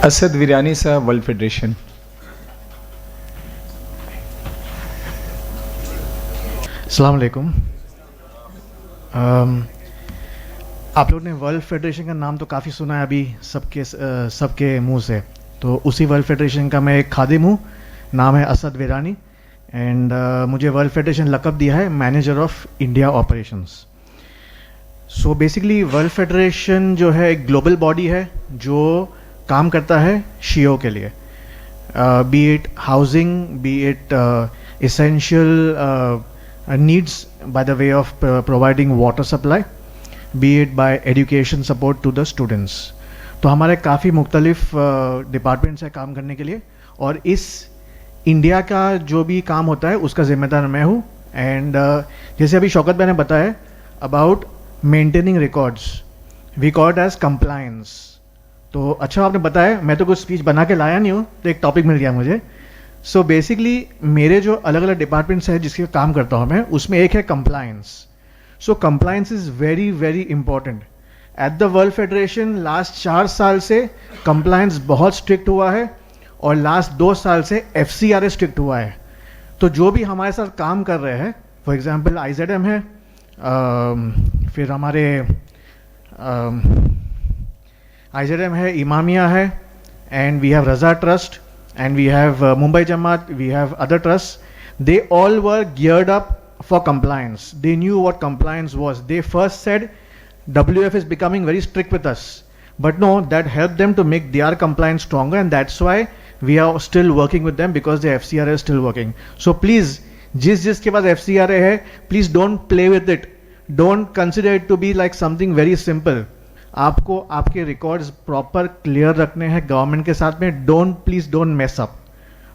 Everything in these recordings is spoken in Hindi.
असद वीरानी साहब, वर्ल्ड फेडरेशन। अस्सलाम वालेकुम। आप लोग ने वर्ल्ड फेडरेशन का नाम तो काफ़ी सुना है अभी सबके मुंह से, तो उसी वर्ल्ड फेडरेशन का मैं एक खादिम हूँ। नाम है असद वीरानी एंड मुझे वर्ल्ड फेडरेशन लक़ब दिया है manager of India operations. So basically world federation जो है एक ग्लोबल बॉडी है जो काम करता है शियों के लिए, B it housing, B it essential needs by the way of providing water supply, be it by education support to the students। तो हमारे काफ़ी मुख्तलिफ डिपार्टमेंट्स है काम करने के लिए, और इस इंडिया का जो भी काम होता है उसका जिम्मेदार मैं हूँ। एंड जैसे अभी शौकत भाई ने बताया about maintaining records, we call it as compliance. तो अच्छा आपने बताया, मैं तो कुछ स्पीच बना के लाया नहीं हूँ, तो एक टॉपिक मिल गया मुझे। सो बेसिकली मेरे जो अलग अलग डिपार्टमेंट्स हैं जिसके काम करता हूँ मैं, उसमें एक है compliance. So compliance is very very important. At the world federation last 4 साल से कंप्लायंस बहुत स्ट्रिक्ट हुआ है, और लास्ट 2 साल से FCRA स्ट्रिक्ट हुआ है। तो जो भी हमारे साथ काम कर रहे हैं, फॉर एग्जांपल IZM है, फिर हमारे IZM है, इमामिया है, and we have Raza trust, and we have Mumbai Jamaat, we have other trusts. They all were geared up for compliance. They knew what compliance was. They first said WF is becoming very strict with us, but no, that helped them to make their compliance stronger, and that's why we are still working with them, because the FCRA is still working. So please, जिसके पास FCRA है, please don't play with it. Don't consider it to be like something very simple. आपको आपके रिकॉर्ड्स प्रॉपर क्लियर रखने हैं गवर्नमेंट के साथ में। Please don't mess up,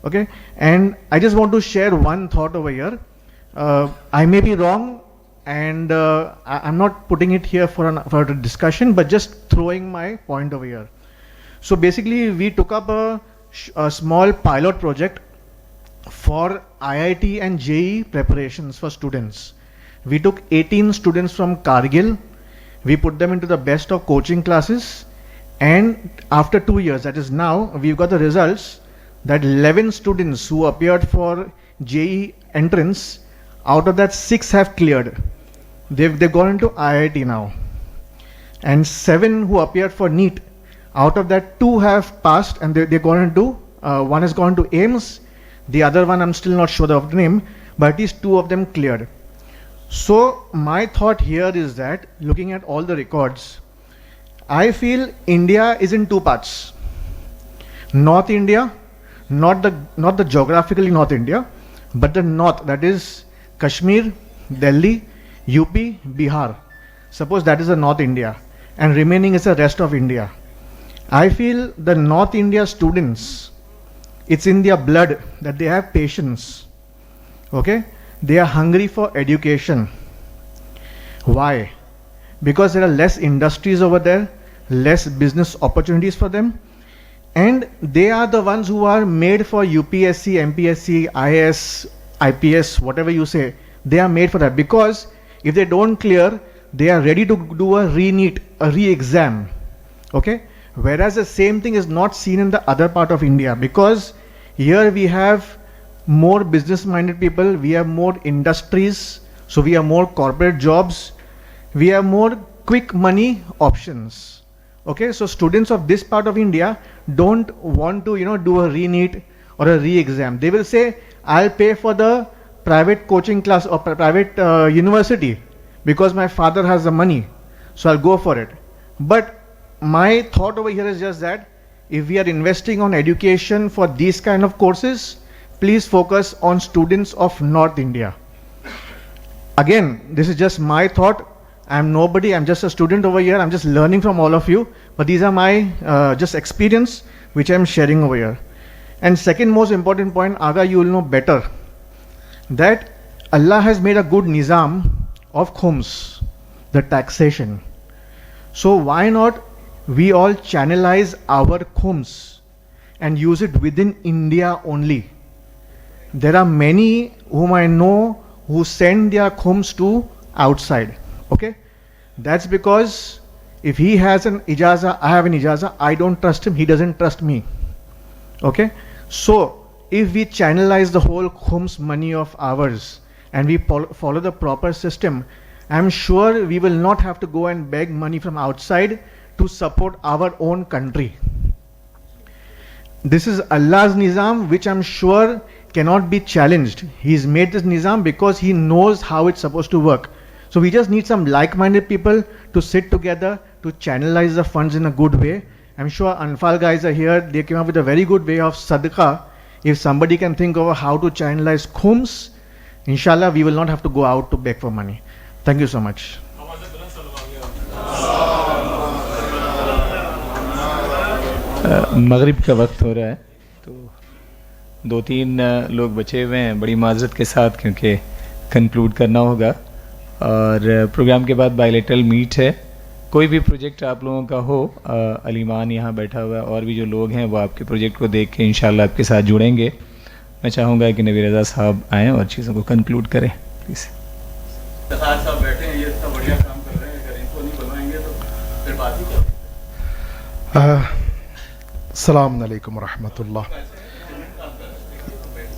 okay. And I just want to share one thought over here. I may be wrong and I am not putting it here for discussion, but just throwing my point over here. So basically we took up a small pilot project for IIT and JEE preparations for students. We took 18 students from Kargil. We put them into the best of coaching classes, and after 2 years, that is now, we've got the results that 11 students who appeared for JEE entrance, out of that 6 have cleared. They've gone into IIT now, and 7 who appeared for NEET, out of that 2 have passed, and they've gone into one has gone to AIMS, the other one I'm still not sure of the name, but at least 2 of them cleared. So my thought here is that looking at all the records, I feel India is in 2 parts. North India, not the geographically North India, but the north, that is Kashmir, Delhi, UP, Bihar. Suppose that is the North India, and remaining is the rest of India. I feel the North India students, it's in their blood that they have patience, okay? They are hungry for education. Why? Because there are less industries over there, less business opportunities for them, and they are the ones who are made for UPSC, MPSC, IAS, IPS, whatever you say. They are made for that, because if they don't clear, they are ready to do a re-NEET, a re-exam, okay? Whereas the same thing is not seen in the other part of India, because here we have more business minded people, we have more industries, so we have more corporate jobs, we have more quick money options, okay? So students of this part of India don't want to do a re-NEET or a re-exam. They will say, I'll pay for the private coaching class or private university because my father has the money, so I'll go for it. But my thought over here is just that if we are investing on education for these kind of courses, please focus on students of North India. Again, this is just my thought. I'm nobody, I'm just a student over here. I'm just learning from all of you. But these are my just experience which I'm sharing over here. And second most important point, Aga, you will know better, that Allah has made a good nizam of khums, the taxation. So why not we all channelize our khums and use it within India only? There are many whom I know who send their khums to outside, okay? That's because If he has an ijaza, I have an ijaza, I don't trust him, he doesn't trust me. Okay? So, if we channelize the whole khums money of ours and we follow the proper system, I'm sure we will not have to go and beg money from outside to support our own country. This is Allah's nizam, which I'm sure cannot be challenged. He's made this nizam because he knows how it's supposed to work. So we just need some like-minded people to sit together to channelize the funds in a good way. I'm sure Anfal guys are here. They came up with a very good way of sadaqah. If somebody can think of how to channelize khums, inshallah, we will not have to go out to beg for money. Thank you so much. मगरिब का वक्त हो रहा है, तो 2-3 लोग बचे हुए हैं बड़ी माजरत के साथ, क्योंकि कंक्लूड करना होगा और प्रोग्राम के बाद बायलेटरल मीट है. कोई भी प्रोजेक्ट आप लोगों का हो, अलीमान यहाँ बैठा हुआ है और भी जो लोग हैं वो आपके प्रोजेक्ट को देख के इंशाल्लाह आपके साथ जुड़ेंगे. मैं चाहूँगा कि नबी रज़ा साहब आएँ और चीज़ों को कंक्लूड करें प्लीज़. साहब बैठे हैं, ये इतना बढ़िया काम कर रहे हैं, अगर इनको नहीं बनवाएंगे तो फिर बात ही क्या. अस्सलामु अलैकुम रहमतुल्लाह.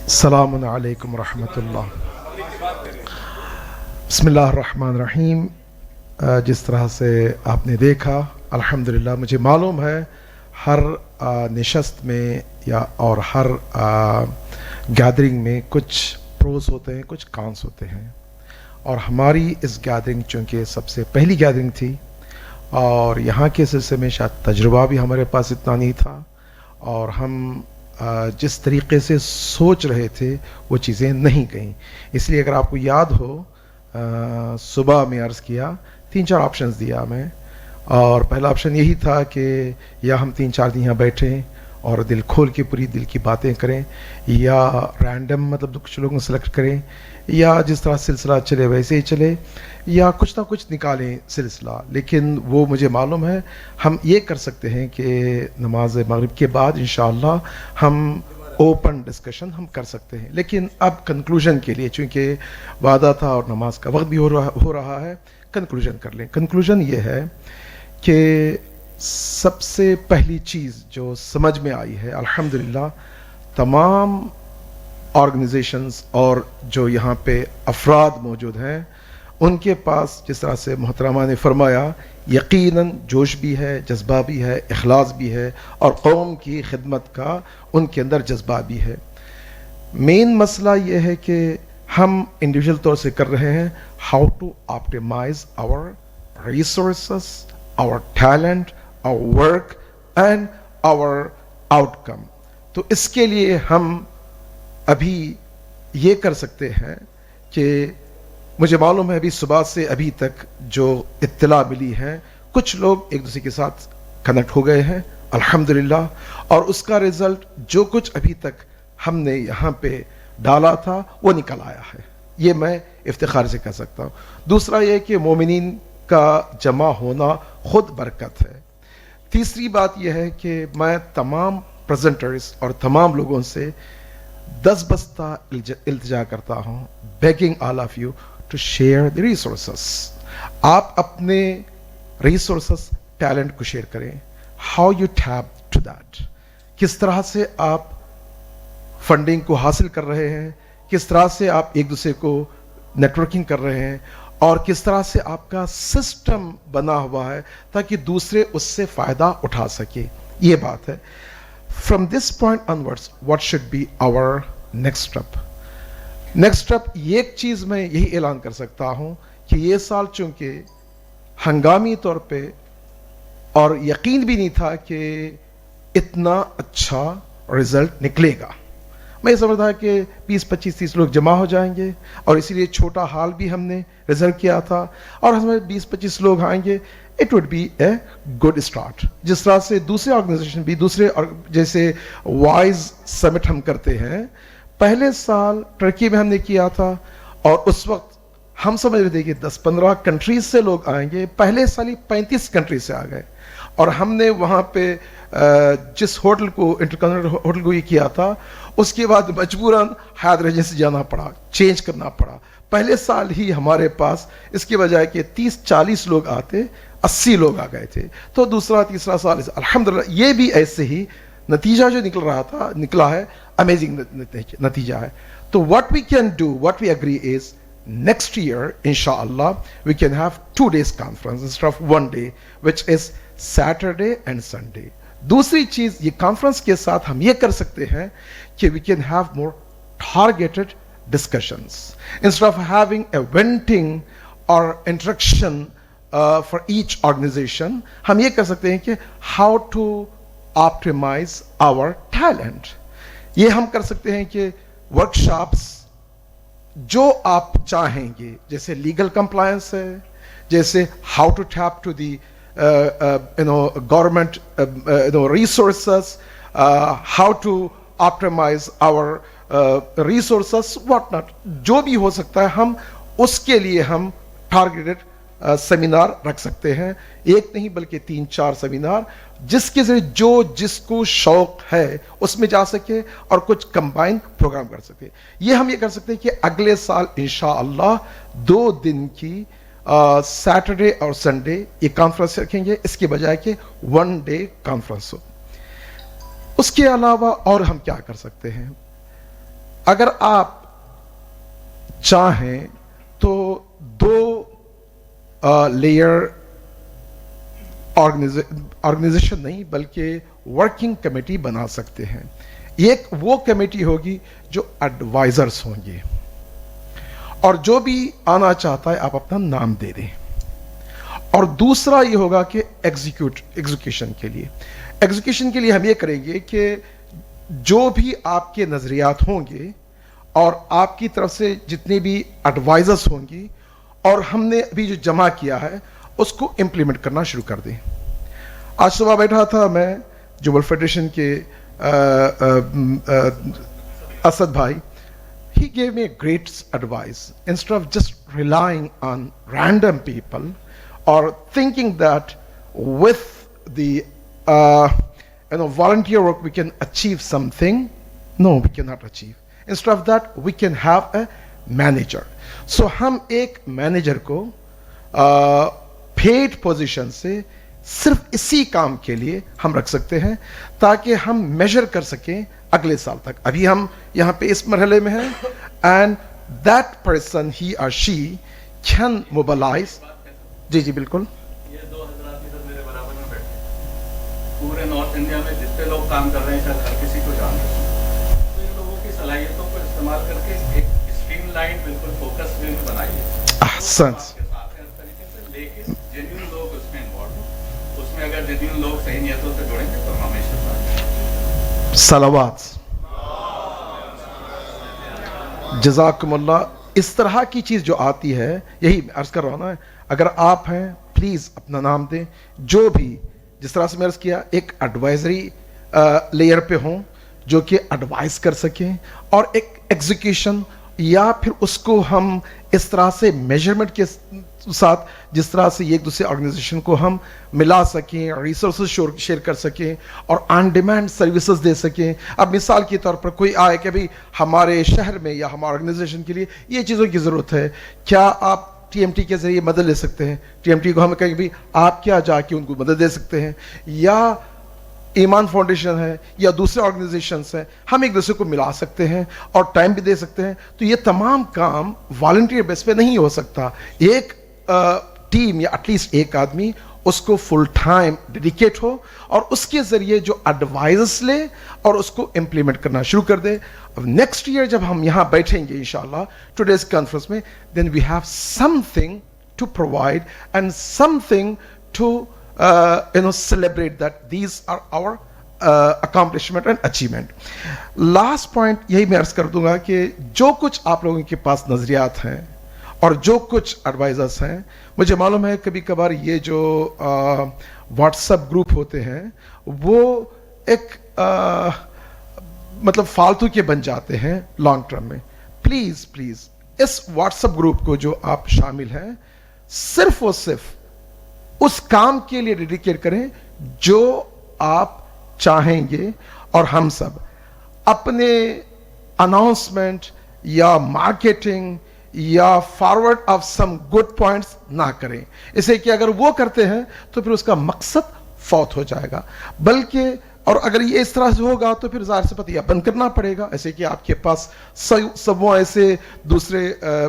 अस्सलामु अलैकुम रहमतुल्लाह. बिस्मिल्लाहिर रहमानिर रहीम. जिस तरह से आपने देखा, अल्हम्दुलिल्लाह, मुझे मालूम है हर नशस्त में या और हर गैदरिंग में कुछ प्रोस होते हैं, कुछ कॉन्स होते हैं. और हमारी इस गैदरिंग चूँकि सबसे पहली गैदरिंग थी और यहाँ के सिलसिले में शायद तजुर्बा भी हमारे पास इतना नहीं था और हम जिस तरीक़े से सोच रहे थे वो चीज़ें नहीं गईं. इसलिए अगर आपको याद हो, सुबह में अर्ज़ किया, 3-4 ऑप्शंस दिया मैं, और पहला ऑप्शन यही था कि या हम 3-4 दिन यहाँ बैठें और दिल खोल के पूरी दिल की बातें करें, या रैंडम मतलब कुछ लोगों को सेलेक्ट करें, या जिस तरह सिलसिला चले वैसे ही चले, या कुछ ना कुछ निकालें सिलसिला. लेकिन वो मुझे मालूम है हम ये कर सकते हैं कि नमाज मगरिब के बाद इंशाअल्लाह हम ओपन डिस्कशन हम कर सकते हैं. लेकिन अब कंक्लूजन के लिए, चूँकि वादा था और नमाज का वक्त भी हो रहा है, कंक्लूजन कर लें. कंक्लूजन ये है कि सबसे पहली चीज़ जो समझ में आई है, अल्हम्दुलिल्लाह, तमाम ऑर्गेनाइजेशंस और जो यहाँ पे अफराद मौजूद हैं, उनके पास जिस तरह से मोहतरमा ने फरमाया, यकीनन जोश भी है, जज्बा भी है, इखलास भी है और कौम की खिदमत का उनके अंदर जज्बा भी है. मेन मसला ये है कि हम इंडिविजुअल तौर से कर रहे हैं how to optimize our resources, our talent, our work and our outcome. तो इसके लिए हम अभी ये कर सकते हैं कि मुझे मालूम है अभी सुबह से अभी तक जो इत्तला मिली है, कुछ लोग एक दूसरे के साथ कनेक्ट हो गए हैं अल्हम्दुलिल्लाह, और उसका रिजल्ट जो कुछ अभी तक हमने यहाँ पे डाला था वो निकल आया है. ये मैं इफ्तिखार से कह सकता हूँ. दूसरा ये कि मोमिनीन का जमा होना खुद बरकत है. तीसरी बात यह है कि मैं तमाम प्रेजेंटर्स और तमाम लोगों से 10 बस्ता इल्तिजा करता हूँ, begging all of you to share the resources. आप अपने रिसोर्सेस, टैलेंट को शेयर करें. How you tap to that, किस तरह से आप फंडिंग को हासिल कर रहे हैं, किस तरह से आप एक दूसरे को नेटवर्किंग कर रहे हैं, और किस तरह से आपका सिस्टम बना हुआ है ताकि दूसरे उससे फायदा उठा सके. ये बात है. From this point onwards, what should be our next step? Next step, ये एक चीज मैं यही ऐलान कर सकता हूं कि ये साल चूंकि हंगामी तौर पे और यकीन भी नहीं था कि इतना अच्छा रिजल्ट निकलेगा. मैं समझ था कि 20, 25, 30 लोग जमा हो जाएंगे और इसीलिए छोटा हाल भी हमने रिजर्व किया था और हमें 20-25 लोग आएंगे. It would be a good start. जिस तरह से दूसरे ऑर्गेनाइजेशन भी, दूसरे जैसे वाइज समिट हम करते हैं, पहले साल टर्की में हमने किया था और उस वक्त हम समझ रहे थे कि 10-15 कंट्रीज से लोग आएंगे. पहले साल ही 35 कंट्रीज से आ गए और हमने वहाँ पे जिस होटल को, इंटरकॉन्टिनेंटल होटल को ये किया था, उसके बाद मजबूरन हायत रेजेंसी जाना पड़ा, चेंज करना पड़ा. पहले साल ही हमारे पास इसके बजाय कि 30-40 लोग आते, 80 लोग आ गए थे। तो दूसरा तीसरा साल अल्हम्दुलिल्लाह ये भी ऐसे ही नतीजा जो निकला है, अमेजिंग नतीजा है। तो what we can do, what we agree is next year inshallah we can have 2 days conference instead of 1 day which is Saturday and Sunday. दूसरी चीज ये कॉन्फ्रेंस के साथ हम ये कर सकते हैं कि we can have more targeted discussions instead of having a venting or introduction for each organization. हम ये कर सकते हैं कि how to optimize our talent. ये हम कर सकते हैं कि workshops जो आप चाहेंगे, जैसे लीगल कंप्लायंस है, जैसे how to tap to the government resources, how to optimize our resources, what not, जो भी हो सकता है हम उसके लिए हम टारगेटेड सेमिनार रख सकते हैं। एक नहीं बल्कि 3-4 सेमिनार, जिसके जरिए जो जिसको शौक है उसमें जा सके और कुछ कंबाइन प्रोग्राम कर सके। ये हम ये कर सकते हैं कि अगले साल इंशाअल्लाह 2 दिन की सैटरडे और संडे ये कॉन्फ्रेंस रखेंगे, इसके बजाय कि 1 डे कॉन्फ्रेंस हो। उसके अलावा और हम क्या कर सकते हैं, अगर आप चाहें तो 2 लेयर ऑर्गेनाइजेशन नहीं बल्कि वर्किंग कमेटी बना सकते हैं। एक वो कमेटी होगी जो एडवाइजर्स होंगे और जो भी आना चाहता है आप अपना नाम दे दें, और दूसरा ये होगा कि एग्जीक्यूशन के लिए हम ये करेंगे कि जो भी आपके नजरियात होंगे और आपकी तरफ से जितने भी एडवाइजर्स होंगी और हमने अभी जो जमा किया है उसको इंप्लीमेंट करना शुरू कर दें। आज सुबह बैठा था मैं जुबल फेडरेशन के असद भाई, he gave me a great advice. Instead of just relying on random people or thinking that with the volunteer work we can achieve something, no, we cannot achieve. Instead of that we can have a manager. So हम एक मैनेजर को पेड पोजीशन से सिर्फ इसी काम के लिए हम रख सकते हैं ताकि हम मेजर कर सकें अगले साल तक। अभी हम यहाँ पे इस मरहले में हैं, एंड दैट पर्सन ही और शी कैन मोबिलाइज। जी जी बिल्कुल। ये 2 हज़रात इधर मेरे बराबर में बैठे, पूरे नॉर्थ इंडिया में जितने लोग काम कर रहे हैं शायद हर किसी को जानते हैं। तो इन लोगों की सलाहियतों को इस्तेमाल करके एक स्ट्रीमलाइन बिल्कुल फोकस वे में बनाइए। अहसन। लेकिन जेन्युइन लोग उसमें इन्वॉल्व हो, उसमें अगर जेन्युइन लोग सही नियतों से जुड़ेंगे तो हमेशा सलावात जज़ाकुमुल्लाह। इस तरह की चीज जो आती है, यही अर्ज कर रहा हूं ना, अगर आप हैं प्लीज अपना नाम दें। जो भी जिस तरह से मैं अर्ज किया, एक एडवाइजरी लेयर पे हों जो कि एडवाइस कर सकें, और एक एग्जीक्यूशन, या फिर उसको हम इस तरह से मेजरमेंट के साथ जिस तरह से एक दूसरे ऑर्गेनाइजेशन को हम मिला सकें, रिसोर्सेज शेयर कर सकें और ऑन डिमांड सर्विसेज दे सकें। अब मिसाल के तौर पर कोई आए कि भाई हमारे शहर में या हमारे ऑर्गेनाइजेशन के लिए ये चीज़ों की ज़रूरत है, क्या आप टीएमटी के जरिए मदद ले सकते हैं? टीएमटी को हम कहेंगे भाई आप क्या जाके उनको मदद दे सकते हैं, या ईमान फाउंडेशन है या दूसरे ऑर्गेनाइजेशंस हैं, हम एक दूसरे को मिला सकते हैं और टाइम भी दे सकते हैं। तो ये तमाम काम वॉलंटियर बेस पे नहीं हो सकता। एक टीम या एटलीस्ट एक आदमी उसको फुल टाइम डेडिकेट हो और उसके जरिए जो एडवाइजर्स ले और उसको इंप्लीमेंट करना शुरू कर दे। अब नेक्स्ट ईयर जब हम यहां बैठेंगे इंशाल्लाह टुडेज कॉन्फ्रेंस में, then we have something to provide and something to celebrate that these are our accomplishment and achievement. Last point यही मैं अर्ज कर दूंगा कि जो कुछ आप लोगों के पास नजरियात हैं और जो कुछ एडवाइजर्स हैं, मुझे मालूम है कभी कभार ये जो व्हाट्सएप ग्रुप होते हैं वो एक मतलब फालतू के बन जाते हैं लॉन्ग टर्म में। प्लीज प्लीज इस व्हाट्सएप ग्रुप को जो आप शामिल हैं, सिर्फ और सिर्फ उस काम के लिए डेडिकेट करें जो आप चाहेंगे, और हम सब अपने अनाउंसमेंट या मार्केटिंग या forward of some good points ना करें, इसे कि अगर वो करते हैं तो फिर उसका मकसद फौत हो जाएगा। बल्कि और अगर ये इस तरह से होगा तो फिर ज़ाहिर सी बात यह बंद करना पड़ेगा। ऐसे कि आपके पास सब वो ऐसे दूसरे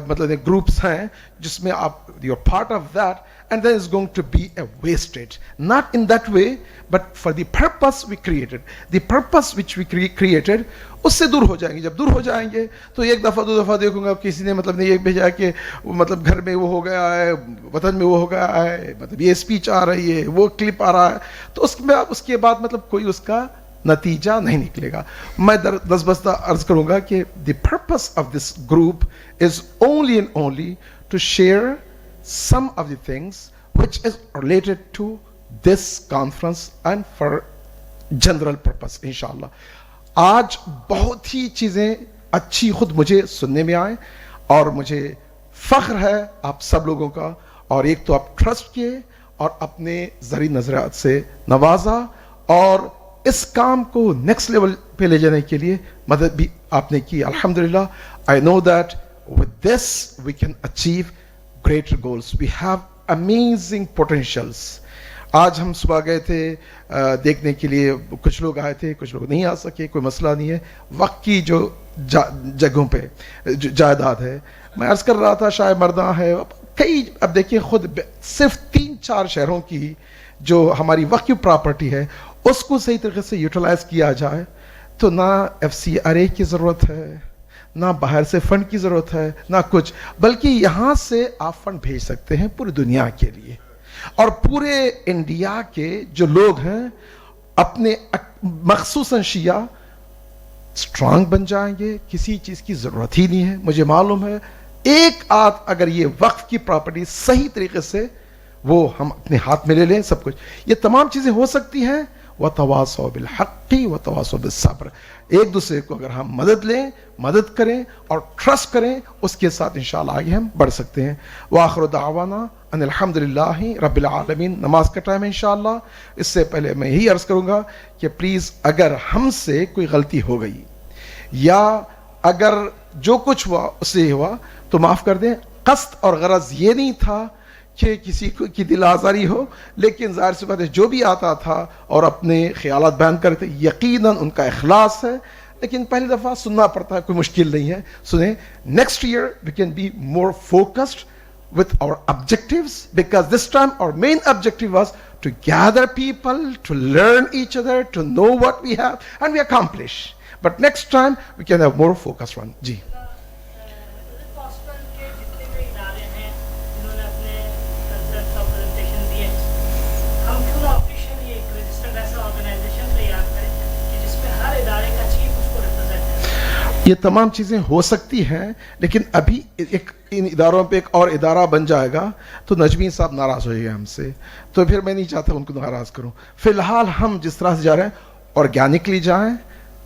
मतलब ग्रुप्स हैं जिसमें आप you are part of that, and then it's going to be a wastage, not in that way but for the purpose we created, the purpose which we created, उससे दूर हो जाएंगे। जब दूर हो जाएंगे तो एक दफ़ा दो दफ़ा देखूंगा किसी ने मतलब नहीं एक भेजा कि मतलब घर में वो हो गया है, वतन में वो हो गया है, मतलब ये स्पीच आ रही है, वो क्लिप आ रहा है, तो उसके बाद मतलब कोई उसका नतीजा नहीं निकलेगा। मैं दस बस्ता अर्ज करूंगा कि the purpose of this group is only and only to share some of the things which is related to this conference and for general purpose inshallah। आज बहुत ही चीजें अच्छी खुद मुझे सुनने में आए और मुझे फख्र है आप सब लोगों का। और एक तो आप ट्रस्ट किए और अपने जरी नजरात से नवाजा और इस काम को नेक्स्ट लेवल पे ले जाने के लिए मदद भी आपने की, अल्हम्दुलिल्लाह। I know that with this we can achieve greater goals, we have amazing potentials। आज हम सुबह गए थे देखने के लिए, कुछ लोग आए थे कुछ लोग नहीं आ सके, कोई मसला नहीं है। वक्त की जो जगहों पे जायदाद है, मैं अर्ज कर रहा था शायद मर्दा है कई, अब देखिए खुद सिर्फ 3-4 शहरों की जो हमारी वक्त की प्रॉपर्टी है उसको सही तरीके से यूटिलाइज किया जाए तो ना FCRA की जरूरत है, ना बाहर से फंड की जरूरत है, ना कुछ, बल्कि यहां से आप फंड भेज सकते हैं पूरी दुनिया के लिए। और पूरे इंडिया के जो लोग हैं अपने मखसूसन शिया स्ट्रांग बन जाएंगे, किसी चीज की जरूरत ही नहीं है। मुझे मालूम है एक आध अगर ये वक्फ की प्रॉपर्टी सही तरीके से वो हम अपने हाथ में ले लें, सब कुछ ये तमाम चीजें हो सकती हैं। व तवासौ बिल हक़्क़ि व तवासौ बिस सब्र, एक दूसरे को अगर हम मदद लें, मदद करें और ट्रस्ट करें, उसके साथ इंशाअल्लाह आगे हम बढ़ सकते हैं। व आखिरु दावाना अनिल हम्दुलिल्लाहि रब्बिल आलमीन। नमाज का टाइम है इंशाअल्लाह। इससे पहले मैं यही अर्ज करूंगा कि प्लीज अगर हमसे कोई गलती हो गई या अगर जो कुछ हुआ उससे हुआ तो माफ कर दें। कस्त और गरज ये नहीं था कि किसी की दिल आज़ारी हो, लेकिन जाहिर सी बात है जो भी आता था और अपने ख्यालात बयान करते यकीनन उनका इखलास है, लेकिन पहली दफ़ा सुनना पड़ता है, कोई मुश्किल नहीं है, सुने। Next year we can be more focused with our objectives, because this time our main objective was to gather people, to learn each other, to know what we have and we accomplish, but next time we can have more focused one। जी ये तमाम चीजें हो सकती हैं, लेकिन अभी एक इन इदारों पे एक और इदारा बन जाएगा तो नजमी साहब नाराज हो जाएगा हमसे, तो फिर मैं नहीं चाहता उनको नाराज करूं। फिलहाल हम जिस तरह से जा रहे हैं ऑर्गेनिकली जाएं,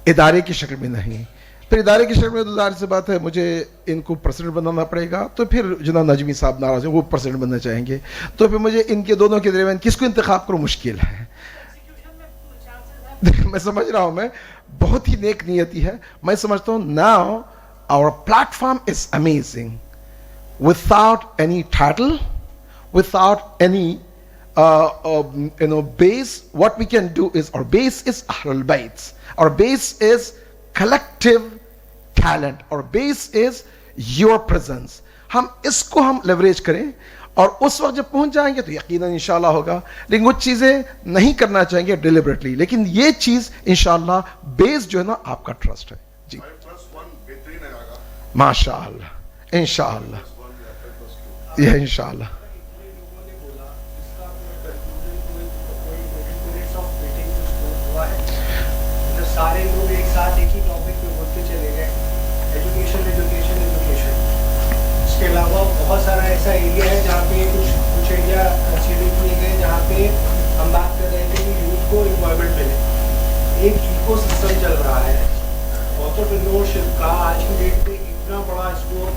इदारे की शक्ल में नहीं। फिर इदारे की शक्ल में तो जाहिर सी बात है मुझे इनको प्रेसिडेंट बनाना पड़ेगा, तो फिर जना नजमी साहब नाराज हैं, वो प्रेसिडेंट बनना चाहेंगे, तो फिर मुझे इनके दोनों के दरमियान किसको इंतखाब करूं, मुश्किल है। मैं समझ रहा हूं, मैं बहुत ही नेक नियति है, मैं समझता हूं now our platform is amazing without any title, without any base. What we can do is, our base is Ahlul Bayt, our base is collective talent, our base is your presence। हम इसको हम लेवरेज करें और उस वक्त जब पहुंच जाएंगे तो यकीनन इंशाल्लाह होगा, लेकिन कुछ चीजें नहीं करना चाहेंगे डिलिबरेटली, लेकिन ये चीज इंशाल्लाह बेस जो है ना आपका ट्रस्ट है। जी माशाअल्लाह, इंशाअल्लाह, यह इंशाअल्लाह। सारे लोग एक साथ एक ही टॉपिक पे बोलते चले गए, एजुकेशन एजुकेशन एजुकेशन। इसके अलावा बहुत सारा ऐसा एरिया है जहाँ पे कुछ एरिया कंसीडर किए गए जहाँ पे हम बात कर रहे थे कि यूथ को एम्प्लॉयमेंट मिले। एक इको सिस्टम चल रहा है एंटरप्रेन्योरशिप का, आज की डेट पे इतना बड़ा स्कोप,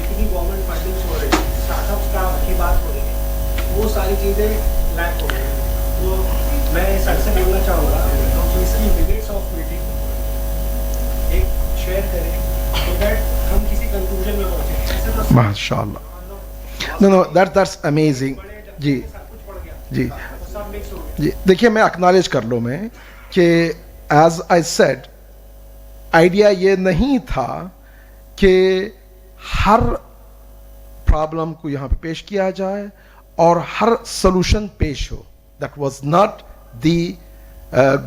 इतनी गवर्नमेंट फंडिंग हो रही है, स्टार्टअप्स का की बात हो रही है, वो सारी चीज़ें लैक हो रही है। तो मैं सर से बोलना चाहूँगा तो इसकी मिनट्स ऑफ मीटिंग एक शेयर करें तो दैट हम किसी कंक्लूजन में पहुँचे। ऐसे तो माशाल्लाह, नो दैट्स अमेजिंग। जी जी जी, देखिए मैं एक्नॉलेज कर लूँ मैं कि एज आई सेड, आइडिया ये नहीं था कि हर प्रॉब्लम को यहाँ पे पेश किया जाए और हर सोल्यूशन पेश हो। That was not the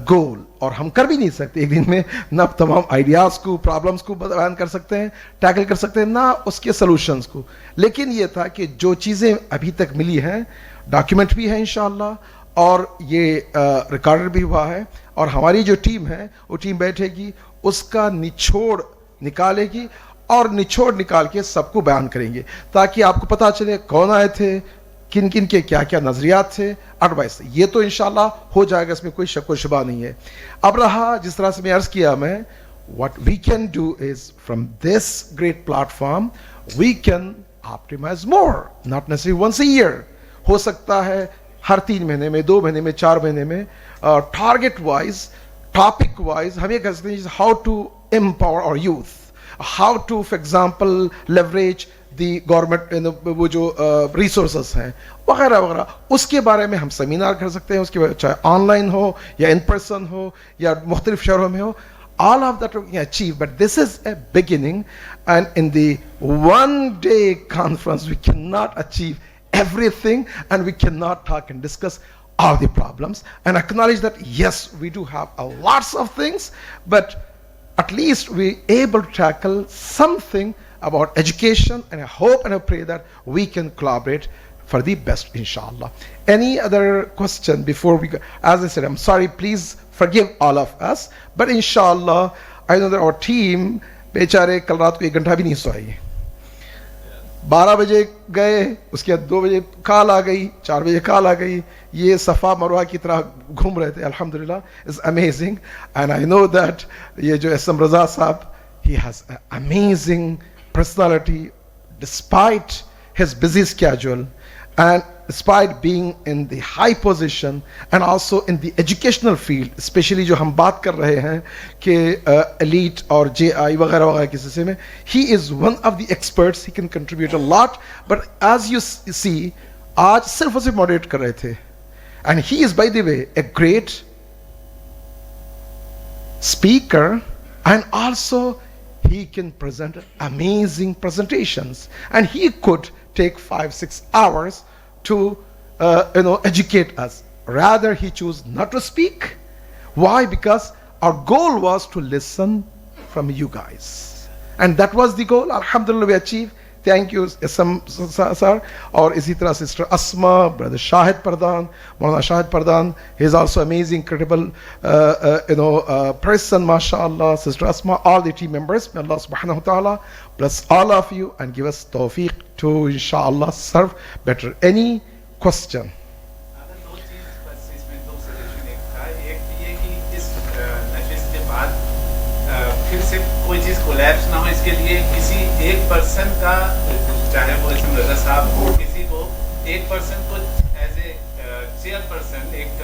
goal, और हम कर भी नहीं सकते एक दिन में ना तमाम आइडियाज को, प्रॉब्लम्स को बयान कर सकते हैं, टैकल कर सकते हैं, ना उसके सोल्यूशंस को। लेकिन ये था कि जो चीज़ें अभी तक मिली हैं, डॉक्यूमेंट भी है इंशाअल्लाह, और ये रिकॉर्डेड भी हुआ है, और हमारी जो टीम है वो टीम बैठेगी, उसका निचोड़ निकालेगी और निचोड़ निकाल के सबको बयान करेंगे, ताकि आपको पता चले कौन आए थे, किन किन के क्या क्या नजरियात थे, एडवाइस थे। ये तो इंशाल्लाह हो जाएगा, इसमें कोई शक व शुबा नहीं है। अब रहा जिस तरह से मैं अर्ज किया, मैं what we can do is from this great platform we can optimize more, not necessary once a year, हो सकता है हर 3 महीने में, 2 महीने में, 4 महीने में, टारगेट वाइज, टॉपिक वाइज हम ये कह सकते हैं how to empower our youth, how to for example leverage the government, वो जो रिसोर्सेस हैं वगैरह वगैरह, उसके बारे में हम सेमिनार कर सकते हैं, उसके चाहे ऑनलाइन हो या इन पर्सन हो या मुख्तलिफ शहरों में हो। All of that we can achieve, but this is a beginning, and in the one-day conference we cannot achieve everything, and we cannot talk and discuss all the problems, and acknowledge that yes, we do have lots of things, but at least we able to tackle something about education, and I hope and I pray that we can collaborate for the best, inshallah. Any other question before we go? As I said, I'm sorry, please forgive all of us, but inshallah, I know that our team, बेचारे कल रात को 1 घंटा भी नहीं सोए, 12 बजे गए, उसके बाद 2 बजे कॉल आ गई, 4 बजे कॉल आ गई, ये सफ़ा मरवा की तरह घूम रहे थे। अल्हम्दुलिल्लाह, it's amazing, and I know that ये जो एसएम रजा साहब, he has an amazing personality despite his busy schedule, and despite being in the high position and also in the educational field, especially जो हम बात कर रहे हैं कि elite और JI वगैरह वगैरह के सिलसिले में, he is one of the experts, he can contribute a lot, but as you see, आज सिर्फ उसे moderate कर रहे थे, and he is by the way a great speaker, and also he can present amazing presentations, and he could take 5-6 hours to educate us. Rather he chose not to speak. Why? Because our goal was to listen from you guys, and that was the goal. Alhamdulillah, we achieved. Thank you sir. और इसी तरह sister Asma, brother Shahid Pardhan, Maulana Shahid Pardhan, he is also amazing, incredible person, mashallah. Sister Asma, all the team members, may Allah subhanahu wa ta'ala bless all of you and give us tawfiq to inshallah serve better. Any question? अगर 2 चीज बस इसमें 2 सजेशन, एक था, एक ये कि इस नशिस्त के बाद फिर से कोई चीज कोलैप्स ना हो, इसके लिए किसी एक पर्सन का, चाहे वो इसमें रजा साहब हो, किसी को एक पर्सन को एज ए चेयरपर्सन, एक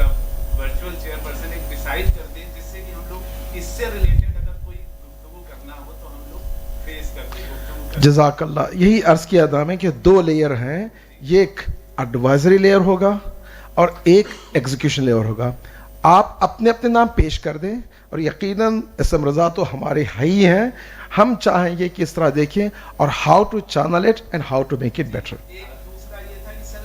वर्चुअल चेयरपर्सन एक डिसाइड कर दे, जिससे कि हम लोग इससे रिलेटेड अगर कोई गुफ्तगू करना हो तो हम लोग फेस करते। जज़ाकल्लाह, यही अर्ज किया था मैं कि 2 लेयर हैं, ये एक एडवाइजरी लेयर होगा और एक एग्जीक्यूशन लेयर होगा। आप अपने अपने नाम पेश कर दें, और यकीनन एसएम रजा तो हमारे ही हैं, हम चाहेंगे कि इस तरह देखें और how to channel it and how to make it better. एक दूसरा ये था कि सर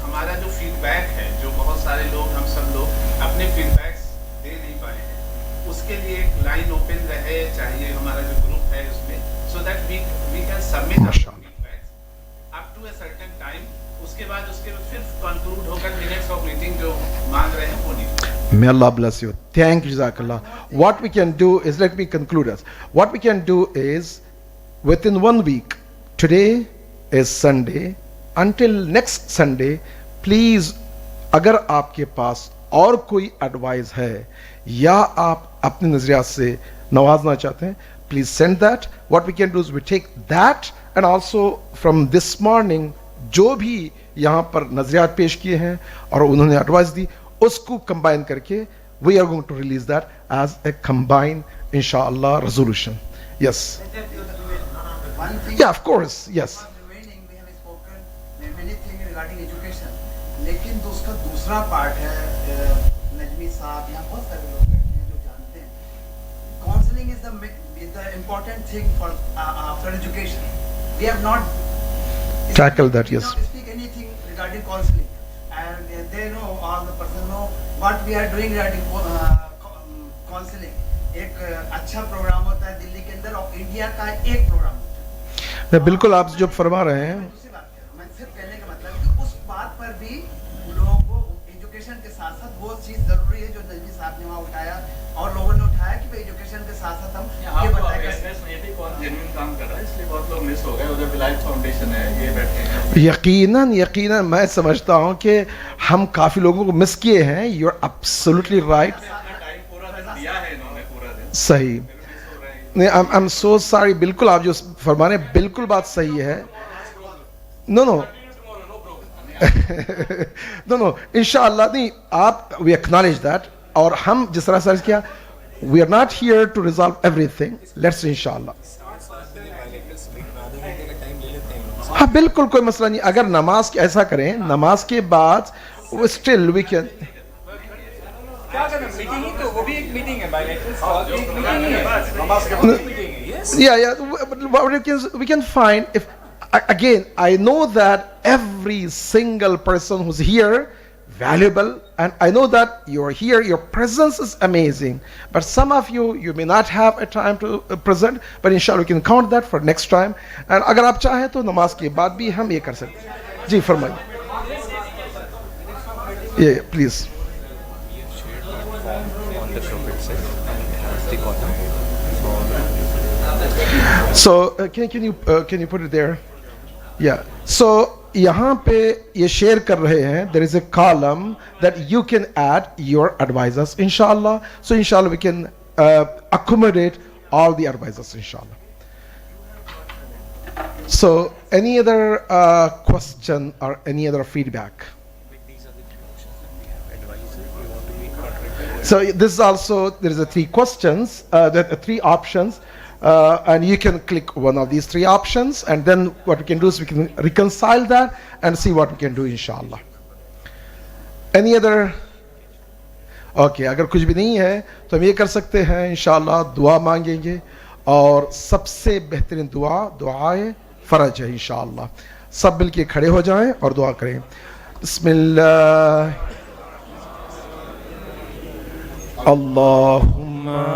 हमारा जो फीडबैक है, जो बहुत सारे लोग, हम सब लोग अपने फीडबैक्स दे नहीं पाए हैं, उसके लिए एक लाइन ओपन रहे चाहिए हमारा जो ग्रुप है उसमें, so that we can submit feedbacks up to a certain time, उसके बाद उसके फिर कंक्लूड होकर मिनट्स ऑफ मीटिंग जो मांग रहे हैं वो नहीं। May Allah bless you. Thank you, Jazakallah. What we can do is, let me conclude us. What we can do is, within 1 week, today is Sunday, until next Sunday, please, अगर आपके पास और कोई एडवाइस है या आप अपने नजरिया से नवाजना चाहते हैं, please send that. What we can do is we take that, and also from this morning, जो भी यहाँ पर नजरियात पेश किए हैं और उन्होंने एडवाइस दी, उसको कंबाइन करके we are going to release that as a combined inshallah resolution. Yes. one thing. Yeah, of course, yes. Remaining, we have spoken many things regarding education. लेकिन तो उसका दूसरा पार्ट है, नजमी साहब, यहाँ बहुत सारे लोग बैठे हैं जो जानते हैं. Counseling is the important thing for after education. We have not Tackled that, yes. We not speak anything regarding counseling, and they know, all the person know what we are doing regarding counseling. एक अच्छा प्रोग्राम होता है दिल्ली के अंदर, और इंडिया का एक प्रोग्राम होता है. बिल्कुल आप जो फरमा रहे हैं, दूसरी बात कर रहा हूं, मैं सिर्फ कहने का मतलब है कि उस बात पर भी लोगों को एजुकेशन के साथ साथ वो चीज जरूरी है जो नजमी साहब ने वहाँ उठाया और लोगों ने उठाया कि भाई एजुकेशन के साथ साथ हम ये बताया ये भी बहुत जेन्युइन काम कर रहा है, इसलिए बहुत लोग मिस हो गए. उधर विलायत फाउंडेशन है, ये बैठे हैं. यकीनन मैं समझता हूं कि हम काफी लोगों को मिस किए हैं. You are absolutely right. Time पूरा दिन दिया है इन्होंने, पूरा दिन सही. नहीं, आई एम सो सॉरी. बिल्कुल आप जो फरमा रहे हैं बिल्कुल बात सही है. नो नो इंशाअल्लाह. नहीं, आप वी एक्नॉलेज दैट. और हम जिस तरह सर्च किया, we are not here to resolve everything. Let's इंशाअल्लाह. हाँ बिल्कुल कोई मसला नहीं. अगर नमाज ऐसा करें, नमाज के बाद वो स्टिल वी कैन. क्या करना, मीटिंग ही तो, वो भी एक मीटिंग है, बायलैटरल एक मीटिंग ही है. Yes. Yeah. We can find. If again, I know that every single person who's here valuable, and I know that you're here. Your presence is amazing. But some of you may not have a time to present. But inshallah, we can count that for next time. And अगर आप चाहें तो नमाज के बाद भी हम ये कर सकते हैं. जी फरमाइए. Yeah, please. So can you put it there? Yeah. So यहाँ पे ये शेयर कर रहे हैं. There is a column that you can add your advisors, inshallah. So inshallah we can accommodate all the advisors, inshallah. So any other question or any other feedback? So this is also, there is a 3 questions, there are 3 options, and you can click one of these 3 options, and then what we can do is we can reconcile that and see what we can do, inshallah. Any other? Okay, अगर कुछ भी नहीं है तो हम ये कर सकते हैं, इंशाल्लाह दुआ मांगेंगे, और सबसे बेहतरीन दुआए फरज है, इंशाल्लाह. सब मिलके खड़े हो जाएं और दुआ करें. बिस्मिल्लाह. अल्लाहुम्मा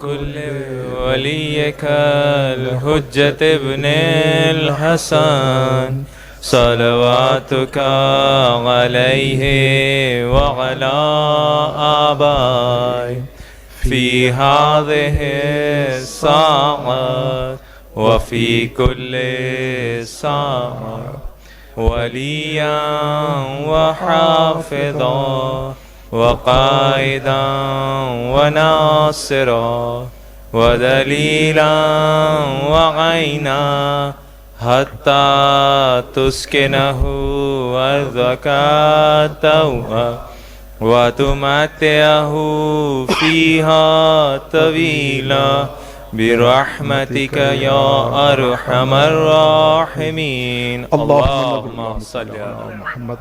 कुल्ले वलियकल हुज्जत इब्निल हसन सलवातुका अलैहि व अला आबाई फी हाज़िहि साअत व फी कुल्ले साअत वलियन व हाफ़िज़ा वक़ाइदा वनासिरा वदलीला वग़ैना हत्ता तुस्किनहु वज़कातहु वतुमत्तिअहु फ़ीहा तवीला बिरहमतिक या अरहमर राहिमीन. अल्लाहुम्मा सल्लि अला मुहम्मद.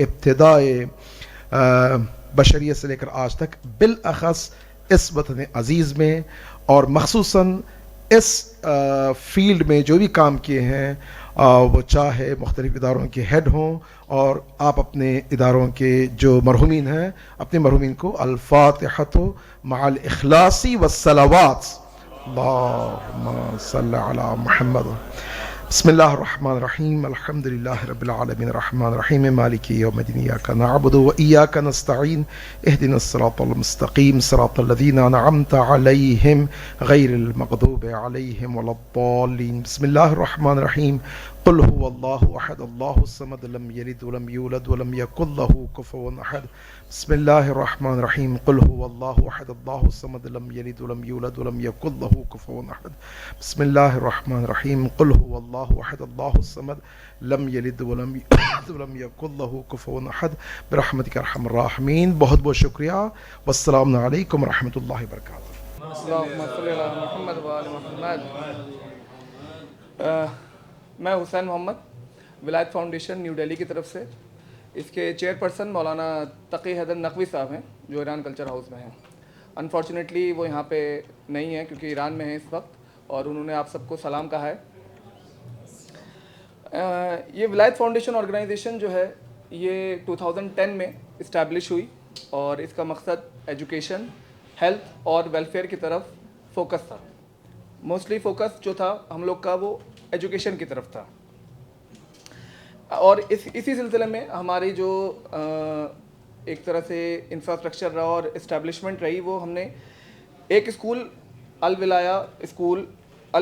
इब्तिदाए बशरियत से लेकर आज तक बिलअखस इस वतन अज़ीज़ में और मखसूसन इस फील्ड में जो भी काम किए हैं, वो चाहे मुख्तलिफ इदारों के हेड हों और आप अपने इदारों के जो मरहुमीन हैं, अपने मरहुमीन को अल-फातिहतु मअल इखलासी वस्सलावात. अल्लाहुम्मा सल्लि अला मुहम्मद. बिस्मिल्लाहिर्रहमानिर्रहीम अल्हम्दुलिल्लाहि रब्बिल आलमीन अर्रहमानिर्रहीम मालिकि यौमिद्दीन इय्याका नअबुदु व इय्याका नस्तईन इहदिनस सिरातल मुस्तकीम सिरातल लज़ीना अनअमता अलैहिम गैरिल मग़दूबि अलैहिम वलद्दाल्लीन बिस्मिल्लाहिर्रहमानिर्रहीम कुल हुवल्लाहु अहद अल्लाहुस समद लम यलिद वलम यूलद वलम यकुल लहू कुफुवन अहद बिस्मिल्लाहिर्रहमानिर्रहीम कुल हुवल्लाहु अहद अल्लाहुस समद लम यलिद वलम यूलद वलम यकुल लहू कुफुवन अहद बिस्मिल्लाहिर्रहमानिर्रहीम कुल हुवल्लाहु अहद अल्लाहुस समद लम यलिद वलम यूलद वलम यकुल लहू कुफुवन अहद बिरहमतिका अर्हमर राहिमीन। बहुत बहुत शुक्रिया। वस्सलामु अलैकुम रहमतुल्लाहि व बरकातुहू। मैं हुसैन मोहम्मद, विलायत फाउंडेशन न्यू दिल्ली की तरफ से, इसके चेयरपर्सन मौलाना तकी हैदर नकवी साहब हैं जो ईरान कल्चर हाउस में हैं। अनफॉर्चुनेटली वो यहाँ पे नहीं है क्योंकि ईरान में है इस वक्त, और उन्होंने आप सबको सलाम कहा है। ये विलायत फाउंडेशन ऑर्गेनाइजेशन जो है ये 2010 में इस्टेब्लिश हुई और इसका मकसद एजुकेशन, हेल्थ और वेलफेयर की तरफ फोकस था। मोस्टली फोकस जो था हम लोग का वो एजुकेशन की तरफ था, और इसी सिलसिले में हमारी जो एक तरह से इंफ्रास्ट्रक्चर रहा और इस्टेब्लिशमेंट रही, वो हमने एक school Al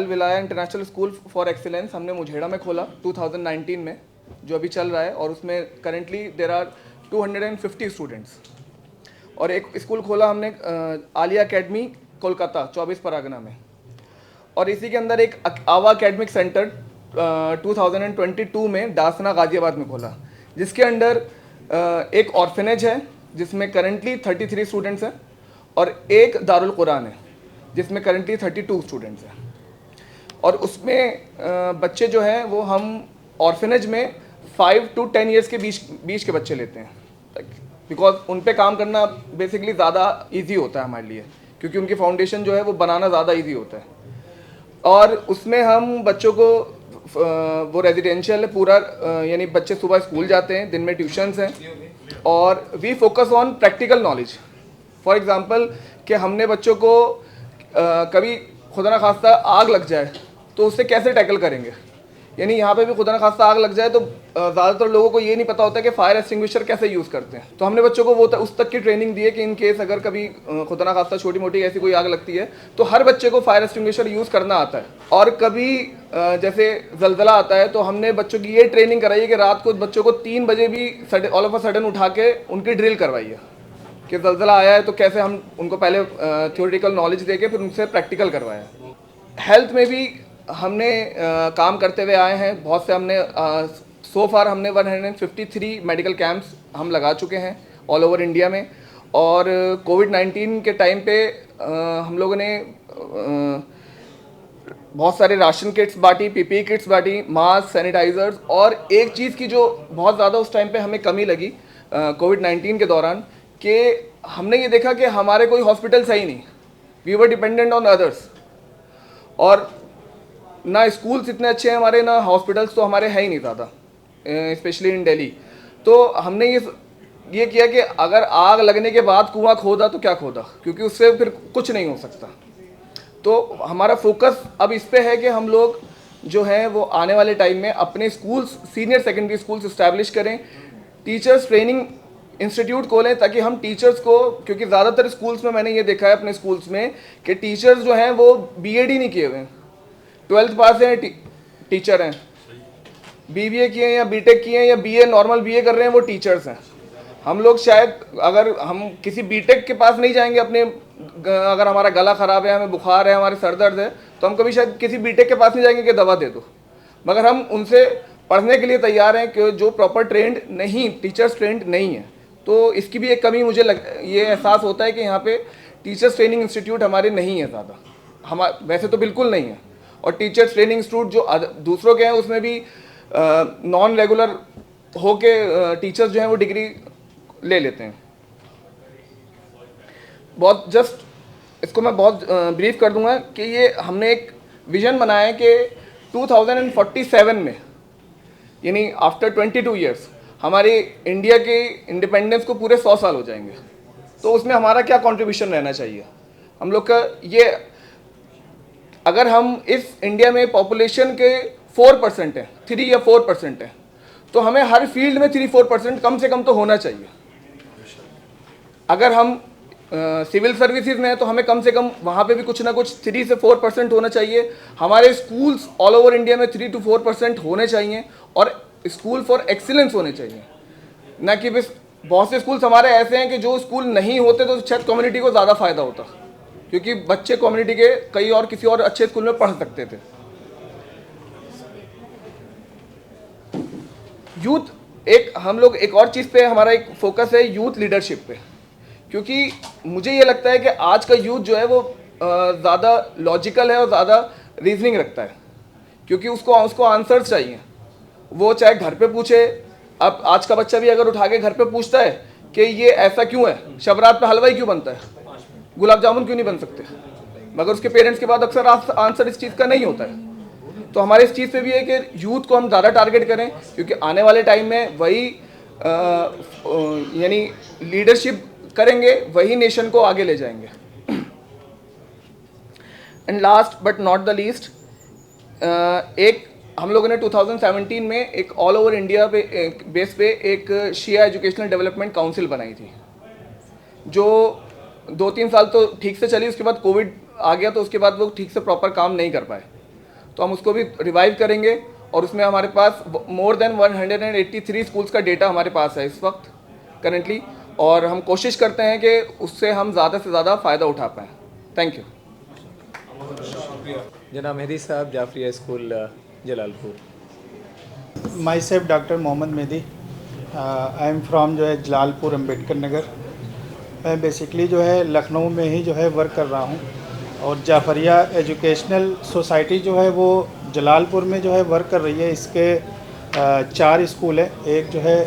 Wilaya international school for excellence हमने मुझेड़ा में खोला 2019 में, जो अभी चल रहा है, और उसमें करेंटली देर आर 250 स्टूडेंट्स। और एक स्कूल खोला हमने आलिया एकेडमी कोलकाता 24 परगना में, और इसी के अंदर एक आवा एकेडमिक सेंटर 2022 में दासना गाज़ियाबाद में खोला, जिसके अंडर एक ऑर्फनेज है जिसमें करंटली 33 स्टूडेंट्स हैं, और एक दारुल कुरान है जिसमें करंटली 32 स्टूडेंट्स हैं। और उसमें बच्चे जो हैं वो हम ऑर्फनेज में 5 to 10 ईयर्स के बीच के बच्चे लेते हैं, बिकॉज उन पे काम करना बेसिकली ज़्यादा ईजी होता है हमारे लिए, क्योंकि उनकी फाउंडेशन जो है वो बनाना ज़्यादा ईजी होता है। और उसमें हम बच्चों को वो रेजिडेंशियल है पूरा, यानी बच्चे सुबह स्कूल जाते हैं, दिन में ट्यूशन्स हैं, और we focus on practical knowledge. For example कि हमने बच्चों को कभी खुदा न खास्ता आग लग जाए तो उससे कैसे टैकल करेंगे, यानी यहाँ पे भी खुदा न खास्ता आग लग जाए तो ज़्यादातर लोगों को ये नहीं पता होता कि फायर एक्सटिंग्विशर कैसे यूज़ करते हैं। तो हमने बच्चों को वो उस तक की ट्रेनिंग दी है कि इन केस अगर कभी खुदा न खास्ता छोटी मोटी ऐसी कोई आग लगती है तो हर बच्चे को फायर एक्सटिंग्विशर यूज़ करना आता है। और कभी जैसे जलजला आता है तो हमने बच्चों की ये ट्रेनिंग कराई है कि रात को बच्चों को 3 बजे भी ऑल ऑफ अ सडन उठा के उनकी ड्रिल करवाई है कि जलजला आया है तो कैसे हम उनको पहले थ्योरेटिकल नॉलेज दे के फिर उनसे प्रैक्टिकल करवाया। हेल्थ में भी हमने काम करते हुए आए हैं, बहुत से हमने सो फार हमने 153 मेडिकल कैंप्स हम लगा चुके हैं ऑल ओवर इंडिया में। और कोविड-19 के टाइम पे हम लोगों ने बहुत सारे राशन किट्स बांटी, पीपीई किट्स बांटी, मास्क, सैनिटाइजर्स। और एक चीज़ की जो बहुत ज़्यादा उस टाइम पे हमें कमी लगी कोविड-19 के दौरान, कि हमने ये देखा कि हमारे कोई हॉस्पिटल्स है ही नहीं, we were dependent on others. और ना स्कूल्स इतने अच्छे हैं हमारे, ना हॉस्पिटल्स तो हमारे है ही नहीं ज़्यादा, स्पेशली इन दिल्ली। तो हमने ये किया कि अगर आग लगने के बाद कुआं खोदा तो क्या खोदा, क्योंकि उससे फिर कुछ नहीं हो सकता। तो हमारा फोकस अब इस पे है कि हम लोग जो हैं वो आने वाले टाइम में अपने schools, senior secondary schools establish करें, टीचर्स ट्रेनिंग इंस्टीट्यूट खोलें, ताकि हम टीचर्स को, क्योंकि ज़्यादातर स्कूल्स में मैंने ये देखा है अपने स्कूल्स में कि टीचर्स जो हैं वो बीएड ही नहीं किए हुए हैं, 12th पास हैं, टीचर हैं, बीबीए किए हैं या बीटेक किए हैं या बीए नॉर्मल बीए कर रहे हैं, वो टीचर्स हैं। हम लोग शायद अगर हम किसी बीटेक के पास नहीं जाएंगे अपने, अगर हमारा गला ख़राब है, हमें बुखार है, हमारे सर दर्द है, तो हम कभी शायद किसी बीटेक के पास नहीं जाएंगे कि दवा दे दो, मगर हम उनसे पढ़ने के लिए तैयार हैं कि जो प्रॉपर ट्रेंड नहीं, टीचर्स ट्रेंड नहीं है। तो इसकी भी एक कमी मुझे ये एहसास होता है कि यहाँ पे टीचर्स ट्रेनिंग इंस्टीट्यूट हमारे नहीं है ज़्यादा, वैसे तो बिल्कुल नहीं है। और टीचर्स ट्रेनिंग इंस्टीट्यूट जो दूसरों के हैं उसमें भी नॉन रेगुलर होके टीचर्स जो हैं वो डिग्री ले लेते हैं। बहुत जस्ट इसको मैं बहुत ब्रीफ कर दूंगा कि ये हमने एक विज़न बनाया है कि 2047 में, यानी आफ्टर 22 ईयर्स हमारी इंडिया के इंडिपेंडेंस को पूरे 100 साल हो जाएंगे। तो उसमें हमारा क्या कंट्रीब्यूशन रहना चाहिए हम लोग का, ये अगर हम इस इंडिया में पॉपुलेशन के 4% है, 3 या 4% है, तो हमें हर फील्ड में 3-4% कम से कम तो होना चाहिए। अगर हम सिविल सर्विसेज में है तो हमें कम से कम वहाँ पे भी कुछ ना कुछ 3 से 4% होना चाहिए। हमारे स्कूल्स ऑल ओवर इंडिया में 3 to 4% होने चाहिए और स्कूल फॉर एक्सीलेंस होने चाहिए, ना कि बस बहुत से स्कूल्स हमारे ऐसे हैं कि जो स्कूल नहीं होते तो शायद कम्युनिटी को ज़्यादा फ़ायदा होता, क्योंकि बच्चे कम्युनिटी के कई और किसी और अच्छे स्कूल में पढ़ सकते थे। यूथ हम लोग एक और चीज़ पे हमारा एक फोकस है यूथ लीडरशिप पे, क्योंकि मुझे ये लगता है कि आज का यूथ जो है वो ज़्यादा लॉजिकल है और ज़्यादा रीजनिंग रखता है, क्योंकि उसको आंसर्स चाहिए। वो चाहे घर पे पूछे, अब आज का बच्चा भी अगर उठा के घर पे पूछता है कि ये ऐसा क्यों है, शबरात पे हलवा ही क्यों बनता है, गुलाब जामुन क्यों नहीं बन सकते, मगर उसके पेरेंट्स के बाद अक्सर आंसर इस चीज़ का नहीं होता है। तो हमारे इस चीज़ पे भी है कि यूथ को हम ज़्यादा टारगेट करें, क्योंकि आने वाले टाइम में वही यानी लीडरशिप करेंगे, वही नेशन को आगे ले जाएंगे। And last but not the least, एक हम लोगों ने 2017 में एक ऑल ओवर इंडिया पे बेस पे एक शिया एजुकेशनल डेवलपमेंट काउंसिल बनाई थी, जो 2-3 साल तो ठीक से चली, उसके बाद कोविड आ गया तो उसके बाद वो ठीक से प्रॉपर काम नहीं कर पाए। तो हम उसको भी रिवाइव करेंगे और उसमें हमारे पास मोर देन 183 स्कूल्स का डेटा हमारे पास है इस वक्त करेंटली, और हम कोशिश करते हैं कि उससे हम ज़्यादा से ज़्यादा फ़ायदा उठा पाएँ। Thank you. जनाब मेहदी साहब, Jafaria school Jalalpur. Myself Dr. Mohammad Mehdi, I am from जो है जलालपुर अम्बेडकर नगर। मैं बेसिकली जो है लखनऊ में ही जो है वर्क कर रहा हूँ, और जाफरिया एजुकेशनल सोसाइटी जो है वो जलालपुर में जो है वर्क कर रही है। इसके 4 स्कूल है। एक जो है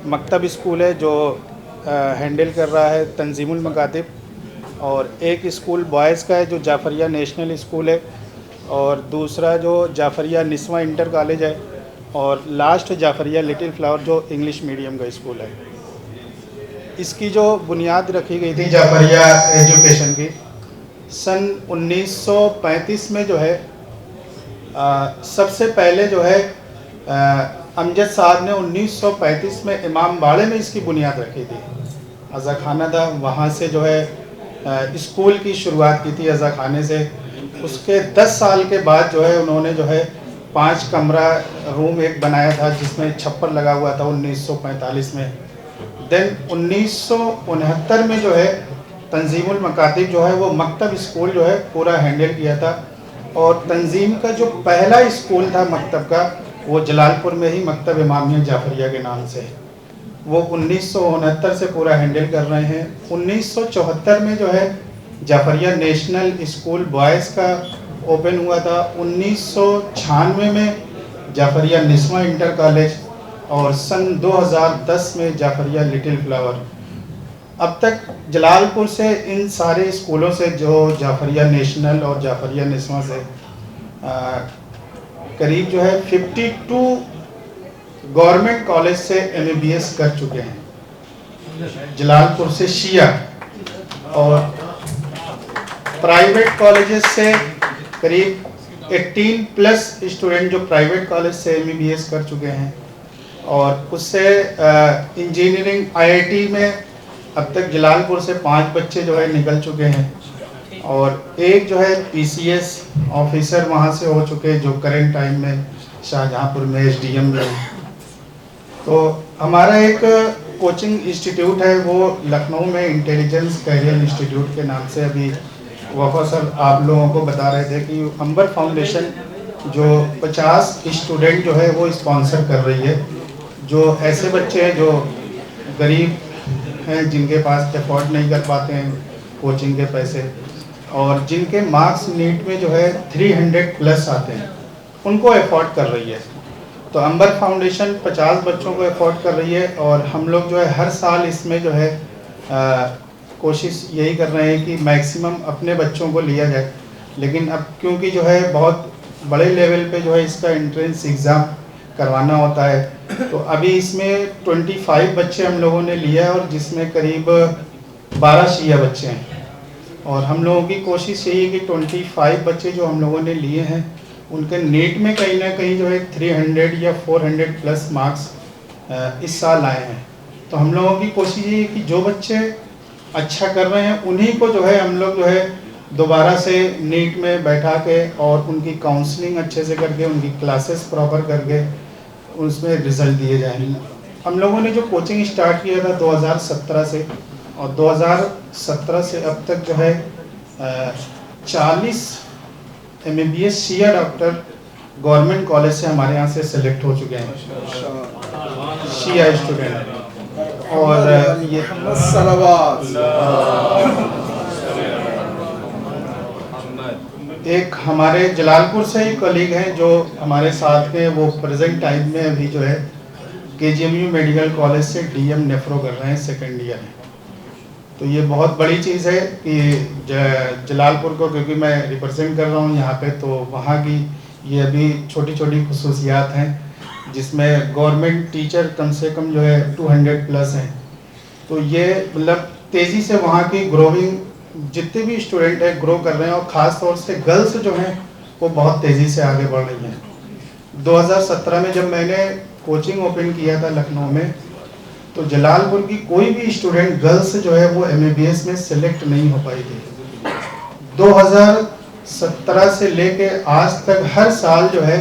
मकतब स्कूल है जो हैंडल कर रहा है तंजीमुल मकातिब, और एक स्कूल बॉयज़ का है जो जाफरिया नेशनल स्कूल है, और दूसरा जो जाफरिया निस्वा इंटर कॉलेज है, और लास्ट जाफरिया लिटिल फ्लावर जो इंग्लिश मीडियम का स्कूल है। इसकी जो बुनियाद रखी गई थी जाफरिया एजुकेशन की सन 1935 में जो है सबसे पहले जो है अमजद साहब ने 1935 में इमाम बाड़े में इसकी बुनियाद रखी थी। अज़ा खाना था, वहाँ से जो है स्कूल की शुरुआत की थी अज़ा खाने से। उसके 10 साल के बाद जो है उन्होंने जो है 5 कमरा रूम एक बनाया था जिसमें छप्पर लगा हुआ था 1945 में। देन 1969 में जो है तंजीमुल मकातिब जो है वो मकतब स्कूल जो है पूरा हैंडल किया था, और तंजीम का जो पहला स्कूल था मकतब का वो जलालपुर में ही मकतब इमामिया जाफरिया के नाम से, वो 1969 से पूरा हैंडल कर रहे हैं। 1974 में जो है जाफरिया नेशनल स्कूल बॉयज़ का ओपन हुआ था। 1996 में जाफरिया निस्वा इंटर कॉलेज, और सन 2010 में जाफरिया लिटिल फ्लावर। अब तक जलालपुर से इन सारे स्कूलों से जो जाफरिया नेशनल और जाफरिया निस्वा से करीब जो है 52 गवर्नमेंट कॉलेज से MABS कर चुके हैं जलालपुर से शिया, और प्राइवेट कॉलेजेस से करीब 18+ स्टूडेंट जो प्राइवेट कॉलेज से MABS कर चुके हैं, और उससे इंजीनियरिंग IIT में अब तक जलालपुर से 5 बच्चे जो है निकल चुके हैं, और एक जो है PCS ऑफिसर वहाँ से हो चुके जो करेंट टाइम में शाहजहाँपुर में SDM में। तो हमारा एक कोचिंग इंस्टीट्यूट है वो लखनऊ में इंटेलिजेंस कैरियर इंस्टीट्यूट के नाम से, अभी वफा सर आप लोगों को बता रहे थे कि अंबर फाउंडेशन जो 50 स्टूडेंट जो है वो स्पॉन्सर कर रही है, जो ऐसे बच्चे हैं जो गरीब हैं जिनके पास अफोर्ड नहीं कर पाते हैं कोचिंग के पैसे, और जिनके मार्क्स नीट में जो है 300+ आते हैं, उनको अफोर्ड कर रही है। तो अंबर फाउंडेशन 50 बच्चों को अफोर्ड कर रही है, और हम लोग जो है हर साल इसमें जो है कोशिश यही कर रहे हैं कि मैक्सिमम अपने बच्चों को लिया जाए। लेकिन अब क्योंकि जो है बहुत बड़े लेवल पे जो है इसका एंट्रेंस एग्ज़ाम करवाना होता है, तो अभी इसमें 25 बच्चे हम लोगों ने लिया है, और जिसमें करीब 12 शिया बच्चे हैं। और हम लोगों की कोशिश यही है कि 25 बच्चे जो हम लोगों ने लिए हैं उनके नीट में कहीं ना कहीं जो है 300 या 400 प्लस मार्क्स इस साल आए हैं। तो हम लोगों की कोशिश ये है कि जो बच्चे अच्छा कर रहे हैं उन्हीं को जो है हम लोग जो है दोबारा से नीट में बैठा के और उनकी काउंसलिंग अच्छे से करके उनकी क्लासेस प्रॉपर करके उसमें रिजल्ट दिए जाएंगे। हम लोगों ने जो कोचिंग स्टार्ट किया था 2017 से, और 2017 से अब तक जो है 40 MBBS शिया डॉक्टर गवर्नमेंट कॉलेज से हमारे यहाँ से सेलेक्ट हो चुके हैं, शिया स्टूडेंट। और ये एक हमारे जलालपुर से ही कलीग हैं जो हमारे साथ में, वो प्रेजेंट टाइम में अभी जो है KGMU मेडिकल कॉलेज से DM नेफ्रो कर रहे हैं, सेकेंड ईयर है। तो ये बहुत बड़ी चीज़ है कि जलालपुर को, क्योंकि मैं रिप्रेजेंट कर रहा हूँ यहाँ पे, तो वहाँ की ये अभी छोटी छोटी खसूसियात हैं जिसमें गवर्नमेंट टीचर कम से कम जो है 200 प्लस हैं। तो ये मतलब तेज़ी से वहाँ की ग्रोइंग, जितने भी स्टूडेंट है ग्रो कर रहे हैं, और ख़ास तौर से गर्ल्स जो हैं वो बहुत तेज़ी से आगे बढ़ रही हैं। 2017 में जब मैंने कोचिंग ओपन किया था लखनऊ में, तो जलालपुर की कोई भी स्टूडेंट गर्ल्स जो है वो MBBS में सिलेक्ट नहीं हो पाई थी। 2017 से लेके आज तक हर साल जो है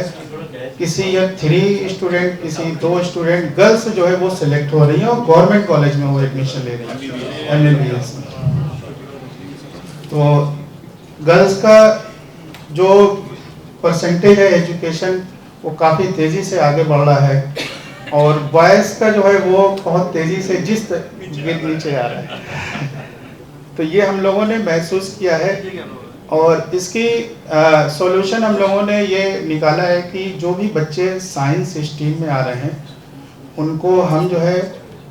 किसी या 3 स्टूडेंट, किसी 2 स्टूडेंट गर्ल्स जो है वो सिलेक्ट हो रही हैं और गवर्नमेंट कॉलेज में वो एडमिशन ले रही हैं MBBS में। तो गर्ल्स का जो परसेंटेज है एजुकेशन वो काफ़ी तेज़ी से आगे बढ़ रहा है, और बॉयज़ का जो है वो बहुत तेज़ी से नीचे आ रहा है। तो ये हम लोगों ने महसूस किया है, और इसकी सॉल्यूशन हम लोगों ने ये निकाला है कि जो भी बच्चे साइंस स्ट्रीम में आ रहे हैं उनको हम जो है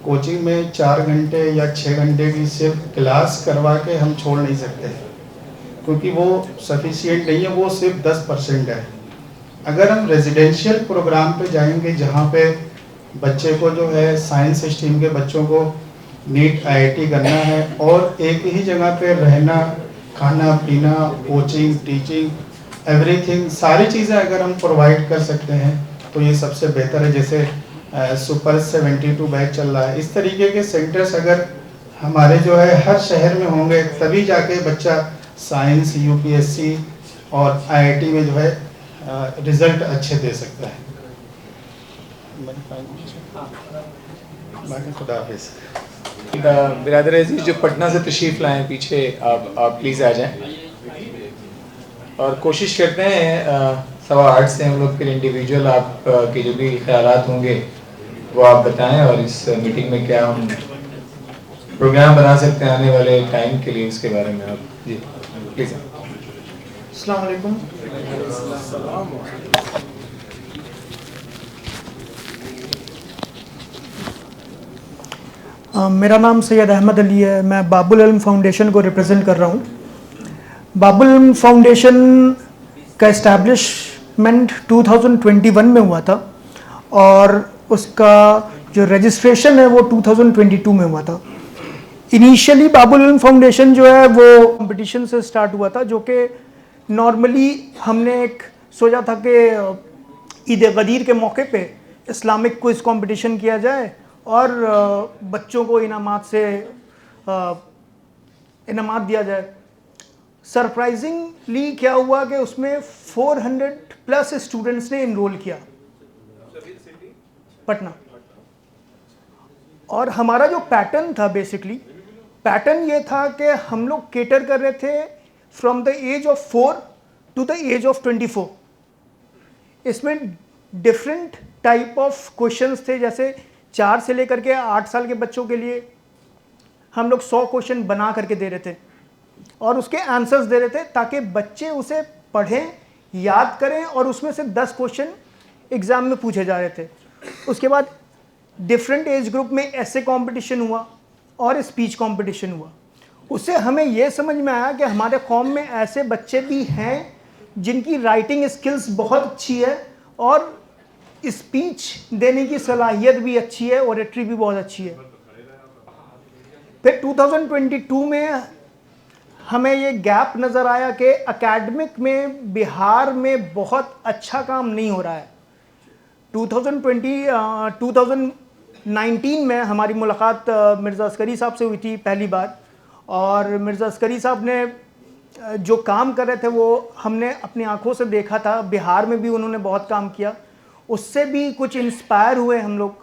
कोचिंग में 4 घंटे या 6 घंटे की सिर्फ क्लास करवा के हम छोड़ नहीं सकते, क्योंकि वो सफिशिएंट नहीं है, वो सिर्फ 10% है। अगर हम रेजिडेंशियल प्रोग्राम पे जाएंगे जहाँ पे बच्चे को जो है साइंस स्ट्रीम के बच्चों को नीट IIT करना है, और एक ही जगह पे रहना, खाना पीना, कोचिंग, टीचिंग, एवरीथिंग, सारी चीज़ें अगर हम प्रोवाइड कर सकते हैं तो ये सबसे बेहतर है। जैसे सुपर 72 बैच चल रहा है, इस तरीके के सेंटर्स अगर हमारे जो है हर शहर में होंगे तभी जाके बच्चा साइंस, UPSC और IIT में जो है रिजल्ट अच्छे दे सकता है। खुदा हाफिज़। बिरादर अजीज जो पटना से तशरीफ़ लाएँ पीछे, आप प्लीज़ आ जाएं, और कोशिश करते हैं 8:15 से हम लोग फिर इंडिविजुअल आप के जो भी ख्यालात होंगे वो आप बताएं, और इस मीटिंग में क्या हम प्रोग्राम बना सकते हैं आने वाले टाइम के लिए, उसके बारे में आप जी प्लीज़। अस्सलाम वालेकुम। मेरा नाम सैयद अहमद अली है, मैं बाबुल इल्म फाउंडेशन को रिप्रेजेंट कर रहा हूँ। बाबुल इल्म फाउंडेशन का इस्टेब्लिशमेंट 2021 में हुआ था, और उसका जो रजिस्ट्रेशन है वो 2022 में हुआ था। इनिशियली बाबुल इल्म फाउंडेशन जो है वो कंपटीशन से स्टार्ट हुआ था, जो कि नॉर्मली हमने एक सोचा था कि ईद गदीर के मौके पे इस्लामिक क्विज़ कंपटीशन किया जाए और बच्चों को इनामात दिया जाए। सरप्राइजिंगली क्या हुआ कि उसमें 400 प्लस स्टूडेंट्स ने इनरोल किया, पटना। और हमारा जो पैटर्न था, बेसिकली पैटर्न ये था कि हम लोग केटर कर रहे थे from the age of 4 to the age of 24। इसमें डिफरेंट टाइप ऑफ क्वेश्चंस थे, जैसे 4 से लेकर के 8 साल के बच्चों के लिए हम लोग 100 क्वेश्चन बना करके दे रहे थे और उसके आंसर्स दे रहे थे, ताकि बच्चे उसे पढ़ें, याद करें, और उसमें से 10 क्वेश्चन एग्ज़ाम में पूछे जा रहे थे। उसके बाद डिफरेंट एज ग्रुप में ऐसे कंपटीशन हुआ और स्पीच कंपटीशन हुआ। उससे हमें यह समझ में आया कि हमारे कौम में ऐसे बच्चे भी हैं जिनकी राइटिंग स्किल्स बहुत अच्छी है और स्पीच देने की सलाहियत भी अच्छी है, ओरेटरी भी बहुत अच्छी है। फिर 2022 में हमें ये गैप नज़र आया कि एकेडमिक में बिहार में बहुत अच्छा काम नहीं हो रहा है। 2019 में हमारी मुलाकात मिर्ज़ा अस्करी साहब से हुई थी पहली बार, और मिर्ज़ा अस्करी साहब ने जो काम कर रहे थे वो हमने अपनी आंखों से देखा था। बिहार में भी उन्होंने बहुत काम किया, उससे भी कुछ इंस्पायर हुए हम लोग,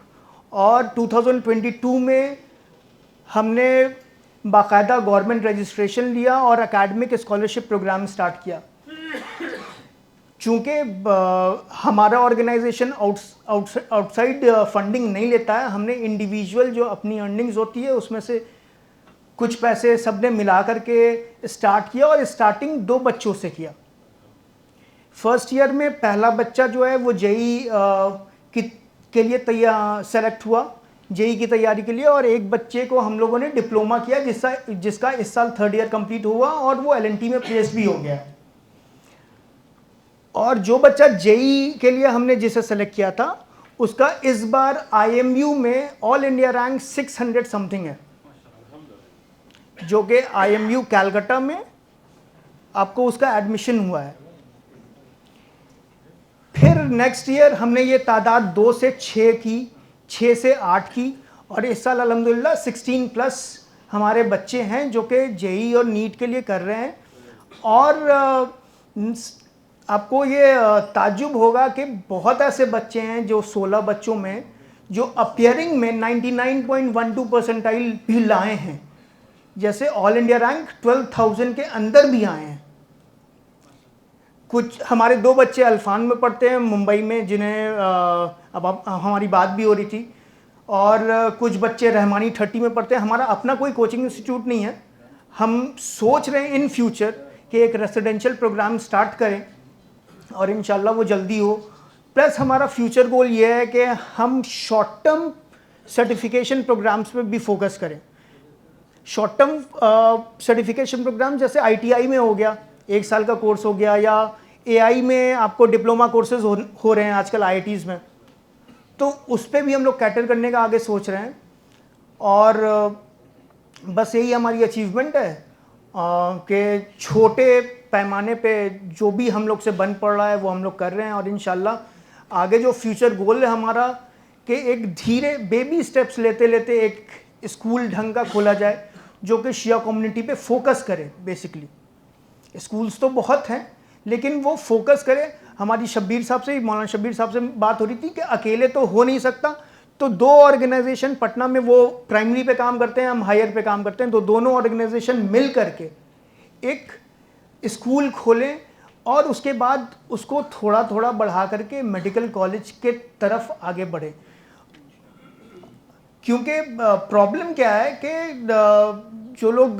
और 2022 में हमने बाकायदा गवर्नमेंट रजिस्ट्रेशन लिया और एकेडमिक स्कॉलरशिप प्रोग्राम स्टार्ट किया। चूँकि हमारा ऑर्गेनाइजेशन आउटसाइड फंडिंग नहीं लेता है, हमने इंडिविजुअल जो अपनी अर्निंग्स होती है उसमें से कुछ पैसे सब ने मिला करके स्टार्ट किया, और स्टार्टिंग 2 बच्चों से किया। फर्स्ट ईयर में पहला बच्चा जो है वो जेई के लिए सेलेक्ट हुआ, जेई की तैयारी के लिए, और एक बच्चे को हम लोगों ने डिप्लोमा किया जिसका इस साल 3rd ईयर कंप्लीट हुआ और वो LNT में प्लेस भी हो गया। और जो बच्चा जेई के लिए हमने जिसे सेलेक्ट किया था उसका इस बार IMU में ऑल इंडिया रैंक 600 समथिंग है, जो कि IMU कैलकाटा में आपको उसका एडमिशन हुआ है। फिर नेक्स्ट ईयर हमने ये तादाद 2 से 6 की, 6 से 8 की, और इस साल अल्हम्दुलिल्लाह 16+ हमारे बच्चे हैं जो कि जेई और नीट के लिए कर रहे हैं। और आपको ये ताज्जुब होगा कि बहुत ऐसे बच्चे हैं जो 16 बच्चों में जो अपियरिंग में 99.12 परसेंटाइल भी लाए हैं, जैसे ऑल इंडिया रैंक 12,000 के अंदर भी आए हैं। कुछ हमारे 2 बच्चे अल्फान में पढ़ते हैं मुंबई में, जिन्हें अब हमारी बात भी हो रही थी, और कुछ बच्चे रहमानी 30 में पढ़ते हैं। हमारा अपना कोई कोचिंग इंस्टीट्यूट नहीं है। हम सोच रहे हैं इन फ्यूचर कि एक रेसिडेंशियल प्रोग्राम स्टार्ट करें और इंशाल्लाह वो जल्दी हो। प्लस हमारा फ्यूचर गोल ये है कि हम शॉर्ट टर्म सर्टिफिकेशन प्रोग्राम्स पे भी फोकस करें। शॉर्ट टर्म सर्टिफिकेशन प्रोग्राम जैसे ITI में हो गया, 1 साल का कोर्स हो गया, या AI में आपको डिप्लोमा कोर्सेज हो रहे हैं आजकल IITs में, तो उस पर भी हम लोग कैटर करने का आगे सोच रहे हैं। और बस यही हमारी अचीवमेंट है कि छोटे पैमाने पे जो भी हम लोग से बन पड़ रहा है वो हम लोग कर रहे हैं, और इंशाल्लाह आगे जो फ्यूचर गोल है हमारा कि एक धीरे बेबी स्टेप्स लेते लेते एक स्कूल ढंग का खोला जाए जो कि शिया कम्युनिटी पे फोकस करे। बेसिकली स्कूल्स तो बहुत हैं लेकिन वो फोकस करे। हमारी शब्बीर साहब से, मौलाना शब्बीर साहब से बात हो रही थी कि अकेले तो हो नहीं सकता, तो 2 ऑर्गेनाइजेशन पटना में वो प्राइमरी पे काम करते हैं, हम हायर पे काम करते हैं, तो दोनों ऑर्गेनाइजेशन मिल करके एक स्कूल खोलें और उसके बाद उसको थोड़ा थोड़ा बढ़ा करके मेडिकल कॉलेज के तरफ आगे बढ़े। क्योंकि प्रॉब्लम क्या है कि जो लोग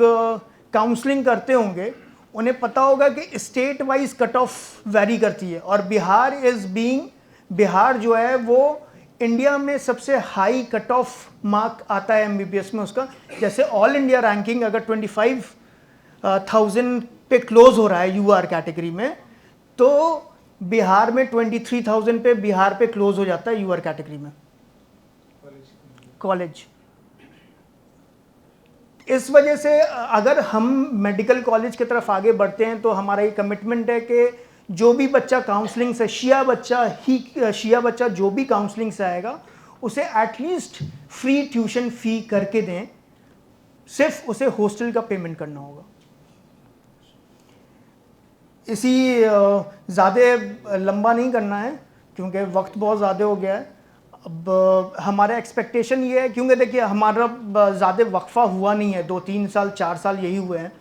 काउंसलिंग करते होंगे उन्हें पता होगा कि state wise cut off very करती है, और बिहार जो है वो इंडिया में सबसे हाई कट ऑफ मार्क आता है MBBS में उसका। जैसे ऑल इंडिया रैंकिंग अगर 25,000 पे क्लोज हो रहा है UR कैटेगरी में, तो बिहार में 23,000 पे बिहार पे क्लोज हो जाता है UR कैटेगरी में कॉलेज। इस वजह से अगर हम मेडिकल कॉलेज की तरफ आगे बढ़ते हैं तो हमारा ये कमिटमेंट है कि जो भी बच्चा काउंसलिंग से, शिया बच्चा जो भी काउंसलिंग से आएगा उसे एटलीस्ट फ्री ट्यूशन फ़ी करके दें, सिर्फ उसे हॉस्टल का पेमेंट करना होगा। इसी ज़्यादा लंबा नहीं करना है क्योंकि वक्त बहुत ज़्यादा हो गया है। अब हमारा एक्सपेक्टेशन ये है, क्योंकि देखिए हमारा ज़्यादा वक्फा हुआ नहीं है, 2-3 साल 4 साल यही हुए हैं।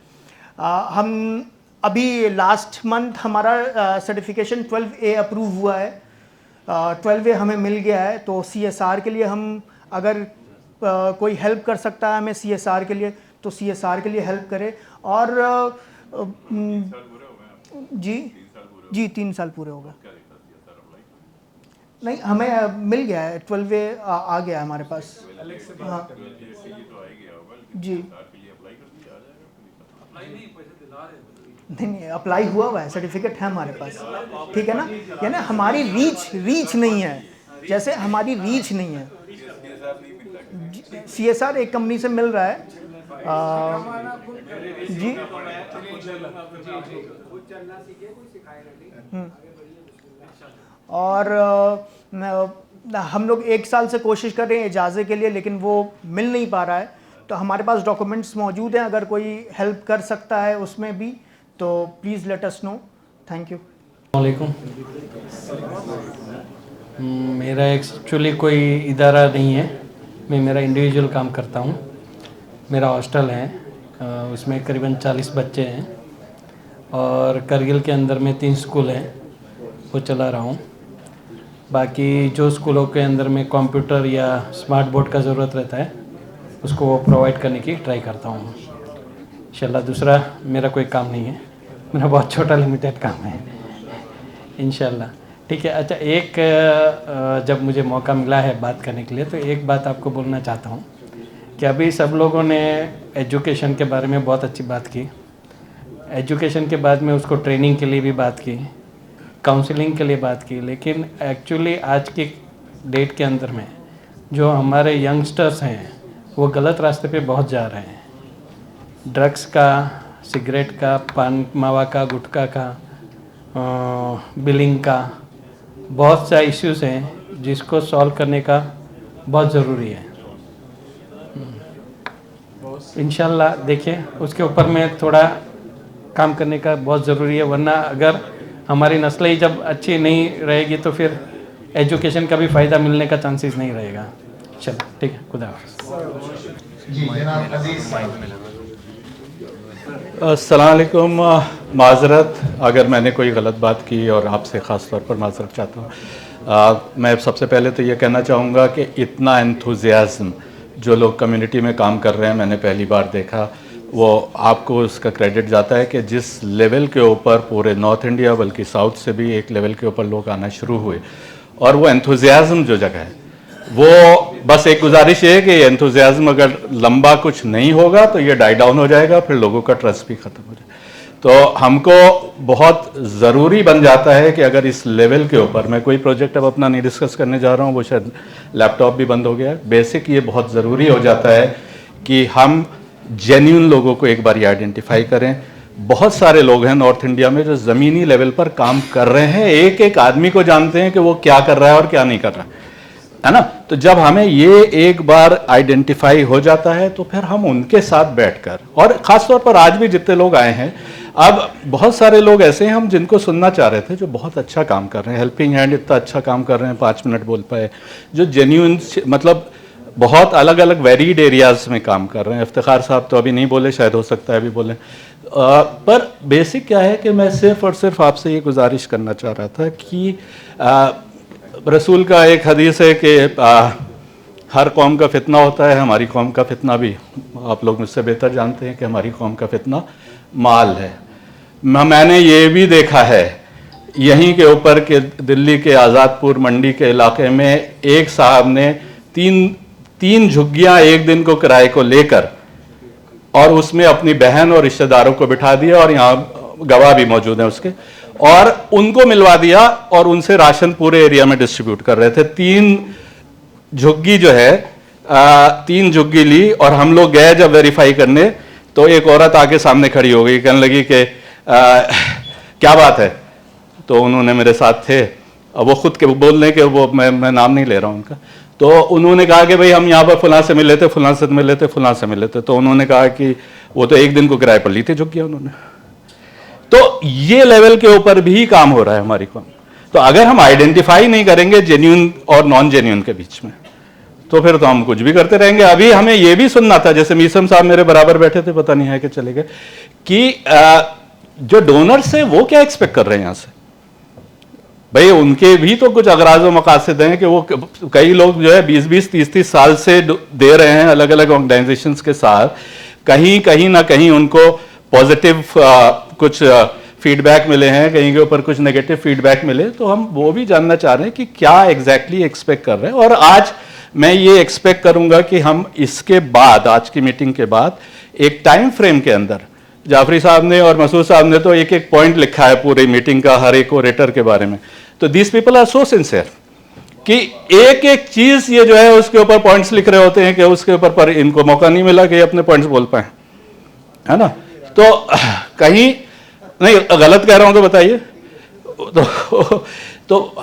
हम अभी लास्ट मंथ हमारा सर्टिफिकेशन 12A अप्रूव हुआ है, 12A हमें मिल गया है। तो CSR के लिए हम अगर कोई हेल्प कर सकता है हमें CSR के लिए, तो CSR के लिए हेल्प करे। और जी 3 साल पूरे हो गए। नहीं, हमें मिल गया है, 12A आ गया है हमारे पास। हाँ जी, नहीं अप्लाई हुआ है, सर्टिफिकेट है हमारे पास, ठीक है ना। यानी हमारी रीच नहीं है, जैसे हमारी रीच नहीं है। CSR एक कंपनी से मिल रहा है, जी और हम लोग 1 साल से कोशिश कर रहे हैं इजाज़े के लिए, लेकिन वो मिल नहीं पा रहा है। तो हमारे पास डॉक्यूमेंट्स मौजूद हैं, अगर कोई हेल्प कर सकता है उसमें भी तो please let us know. Thank you. वालेकुम। मेरा एक्चुअली कोई इदारा नहीं है, मैं मेरा इंडिविजुअल काम करता हूँ। मेरा हॉस्टल है, उसमें करीबन 40 बच्चे हैं और करगिल के अंदर में 3 स्कूल हैं, वो चला रहा हूँ। बाकी जो स्कूलों के अंदर में कंप्यूटर या स्मार्ट बोर्ड का ज़रूरत रहता है उसको वो प्रोवाइड करने की ट्राई करता हूँ इंशाल्लाह। दूसरा मेरा कोई काम नहीं है, मेरा बहुत छोटा लिमिटेड काम है इंशाल्लाह। ठीक है। अच्छा, एक जब मुझे मौका मिला है बात करने के लिए तो एक बात आपको बोलना चाहता हूँ कि अभी सब लोगों ने एजुकेशन के बारे में बहुत अच्छी बात की। एजुकेशन के बाद में उसको ट्रेनिंग के लिए भी बात की, काउंसलिंग के लिए बात की, लेकिन एक्चुअली आज की डेट के अंदर में जो हमारे यंगस्टर्स हैं वो गलत रास्ते पे बहुत जा रहे हैं। ड्रग्स का, सिगरेट का, पान मावा का, गुटखा का, बिलिंग का, बहुत सा इश्यूज़ हैं जिसको सॉल्व करने का बहुत ज़रूरी है। इंशाल्लाह देखिए उसके ऊपर में थोड़ा काम करने का बहुत ज़रूरी है, वरना अगर हमारी नस्लें ही जब अच्छी नहीं रहेगी तो फिर एजुकेशन का भी फ़ायदा मिलने का चांसेस नहीं रहेगा। चलो ठीक है, खुदा हाफ़िज़। अस्सलाम वालेकुम। माज़रत अगर मैंने कोई गलत बात की और आपसे ख़ास तौर पर माज़रत चाहता हूँ। मैं सबसे पहले तो ये कहना चाहूँगा कि इतना एंथुजियाज़्म जो लोग कम्युनिटी में काम कर रहे हैं मैंने पहली बार देखा। वो आपको उसका क्रेडिट जाता है कि जिस लेवल के ऊपर पूरे नॉर्थ इंडिया बल्कि साउथ से भी एक लेवल के ऊपर लोग आना शुरू हुए और वो एंथुजियाज़्म जो जगह है वो बस एक गुजारिश है कि ये एंथुजियाज़्म अगर लंबा कुछ नहीं होगा तो ये डाई डाउन हो जाएगा, फिर लोगों का ट्रस्ट भी ख़त्म हो जाएगा। तो हमको बहुत ज़रूरी बन जाता है कि अगर इस लेवल के ऊपर, मैं कोई प्रोजेक्ट अब अपना नहीं डिस्कस करने जा रहा हूँ, वो शायद लैपटॉप भी बंद हो गया है, बेसिक ये बहुत ज़रूरी हो जाता है कि हम जेन्युइन लोगों को एक बार आइडेंटिफाई करें। बहुत सारे लोग हैं नॉर्थ इंडिया में जो ज़मीनी लेवल पर काम कर रहे हैं, एक एक आदमी को जानते हैं कि वो क्या कर रहा है और क्या नहीं कर रहा है ना। तो जब हमें ये एक बार आइडेंटिफाई हो जाता है तो फिर हम उनके साथ बैठकर, और ख़ास तौर पर आज भी जितने लोग आए हैं, अब बहुत सारे लोग ऐसे हैं हम जिनको सुनना चाह रहे थे जो बहुत अच्छा काम कर रहे हैं। हेल्पिंग हैंड इतना अच्छा काम कर रहे हैं, 5 मिनट बोल पाए, जो जेन्युइन मतलब बहुत अलग अलग वेरीड एरियाज़ में काम कर रहे हैं। इफ्तिखार साहब तो अभी नहीं बोले, शायद हो सकता है अभी बोले। पर बेसिक क्या है कि मैं सिर्फ और सिर्फ आपसे ये गुजारिश करना चाह रहा था कि रसूल का एक हदीस है कि हर कौम का फितना होता है, हमारी कौम का फितना भी आप लोग मुझसे बेहतर जानते हैं कि हमारी कौम का फितना माल है। मैंने ये भी देखा है यहीं के ऊपर के दिल्ली के आज़ादपुर मंडी के इलाके में एक साहब ने तीन झुग्गियां एक दिन को किराए को लेकर और उसमें अपनी बहन और रिश्तेदारों को बिठा दिया, और यहाँ गवाह भी मौजूद हैं उसके, और उनको मिलवा दिया और उनसे राशन पूरे एरिया में डिस्ट्रीब्यूट कर रहे थे। 3 झुग्गी जो है 3 झुग्गी ली, और हम लोग गए जब वेरीफाई करने तो एक औरत आके सामने खड़ी हो गई, कहने लगी कि क्या बात है। तो उन्होंने मेरे साथ थे, अब वो खुद के बोलने के वो मैं नाम नहीं ले रहा हूँ उनका, तो उन्होंने कहा कि भाई हम यहाँ पर फलां से मिले थे, फलां से मिले थे, फलां से मिले थे। तो उन्होंने कहा कि वो तो एक दिन को किराए पर ली थी झुग्गियाँ उन्होंने। तो ये लेवल के ऊपर भी काम हो रहा है हमारी कौम। तो अगर हम आइडेंटिफाई नहीं करेंगे जेन्युइन और नॉन जेन्युइन के बीच में, तो फिर तो हम कुछ भी करते रहेंगे। अभी हमें यह भी सुनना था, जैसे मीसम साहब मेरे बराबर बैठे थे, पता नहीं है कि चले गए, कि जो डोनर्स हैं वो क्या एक्सपेक्ट कर रहे हैं यहाँ से। भाई उनके भी तो कुछ अगराज व मकासद हैं कि वो कई लोग जो है 20-20, 30-30 साल से दे रहे हैं अलग अलग ऑर्गेनाइजेशंस के साथ। कहीं ना कहीं उनको पॉजिटिव कुछ फीडबैक मिले हैं, कहीं के ऊपर कुछ नेगेटिव फीडबैक मिले, तो हम वो भी जानना चाह रहे हैं कि क्या एग्जैक्टली एक्सपेक्ट कर रहे हैं। और आज मैं ये एक्सपेक्ट करूंगा कि हम इसके बाद, आज की मीटिंग के बाद, एक टाइम फ्रेम के अंदर, जाफरी साहब ने और मसूद साहब ने तो एक एक पॉइंट लिखा है पूरी मीटिंग का हर एक ओरेटर के बारे में। तो these people are so sincere कि एक एक चीज ये जो है उसके ऊपर पॉइंट्स लिख रहे होते हैं कि उसके ऊपर पर इनको मौका नहीं मिला कि अपने पॉइंट्स बोल पाए, है ना। तो कहीं नहीं गलत कह रहा हूं तो बताइए। तो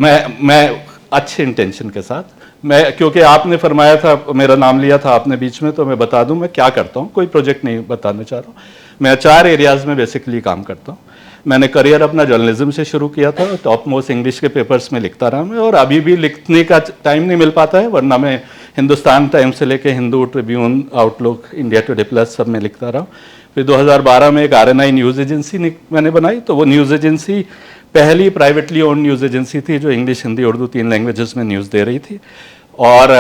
मैं अच्छे इंटेंशन के साथ मैं, क्योंकि आपने फरमाया था, मेरा नाम लिया था आपने बीच में, तो मैं बता दूं मैं क्या करता हूं। कोई प्रोजेक्ट नहीं बताना चाह रहा हूं। मैं 4 एरियाज में बेसिकली काम करता हूं। मैंने करियर अपना जर्नलिज्म से शुरू किया था, टॉप मोस्ट इंग्लिश के पेपर्स में लिखता रहा मैं, और अभी भी लिखने का टाइम नहीं मिल पाता है, वरना मैं हिंदुस्तान टाइम्स से लेके Hindu, Tribune, outlook, India today plus सब में लिखता रहा। फिर 2012 में एक RNI न्यूज़ एजेंसी मैंने बनाई, तो वो न्यूज़ एजेंसी पहली प्राइवेटली ओन्ड न्यूज़ एजेंसी थी जो इंग्लिश, हिंदी, उर्दू 3 लैंग्वेजेस में न्यूज़ दे रही थी। और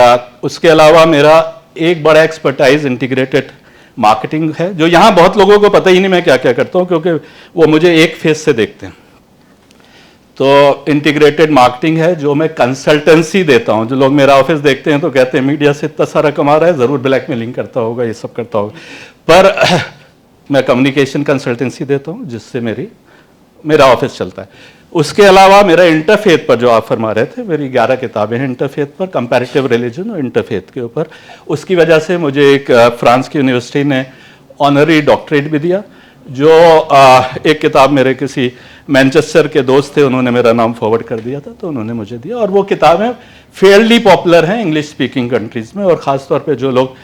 उसके अलावा मेरा एक बड़ा एक्सपर्टाइज इंटीग्रेटेड मार्केटिंग है, जो यहाँ बहुत लोगों को पता ही नहीं मैं क्या क्या करता हूँ, क्योंकि वो मुझे एक फेस से देखते हैं। तो इंटीग्रेटेड मार्केटिंग है जो मैं कंसल्टेंसी देता हूँ। जो लोग मेरा ऑफिस देखते हैं तो कहते हैं मीडिया से इतना सारा कमा रहा है, ज़रूर ब्लैकमेलिंग करता होगा, ये सब करता होगा, पर मैं कम्युनिकेशन कंसल्टेंसी देता हूँ जिससे मेरा ऑफिस चलता है। उसके अलावा मेरा इंटरफेथ पर, जो आप फरमा रहे थे, मेरी 11 किताबें हैं इंटरफेथ पर, कंपैरेटिव रिलीजन और इंटरफेथ के ऊपर। उसकी वजह से मुझे एक फ्रांस की यूनिवर्सिटी ने ऑनरी डॉक्टरेट भी दिया। जो एक किताब मेरे किसी मैनचेस्टर के दोस्त थे, उन्होंने मेरा नाम फॉरवर्ड कर दिया था, तो उन्होंने मुझे दिया। और वो किताबें फेयरली पॉपुलर हैं इंग्लिश स्पीकिंग कंट्रीज़ में, और ख़ासतौर पर जो लोग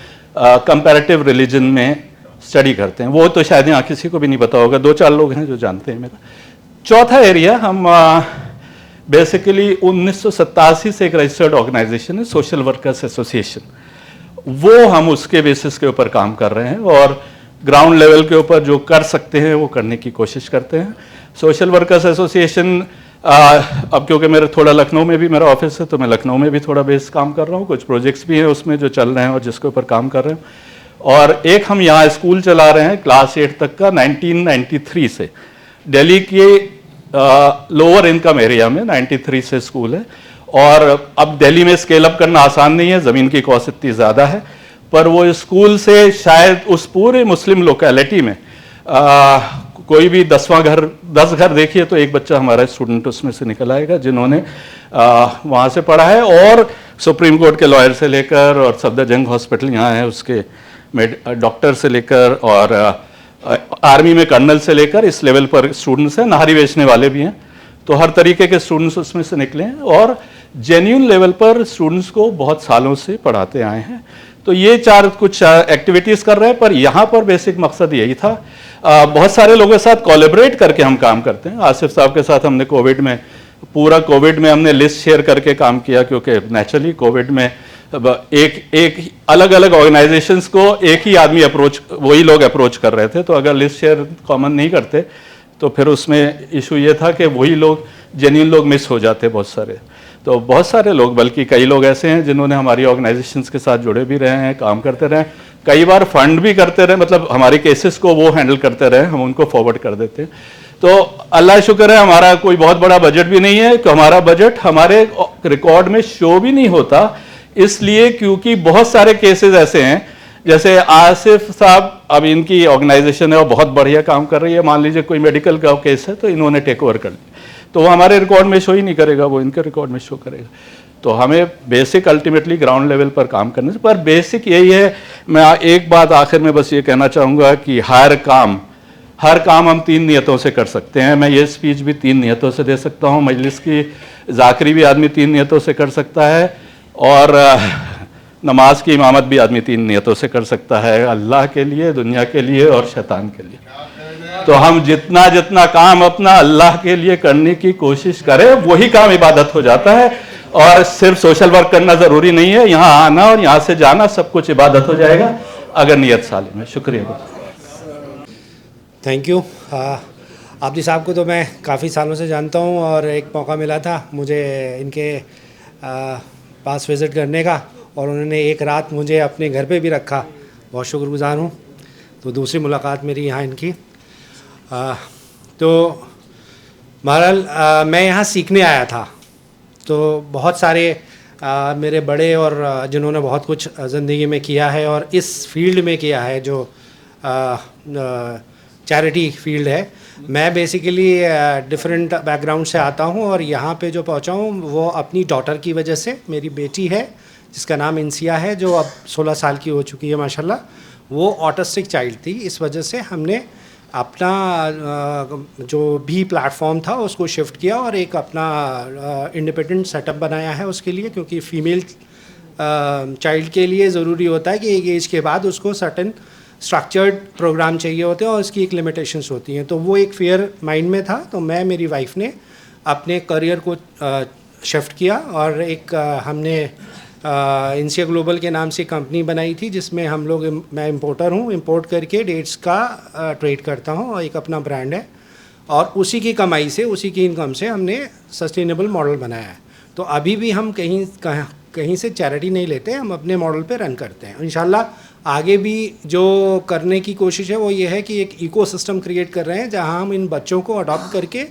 कंपैरेटिव रिलीजन में स्टडी करते हैं। वो तो शायद यहाँ किसी को भी नहीं पता होगा, 2-4 लोग हैं जो जानते हैं मेरा। चौथा एरिया, हम बेसिकली 1987 से एक रजिस्टर्ड ऑर्गेनाइजेशन है, सोशल वर्कर्स एसोसिएशन, वो हम उसके बेसिस के ऊपर काम कर रहे हैं, और ग्राउंड लेवल के ऊपर जो कर सकते हैं वो करने की कोशिश करते हैं। सोशल वर्कर्स एसोसिएशन, अब क्योंकि मेरे थोड़ा लखनऊ में भी मेरा ऑफिस है, तो मैं लखनऊ में भी थोड़ा बेस काम कर रहा हूँ। कुछ प्रोजेक्ट्स भी हैं उसमें जो चल रहे हैं और जिसके ऊपर काम कर रहे हैं। और एक हम यहाँ स्कूल चला रहे हैं क्लास 8 तक का, 1993 से। दिल्ली के लोअर इनकम एरिया में 93 से स्कूल है। और अब दिल्ली में स्केल अप करना आसान नहीं है, ज़मीन की कॉस्ट इतनी ज़्यादा है, पर वो स्कूल से शायद उस पूरे मुस्लिम लोकेलिटी में कोई भी 10 घर देखिए तो एक बच्चा हमारा स्टूडेंट उसमें से निकल आएगा जिन्होंने वहाँ से पढ़ा है। और सुप्रीम कोर्ट के लॉयर से लेकर, और सफदरजंग हॉस्पिटल यहाँ है उसके डॉक्टर से लेकर, और आर्मी में कर्नल से लेकर, इस लेवल पर स्टूडेंट्स हैं। नाहरी बेचने वाले भी हैं, तो हर तरीके के स्टूडेंट्स उसमें से निकले हैं, और जेन्युइन लेवल पर स्टूडेंट्स को बहुत सालों से पढ़ाते आए हैं। तो ये 4 कुछ एक्टिविटीज़ कर रहे हैं, पर यहाँ पर बेसिक मकसद यही था। बहुत सारे लोगों के साथ कोलैबोरेट करके हम काम करते हैं। आसिफ साहब के साथ हमने पूरा कोविड में हमने लिस्ट शेयर करके काम किया, क्योंकि नेचुरली कोविड में एक अलग अलग ऑर्गेनाइजेशंस को एक ही आदमी वही लोग अप्रोच कर रहे थे। तो अगर लिस्ट शेयर कॉमन नहीं करते तो फिर उसमें इशू ये था कि वही लोग, जेन्युइन लोग मिस हो जाते बहुत सारे। तो बहुत सारे लोग, बल्कि कई लोग ऐसे हैं जिन्होंने हमारी ऑर्गेनाइजेशंस के साथ जुड़े भी रहे हैं, काम करते रहे, कई बार फंड भी करते रहे, मतलब हमारे केसेस को वो हैंडल करते रहे, हम उनको फॉरवर्ड कर देते हैं। तो अल्लाह शुक्र है, हमारा कोई बहुत बड़ा बजट भी नहीं है, तो हमारा बजट हमारे रिकॉर्ड में शो भी नहीं होता, इसलिए क्योंकि बहुत सारे केसेस ऐसे हैं, जैसे आसिफ साहब, अब इनकी ऑर्गेनाइजेशन है और बहुत बढ़िया काम कर रही है, मान लीजिए कोई मेडिकल का केस है तो इन्होंने टेक ओवर कर लिया, तो वो हमारे रिकॉर्ड में शो ही नहीं करेगा, वो इनके रिकॉर्ड में शो करेगा। तो हमें बेसिक अल्टीमेटली ग्राउंड लेवल पर काम करने से, पर बेसिक यही है। मैं एक बात आखिर में बस ये कहना चाहूँगा कि हर काम हम 3 नियतों से कर सकते हैं। मैं ये स्पीच भी 3 नियतों से दे सकता हूँ, मजलिस की ज़ाकरी भी आदमी 3 नियतों से कर सकता है, और नमाज की इमामत भी आदमी 3 नियतों से कर सकता है, अल्लाह के लिए, दुनिया के लिए और शैतान के लिए। तो हम जितना काम अपना अल्लाह के लिए करने की कोशिश करें, वही काम इबादत हो जाता है। और सिर्फ सोशल वर्क करना ज़रूरी नहीं है, यहाँ आना और यहाँ से जाना सब कुछ इबादत हो जाएगा अगर नियत सालिम है। शुक्रिया। Thank you. आबदी साहब को तो मैं काफ़ी सालों से जानता हूँ, और एक मौका मिला था मुझे इनके पास विज़िट करने का, और उन्होंने एक रात मुझे अपने घर पे भी रखा, बहुत शुक्रगुज़ार हूँ। तो दूसरी मुलाकात मेरी यहाँ इनकी। तो बहरहाल मैं यहाँ सीखने आया था, तो बहुत सारे मेरे बड़े और जिन्होंने बहुत कुछ ज़िंदगी में किया है और इस फील्ड में किया है जो चैरिटी फील्ड है, मैं बेसिकली डिफरेंट बैकग्राउंड से आता हूँ और यहाँ पे जो पहुँचा हूँ वो अपनी डॉटर की वजह से। मेरी बेटी है जिसका नाम इंसिया है, जो अब 16 साल की हो चुकी है माशाल्लाह। वो ऑटिस्टिक चाइल्ड थी, इस वजह से हमने अपना जो भी प्लेटफॉर्म था उसको शिफ्ट किया और एक अपना इंडिपेंडेंट सेटअप बनाया है उसके लिए, क्योंकि फ़ीमेल चाइल्ड के लिए ज़रूरी होता है कि एक एज के बाद उसको सर्टेन स्ट्रक्चर्ड प्रोग्राम चाहिए होते हैं और उसकी एक लिमिटेशंस होती हैं। तो वो एक फेयर माइंड में था, तो मैं मेरी वाइफ ने अपने करियर को शिफ्ट किया और एक हमने इंसिया ग्लोबल के नाम से कंपनी बनाई थी जिसमें हम लोग, मैं इंपोर्टर हूँ, इंपोर्ट करके डेट्स का ट्रेड करता हूँ और एक अपना ब्रांड है और उसी की कमाई से, उसी की इनकम से हमने सस्टेनेबल मॉडल बनाया है। तो अभी भी हम कहीं से चैरिटी नहीं लेते, हम अपने मॉडल पे रन करते हैं। इंशाल्लाह आगे भी जो करने की कोशिश है वो ये है कि एक इकोसिस्टम क्रिएट कर रहे हैं जहां हम इन बच्चों को अडॉप्ट करके,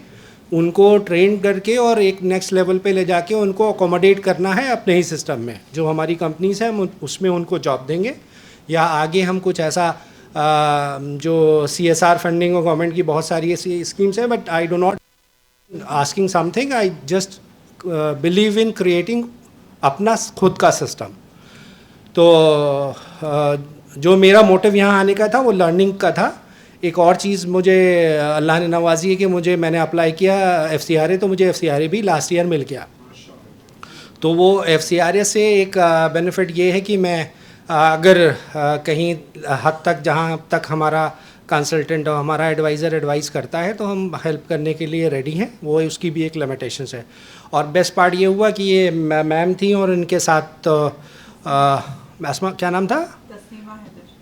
उनको ट्रेन करके और एक नेक्स्ट लेवल पे ले जाके उनको अकोमोडेट करना है अपने ही सिस्टम में। जो हमारी कंपनीज हैं हम उसमें उनको जॉब देंगे, या आगे हम कुछ ऐसा जो CSR फंडिंग और गवर्नमेंट की बहुत सारी ऐसी स्कीम्स हैं, but I do not asking something, I just believe in creating अपना खुद का सिस्टम। तो जो मेरा मोटिव यहाँ आने का था वो लर्निंग का था। एक और चीज़ मुझे अल्लाह ने नवाजी है कि मैंने अप्लाई किया FCRA, तो मुझे FCRA भी लास्ट ईयर मिल गया। तो वो FCRA से एक बेनिफिट ये है कि मैं अगर कहीं हद तक, जहाँ तक हमारा कंसल्टेंट और हमारा एडवाइज़र एडवाइस करता है तो हम हेल्प करने के लिए रेडी हैं, वो उसकी भी एक लिमिटेशंस है। और बेस्ट पार्ट ये हुआ कि ये मैम थी और इनके साथ असमा, क्या नाम था,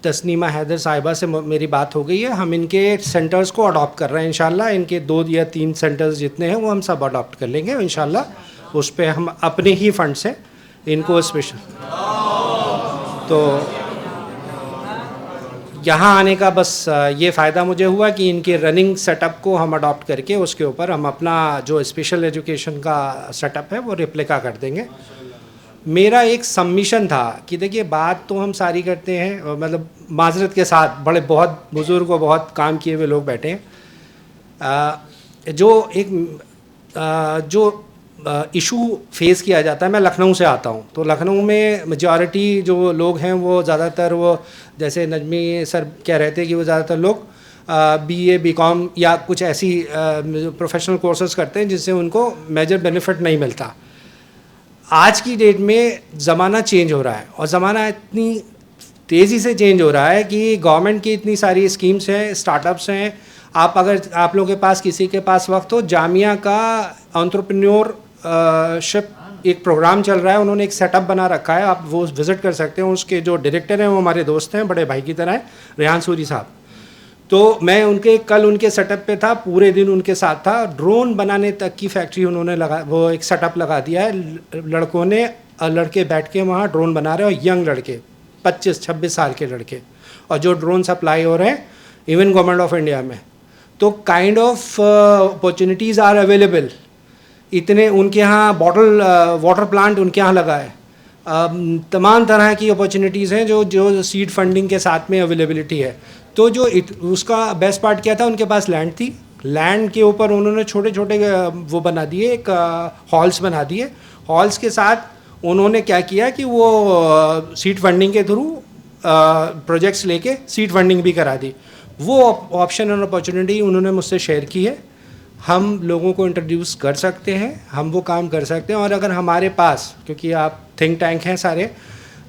तस्नीमा हैदर साहिबा से मेरी बात हो गई है। हम इनके सेंटर्स को अडॉप्ट कर रहे हैं इंशाल्लाह। इनके 2 या 3 सेंटर्स जितने हैं वो हम सब अडॉप्ट कर लेंगे इंशाल्लाह। उस पर हम अपने ही फंड से इनको स्पेशल, तो यहाँ आने का बस ये फ़ायदा मुझे हुआ कि इनके रनिंग सेटअप को हम अडॉप्ट करके उसके ऊपर हम अपना जो स्पेशल एजुकेशन का सेटअप है वो रिप्लिका कर देंगे। मेरा एक सबमिशन था कि देखिए बात तो हम सारी करते हैं, मतलब माजरत के साथ, बड़े बहुत बुज़ुर्ग और बहुत काम किए हुए लोग बैठे हैं। जो इशू फेस किया जाता है, मैं लखनऊ से आता हूँ, तो लखनऊ में मेजॉरिटी जो लोग हैं वो ज़्यादातर, वो जैसे नजमी सर कह रहे थे कि वो ज़्यादातर लोग BA BCom या कुछ ऐसी प्रोफेशनल कोर्सेज करते हैं जिससे उनको मेजर बेनिफिट नहीं मिलता। आज की डेट में ज़माना चेंज हो रहा है और ज़माना इतनी तेज़ी से चेंज हो रहा है कि गवर्नमेंट की इतनी सारी स्कीम्स हैं, स्टार्टअप्स हैं। अगर आप लोगों के पास, किसी के पास वक्त हो, जामिया का एंटरप्रेन्योरशिप एक प्रोग्राम चल रहा है, उन्होंने एक सेटअप बना रखा है, आप वो विज़िट कर सकते हैं। उसके जो डायरेक्टर हैं वो हमारे दोस्त हैं, बड़े भाई की तरह हैं, रेहान सूरी साहब। तो मैं कल उनके सेटअप पे था, पूरे दिन उनके साथ था। ड्रोन बनाने तक की फैक्ट्री उन्होंने वो एक सेटअप लगा दिया है। लड़कों ने, लड़के बैठ के वहाँ ड्रोन बना रहे हैं, और यंग लड़के 25-26 साल के लड़के, और जो ड्रोन सप्लाई हो रहे हैं इवन गवर्नमेंट ऑफ इंडिया में। तो kind of opportunities are available. इतने उनके यहाँ वाटर प्लांट उनके यहाँ लगा है, तमाम तरह की अपॉर्चुनिटीज़ हैं जो सीड फंडिंग के साथ में अवेलेबिलिटी है। तो जो उसका बेस्ट पार्ट क्या था, उनके पास लैंड थी, लैंड के ऊपर उन्होंने छोटे छोटे वो बना दिए, एक हॉल्स बना दिए। हॉल्स के साथ उन्होंने क्या किया कि वो सीड फंडिंग के थ्रू प्रोजेक्ट्स लेके सीड फंडिंग भी करा दी। वो ऑप्शन और अपॉर्चुनिटी उन्होंने मुझसे शेयर की है। हम लोगों को इंट्रोड्यूस कर सकते हैं, हम वो काम कर सकते हैं। और अगर हमारे पास, क्योंकि आप थिंक टैंक हैं सारे,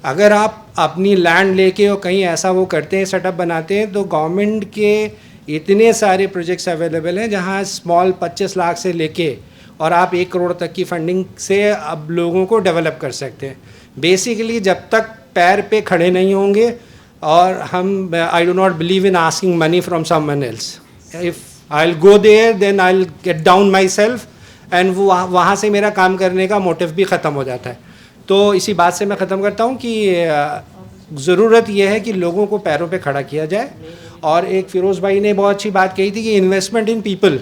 अगर आप अपनी लैंड लेके और कहीं ऐसा वो करते हैं, सेटअप बनाते हैं, तो गवर्नमेंट के इतने सारे प्रोजेक्ट्स अवेलेबल हैं जहां स्मॉल 25 लाख से लेके और आप 1 करोड़ तक की फंडिंग से अब लोगों को डेवलप कर सकते हैं। बेसिकली जब तक पैर पे खड़े नहीं होंगे, और हम, I do not believe in asking money from someone else. If I will go there then I will get down myself, and वो वहाँ से मेरा काम करने का मोटिव भी ख़त्म हो जाता है। तो इसी बात से मैं ख़त्म करता हूँ कि ज़रूरत यह है कि लोगों को पैरों पे खड़ा किया जाए। और एक फ़िरोज़ भाई ने बहुत अच्छी बात कही थी कि इन्वेस्टमेंट इन पीपल,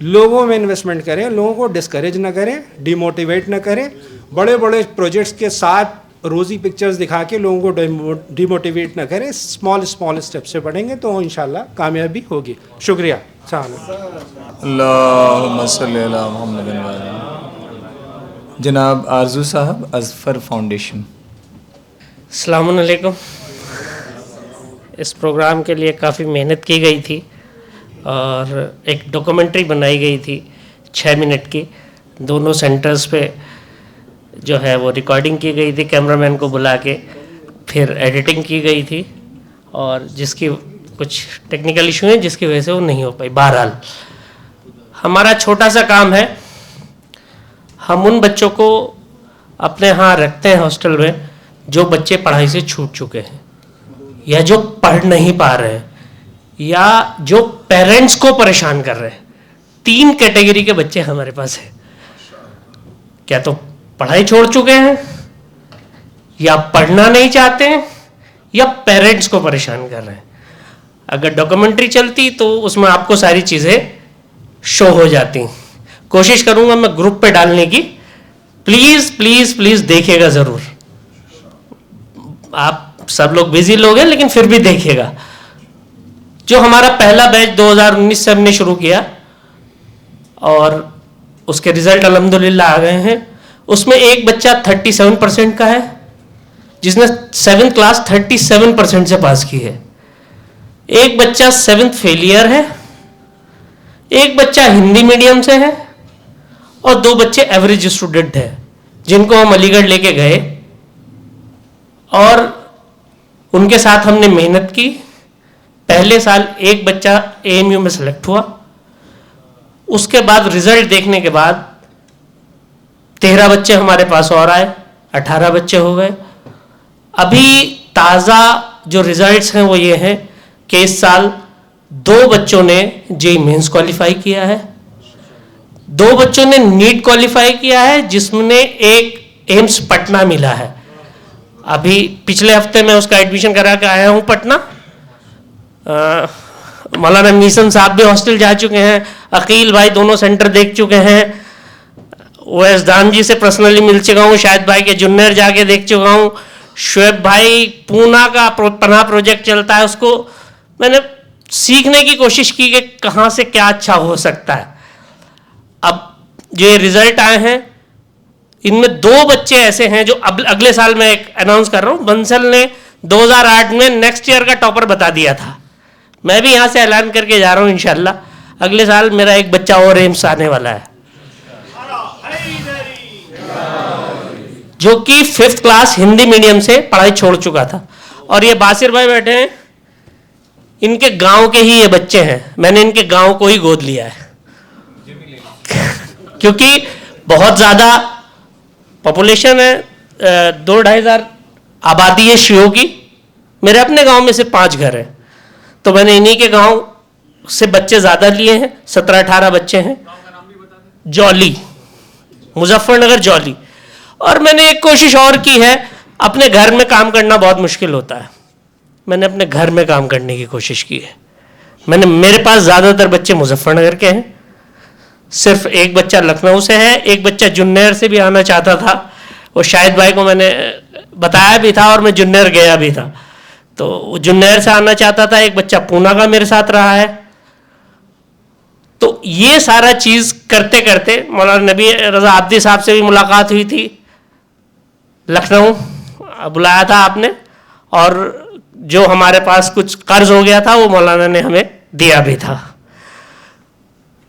लोगों में इन्वेस्टमेंट करें, लोगों को डिस्करेज ना करें, डिमोटिवेट ना करें। बड़े बड़े प्रोजेक्ट्स के साथ रोज़ी पिक्चर्स दिखा के लोगों को डिमोटिवेट ना करें, स्मॉल स्टेप से बढ़ेंगे तो इंशाल्लाह कामयाबी होगी। शुक्रिया। अल्लाहुम्मा सल्ली अला मुहम्मद व अला। जनाब आरजू साहब, अज़फ़र फाउंडेशन। अस्सलाम वालेकुम। इस प्रोग्राम के लिए काफ़ी मेहनत की गई थी और एक डॉक्यूमेंट्री बनाई गई थी 6 मिनट की, दोनों सेंटर्स पे जो है वो रिकॉर्डिंग की गई थी कैमरामैन को बुला के, फिर एडिटिंग की गई थी और जिसकी कुछ टेक्निकल इशू हैं जिसकी वजह से वो नहीं हो पाई। बहरहाल हमारा छोटा सा काम है, हम उन बच्चों को अपने यहाँ रखते हैं हॉस्टल में जो बच्चे पढ़ाई से छूट चुके हैं या जो पढ़ नहीं पा रहे हैं या जो पेरेंट्स को परेशान कर रहे हैं। 3 कैटेगरी के बच्चे हमारे पास हैं, क्या तो पढ़ाई छोड़ चुके हैं या पढ़ना नहीं चाहते हैं या पेरेंट्स को परेशान कर रहे हैं। अगर डॉक्यूमेंट्री चलती तो उसमें आपको सारी चीज़ें शो हो जाती। कोशिश करूंगा मैं ग्रुप पे डालने की, प्लीज़ प्लीज़ प्लीज़ देखिएगा ज़रूर। आप सब लोग बिजी लोग हैं लेकिन फिर भी देखिएगा। जो हमारा पहला बैच 2019 से हमने शुरू किया और उसके रिजल्ट अल्हम्दुलिल्लाह आ गए हैं, उसमें एक बच्चा 37% का है जिसने 7th क्लास 37% से पास की है, एक बच्चा 7th फेलियर है, एक बच्चा हिंदी मीडियम से है और 2 बच्चे एवरेज स्टूडेंट हैं जिनको हम अलीगढ़ लेके गए और उनके साथ हमने मेहनत की। पहले साल एक बच्चा AMU में सेलेक्ट हुआ, उसके बाद रिजल्ट देखने के बाद 13 बच्चे हमारे पास और आए, 18 बच्चे हो गए। अभी ताज़ा जो रिजल्ट्स हैं वो ये हैं कि इस साल 2 बच्चों ने JEE मेंस क्वालिफाई किया है, 2 बच्चों ने नीट क्वालिफाई किया है जिसमें एक एम्स पटना मिला है। अभी पिछले हफ्ते मैं उसका एडमिशन करा के आया हूँ पटना। मौलाना मीसन साहब भी हॉस्टल जा चुके हैं, अकील भाई दोनों सेंटर देख चुके हैं, ओएस दान जी से पर्सनली मिल चुका हूँ, शाहिद भाई के जुन्नर जाके देख चुका हूँ, शुएब भाई पूना का पना प्रोजेक्ट चलता है, उसको मैंने सीखने की कोशिश की कि कहाँ से क्या अच्छा हो सकता है। अब जो ये रिजल्ट आए हैं इनमें 2 बच्चे ऐसे हैं जो अब अगले साल मैं एक अनाउंस कर रहा हूँ। बंसल ने 2008 में नेक्स्ट ईयर का टॉपर बता दिया था, मैं भी यहाँ से ऐलान करके जा रहा हूँ इंशाल्लाह अगले साल मेरा एक बच्चा और एम्स आने वाला है जो कि 5th क्लास हिंदी मीडियम से पढ़ाई छोड़ चुका था। और ये बासिर भाई बैठे हैं, इनके गांव के ही ये बच्चे हैं, मैंने इनके गांव को ही गोद लिया है क्योंकि बहुत ज़्यादा पॉपुलेशन है, 2-2.5 हज़ार आबादी है शियों की। मेरे अपने गांव में सिर्फ 5 घर हैं, तो मैंने इन्हीं के गांव से बच्चे ज़्यादा लिए हैं, 17-18 बच्चे हैं। जौली, मुजफ्फरनगर जौली। और मैंने एक कोशिश और की है, अपने घर में काम करना बहुत मुश्किल होता है, मैंने अपने घर में काम करने की कोशिश की है। मेरे पास ज़्यादातर बच्चे मुजफ्फरनगर के हैं, सिर्फ एक बच्चा लखनऊ से है, एक बच्चा जुन्नर से भी आना चाहता था, वो शाहिद भाई को मैंने बताया भी था और मैं जुन्नर गया भी था, तो जुन्नर से आना चाहता था। एक बच्चा पूना का मेरे साथ रहा है। तो ये सारा चीज़ करते करते मौलाना नबी रज़ा आब्दी साहब से भी मुलाकात हुई थी, लखनऊ बुलाया था आपने, और जो हमारे पास कुछ कर्ज हो गया था वो मौलाना ने हमें दिया भी था।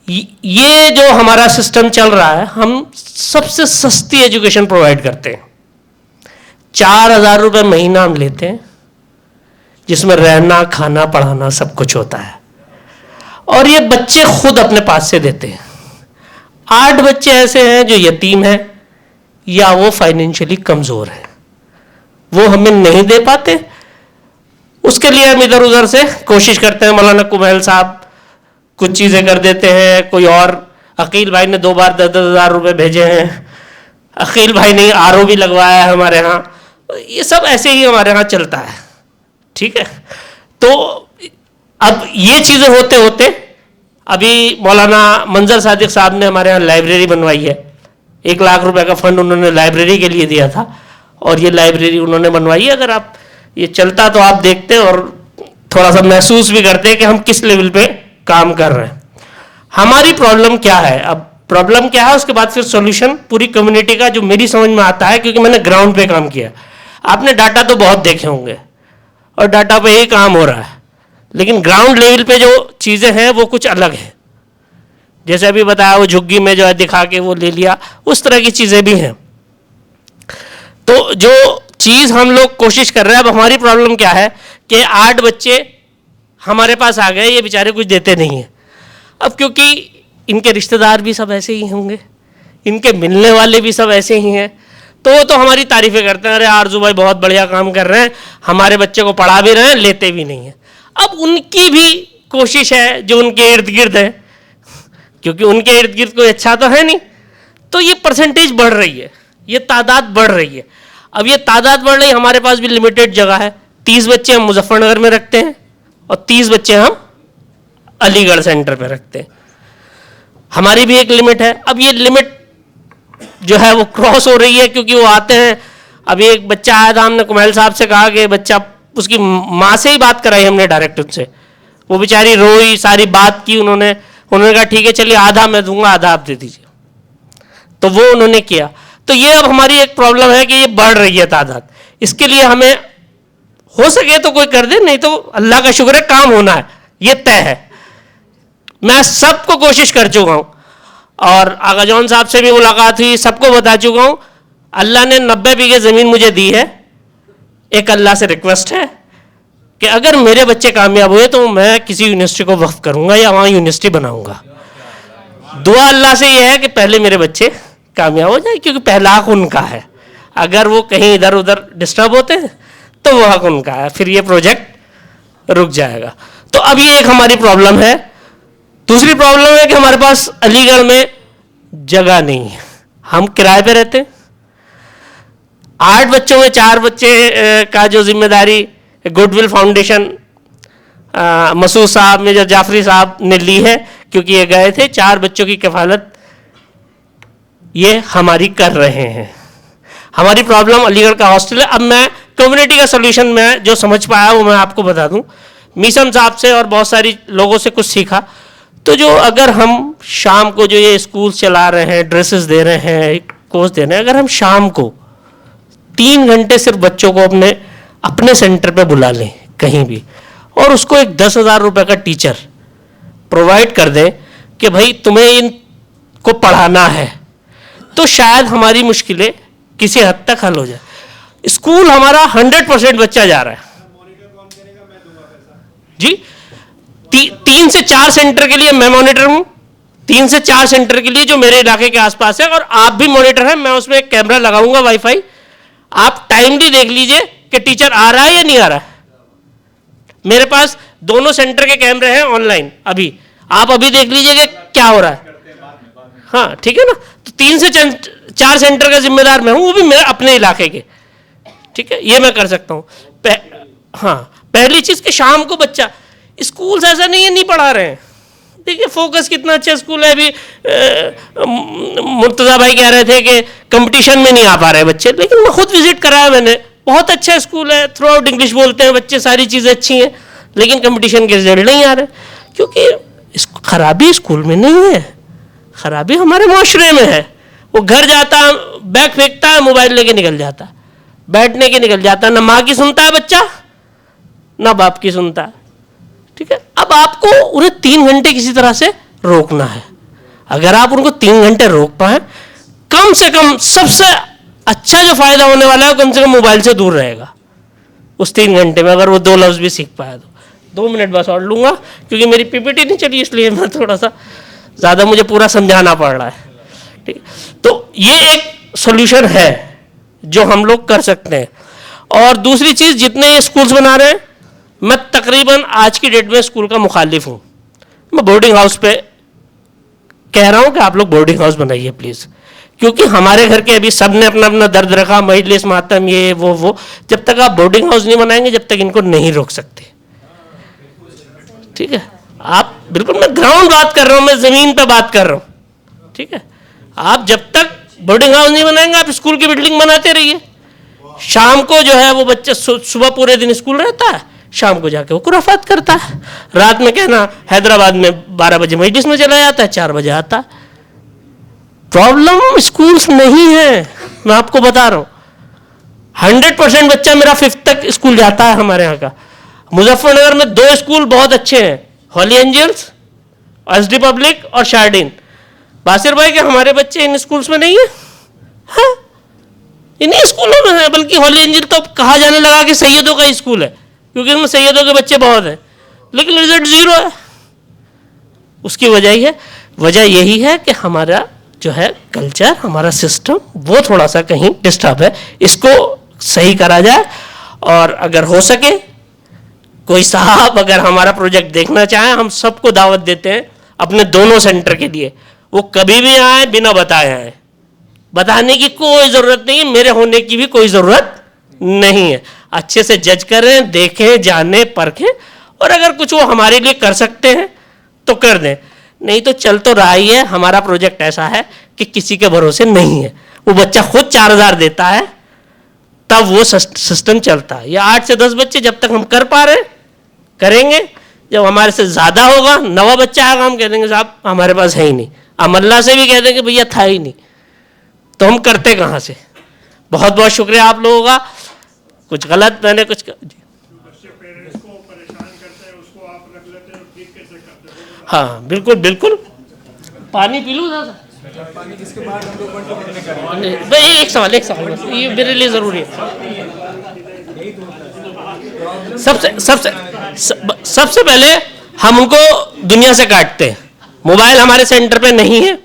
ये जो हमारा सिस्टम चल रहा है, हम सबसे सस्ती एजुकेशन प्रोवाइड करते हैं। 4,000 रुपये महीना हम लेते हैं जिसमें रहना खाना पढ़ाना सब कुछ होता है, और ये बच्चे खुद अपने पास से देते हैं। 8 बच्चे ऐसे हैं जो यतीम हैं या वो फाइनेंशियली कमज़ोर हैं, वो हमें नहीं दे पाते, उसके लिए हम इधर उधर से कोशिश करते हैं। मौलाना कुमैल साहब कुछ चीज़ें कर देते हैं, कोई और, अकील भाई ने 2 बार 10-10 हज़ार रुपये भेजे हैं, अकील भाई ने RO भी लगवाया है हमारे यहाँ। ये सब ऐसे ही हमारे यहाँ चलता है, ठीक है। तो अब ये चीज़ें होते होते अभी मौलाना मंजर सादिक साहब ने हमारे यहाँ लाइब्रेरी बनवाई है, 1 लाख रुपए का फंड उन्होंने लाइब्रेरी के लिए दिया था, और ये लाइब्रेरी उन्होंने बनवाई है। अगर आप ये चलता तो आप देखते और थोड़ा सा महसूस भी करते हैं कि हम किस लेवल पे काम कर रहे हैं। हमारी प्रॉब्लम क्या है, अब प्रॉब्लम क्या है उसके बाद फिर सॉल्यूशन पूरी कम्युनिटी का जो मेरी समझ में आता है, क्योंकि मैंने ग्राउंड पे काम किया। आपने डाटा तो बहुत देखे होंगे और डाटा पे ही काम हो रहा है, लेकिन ग्राउंड लेवल पे जो चीज़ें हैं वो कुछ अलग है। जैसे अभी बताया वो झुग्गी में जो है दिखा के वो ले लिया, उस तरह की चीज़ें भी हैं। तो जो चीज़ हम लोग कोशिश कर रहे हैं, अब हमारी प्रॉब्लम क्या है कि 8 बच्चे हमारे पास आ गए, ये बेचारे कुछ देते नहीं हैं। अब क्योंकि इनके रिश्तेदार भी सब ऐसे ही होंगे, इनके मिलने वाले भी सब ऐसे ही हैं, तो वो तो हमारी तारीफ़ें करते हैं, अरे आरजू भाई बहुत बढ़िया काम कर रहे हैं, हमारे बच्चे को पढ़ा भी रहे हैं, लेते भी नहीं हैं। अब उनकी भी कोशिश है जो उनके इर्द गिर्द है, क्योंकि उनके इर्द गिर्द कोई अच्छा तो है नहीं, तो ये परसेंटेज बढ़ रही है, ये तादाद बढ़ रही है। अब ये तादाद बढ़ रही है, हमारे पास भी लिमिटेड जगह है। 30 बच्चे हम मुजफ्फरनगर में रखते हैं और 30 बच्चे हम अलीगढ़ सेंटर पे रखते हैं। हमारी भी एक लिमिट है। अब ये लिमिट जो है वो क्रॉस हो रही है, क्योंकि वो आते हैं। अभी एक बच्चा आया था, हमने कुमैल साहब से कहा कि बच्चा, उसकी माँ से ही बात कराई हमने डायरेक्ट उनसे, वो बेचारी रोई, सारी बात की उन्होंने कहा ठीक है चलिए आधा मैं दूंगा, आधा आप दे दीजिए, तो वो उन्होंने किया। तो ये अब हमारी एक प्रॉब्लम है कि ये बढ़ रही है तादाद। इसके लिए हमें हो सके तो कोई कर दे, नहीं तो अल्लाह का शुक्र है काम होना है, ये तय है। मैं सबको कोशिश कर चुका हूँ और आगा जॉन साहब से भी मुलाकात हुई, सबको बता चुका हूँ। अल्लाह ने 90 बीघे ज़मीन मुझे दी है। एक अल्लाह से रिक्वेस्ट है कि अगर मेरे बच्चे कामयाब हुए तो मैं किसी यूनिवर्सिटी को वक्फ करूँगा या वहाँ यूनिवर्सिटी बनाऊँगा। दुआ अल्लाह से ये है कि पहले मेरे बच्चे कामयाब हो जाए, क्योंकि पहला हक उनका है। अगर वो कहीं इधर उधर डिस्टर्ब होते हैं तो वो हक उनका है, फिर ये प्रोजेक्ट रुक जाएगा। तो अब ये एक हमारी प्रॉब्लम है। दूसरी प्रॉब्लम है कि हमारे पास अलीगढ़ में जगह नहीं है, हम किराए पे रहते हैं। 8 बच्चों में 4 बच्चे का जो जिम्मेदारी गुडविल फाउंडेशन मसूद साहब, मेजर जाफरी साहब ने ली है, क्योंकि ये गए थे। 4 बच्चों की कफालत ये हमारी कर रहे हैं। हमारी प्रॉब्लम अलीगढ़ का हॉस्टल है। अब मैं कम्युनिटी का सोल्यूशन में जो समझ पाया वो मैं आपको बता दूं। मीसम साहब से और बहुत सारी लोगों से कुछ सीखा। तो जो अगर हम शाम को जो ये स्कूल चला रहे हैं, ड्रेसेस दे रहे हैं, कोर्स दे रहे हैं, अगर हम शाम को 3 घंटे सिर्फ बच्चों को अपने सेंटर पे बुला लें कहीं भी, और उसको एक 10,000 रुपये का टीचर प्रोवाइड कर दें कि भाई तुम्हें इनको पढ़ाना है, तो शायद हमारी मुश्किलें किसी हद तक हल हो जाए। स्कूल हमारा 100% बच्चा जा रहा है जी। 3 से 4 सेंटर के लिए मैं मॉनिटर हूं, 3 से 4 सेंटर के लिए जो मेरे इलाके के आसपास है, और आप भी मॉनिटर हैं। मैं उसमें एक कैमरा लगाऊंगा, वाईफाई, आप टाइमली देख लीजिए कि टीचर आ रहा है या नहीं आ रहा है। मेरे पास दोनों सेंटर के कैमरे हैं ऑनलाइन, अभी आप अभी देख लीजिए कि क्या हो रहा है। हाँ ठीक है ना। तो 3 से 4 सेंटर का जिम्मेदार मैं हूं, वो भी मेरे अपने इलाके के, ठीक है, ये मैं कर सकता हूं। हाँ, पहली चीज कि शाम को बच्चा, स्कूल ऐसा नहीं है नहीं पढ़ा रहे हैं। देखिए फोकस कितना अच्छा स्कूल है। अभी मुर्तजा भाई कह रहे थे कि कंपटीशन में नहीं आ पा रहे बच्चे, लेकिन मैं खुद विजिट कराया मैंने, बहुत अच्छा स्कूल है, थ्रू आउट इंग्लिश बोलते हैं बच्चे, सारी चीज़ें अच्छी हैं, लेकिन कंपटीशन के रिजल्ट नहीं आ रहे, क्योंकि खराबी स्कूल में नहीं है, खराबी हमारे माशरे में है। वो घर जाता है, बैग फेंकता है, मोबाइल लेके निकल जाता है, बैठने के निकल जाता है, ना माँ की सुनता है बच्चा ना बाप की सुनता है, ठीक है। अब आपको उन्हें 3 घंटे किसी तरह से रोकना है। अगर आप उनको 3 घंटे रोक पाए, कम से कम सबसे अच्छा जो फायदा होने वाला है, कम से कम मोबाइल से दूर रहेगा उस 3 घंटे में। अगर वो 2 लफ्ज भी सीख पाया तो 2 मिनट बस और लूंगा, क्योंकि मेरी पीपीटी नहीं चली, इसलिए मैं थोड़ा सा ज़्यादा मुझे पूरा समझाना पड़ रहा है, ठीक। तो ये एक सोल्यूशन है जो हम लोग कर सकते हैं। और दूसरी चीज़, जितने ये स्कूल्स बना रहे हैं, मैं तकरीबन आज की डेट में स्कूल का मुखालिफ हूँ। मैं बोर्डिंग हाउस पे कह रहा हूँ कि आप लोग बोर्डिंग हाउस बनाइए प्लीज़, क्योंकि हमारे घर के अभी सब ने अपना अपना दर्द रखा, मजलिस मातम ये वो। जब तक आप बोर्डिंग हाउस नहीं बनाएंगे, जब तक इनको नहीं रोक सकते, ठीक है। आप बिल्कुल, मैं ग्राउंड बात कर रहा हूँ, मैं ज़मीन पे बात कर रहा हूँ, ठीक है। आप जब तक बोर्डिंग हाउस नहीं बनाएंगे, आप स्कूल की बिल्डिंग बनाते रहिए, शाम को जो है वो बच्चा सुबह पूरे दिन स्कूल रहता है, शाम को जाके वो खुराफात करता है, रात में कहना हैदराबाद में 12 बजे मजलिस में चला जाता है, 4 बजे आता है। प्रॉब्लम स्कूल्स नहीं है, मैं आपको बता रहा हूँ। 100% बच्चा मेरा 5th तक स्कूल जाता है हमारे यहाँ का। मुजफ्फरनगर में 2 स्कूल बहुत अच्छे हैं, हॉली एंजल्स, एसडी पब्लिक और शार्डिन। बासिर भाई के हमारे बच्चे इन स्कूल्स में नहीं है? हाँ, इन्हीं स्कूलों में है। बल्कि हॉली एंजल तो कहा जाने लगा कि सैयदों का स्कूल है, क्योंकि इसमें सैयदों के बच्चे बहुत हैं, लेकिन रिजल्ट 0 है। उसकी वजह यही है कि हमारा जो है कल्चर, हमारा सिस्टम वो थोड़ा सा कहीं डिस्टर्ब है। इसको सही करा जाए, और अगर हो सके कोई साहब अगर हमारा प्रोजेक्ट देखना चाहे, हम सबको दावत देते हैं अपने दोनों सेंटर के लिए। वो कभी भी आए, बिना बताए आए, बताने की कोई ज़रूरत नहीं है, मेरे होने की भी कोई ज़रूरत नहीं है। अच्छे से जज करें, देखें, जानें, परखें, और अगर कुछ वो हमारे लिए कर सकते हैं तो कर दें, नहीं तो चल तो रहा ही है। हमारा प्रोजेक्ट ऐसा है कि किसी के भरोसे नहीं है। वो बच्चा खुद 4000 देता है, तब वो सिस्टम चलता है। या 8 से 10 बच्चे जब तक हम कर पा रहे करेंगे, जब हमारे से ज़्यादा होगा, 9वां बच्चा आएगा, हम कह देंगे साहब हमारे पास है ही नहीं। अमल्ला से भी कह देंगे भैया था ही नहीं, तो हम करते कहाँ से। बहुत बहुत शुक्रिया आप लोगों का। कुछ गलत मैंने कुछ हाँ बिल्कुल बिल्कुल। पानी पी लूँ पानी किसके बाद हम लोग एक सवाल बस, ये मेरे लिए ज़रूरी है। सबसे पहले हम उनको दुनिया से काटते हैं। मोबाइल हमारे सेंटर पे नहीं है,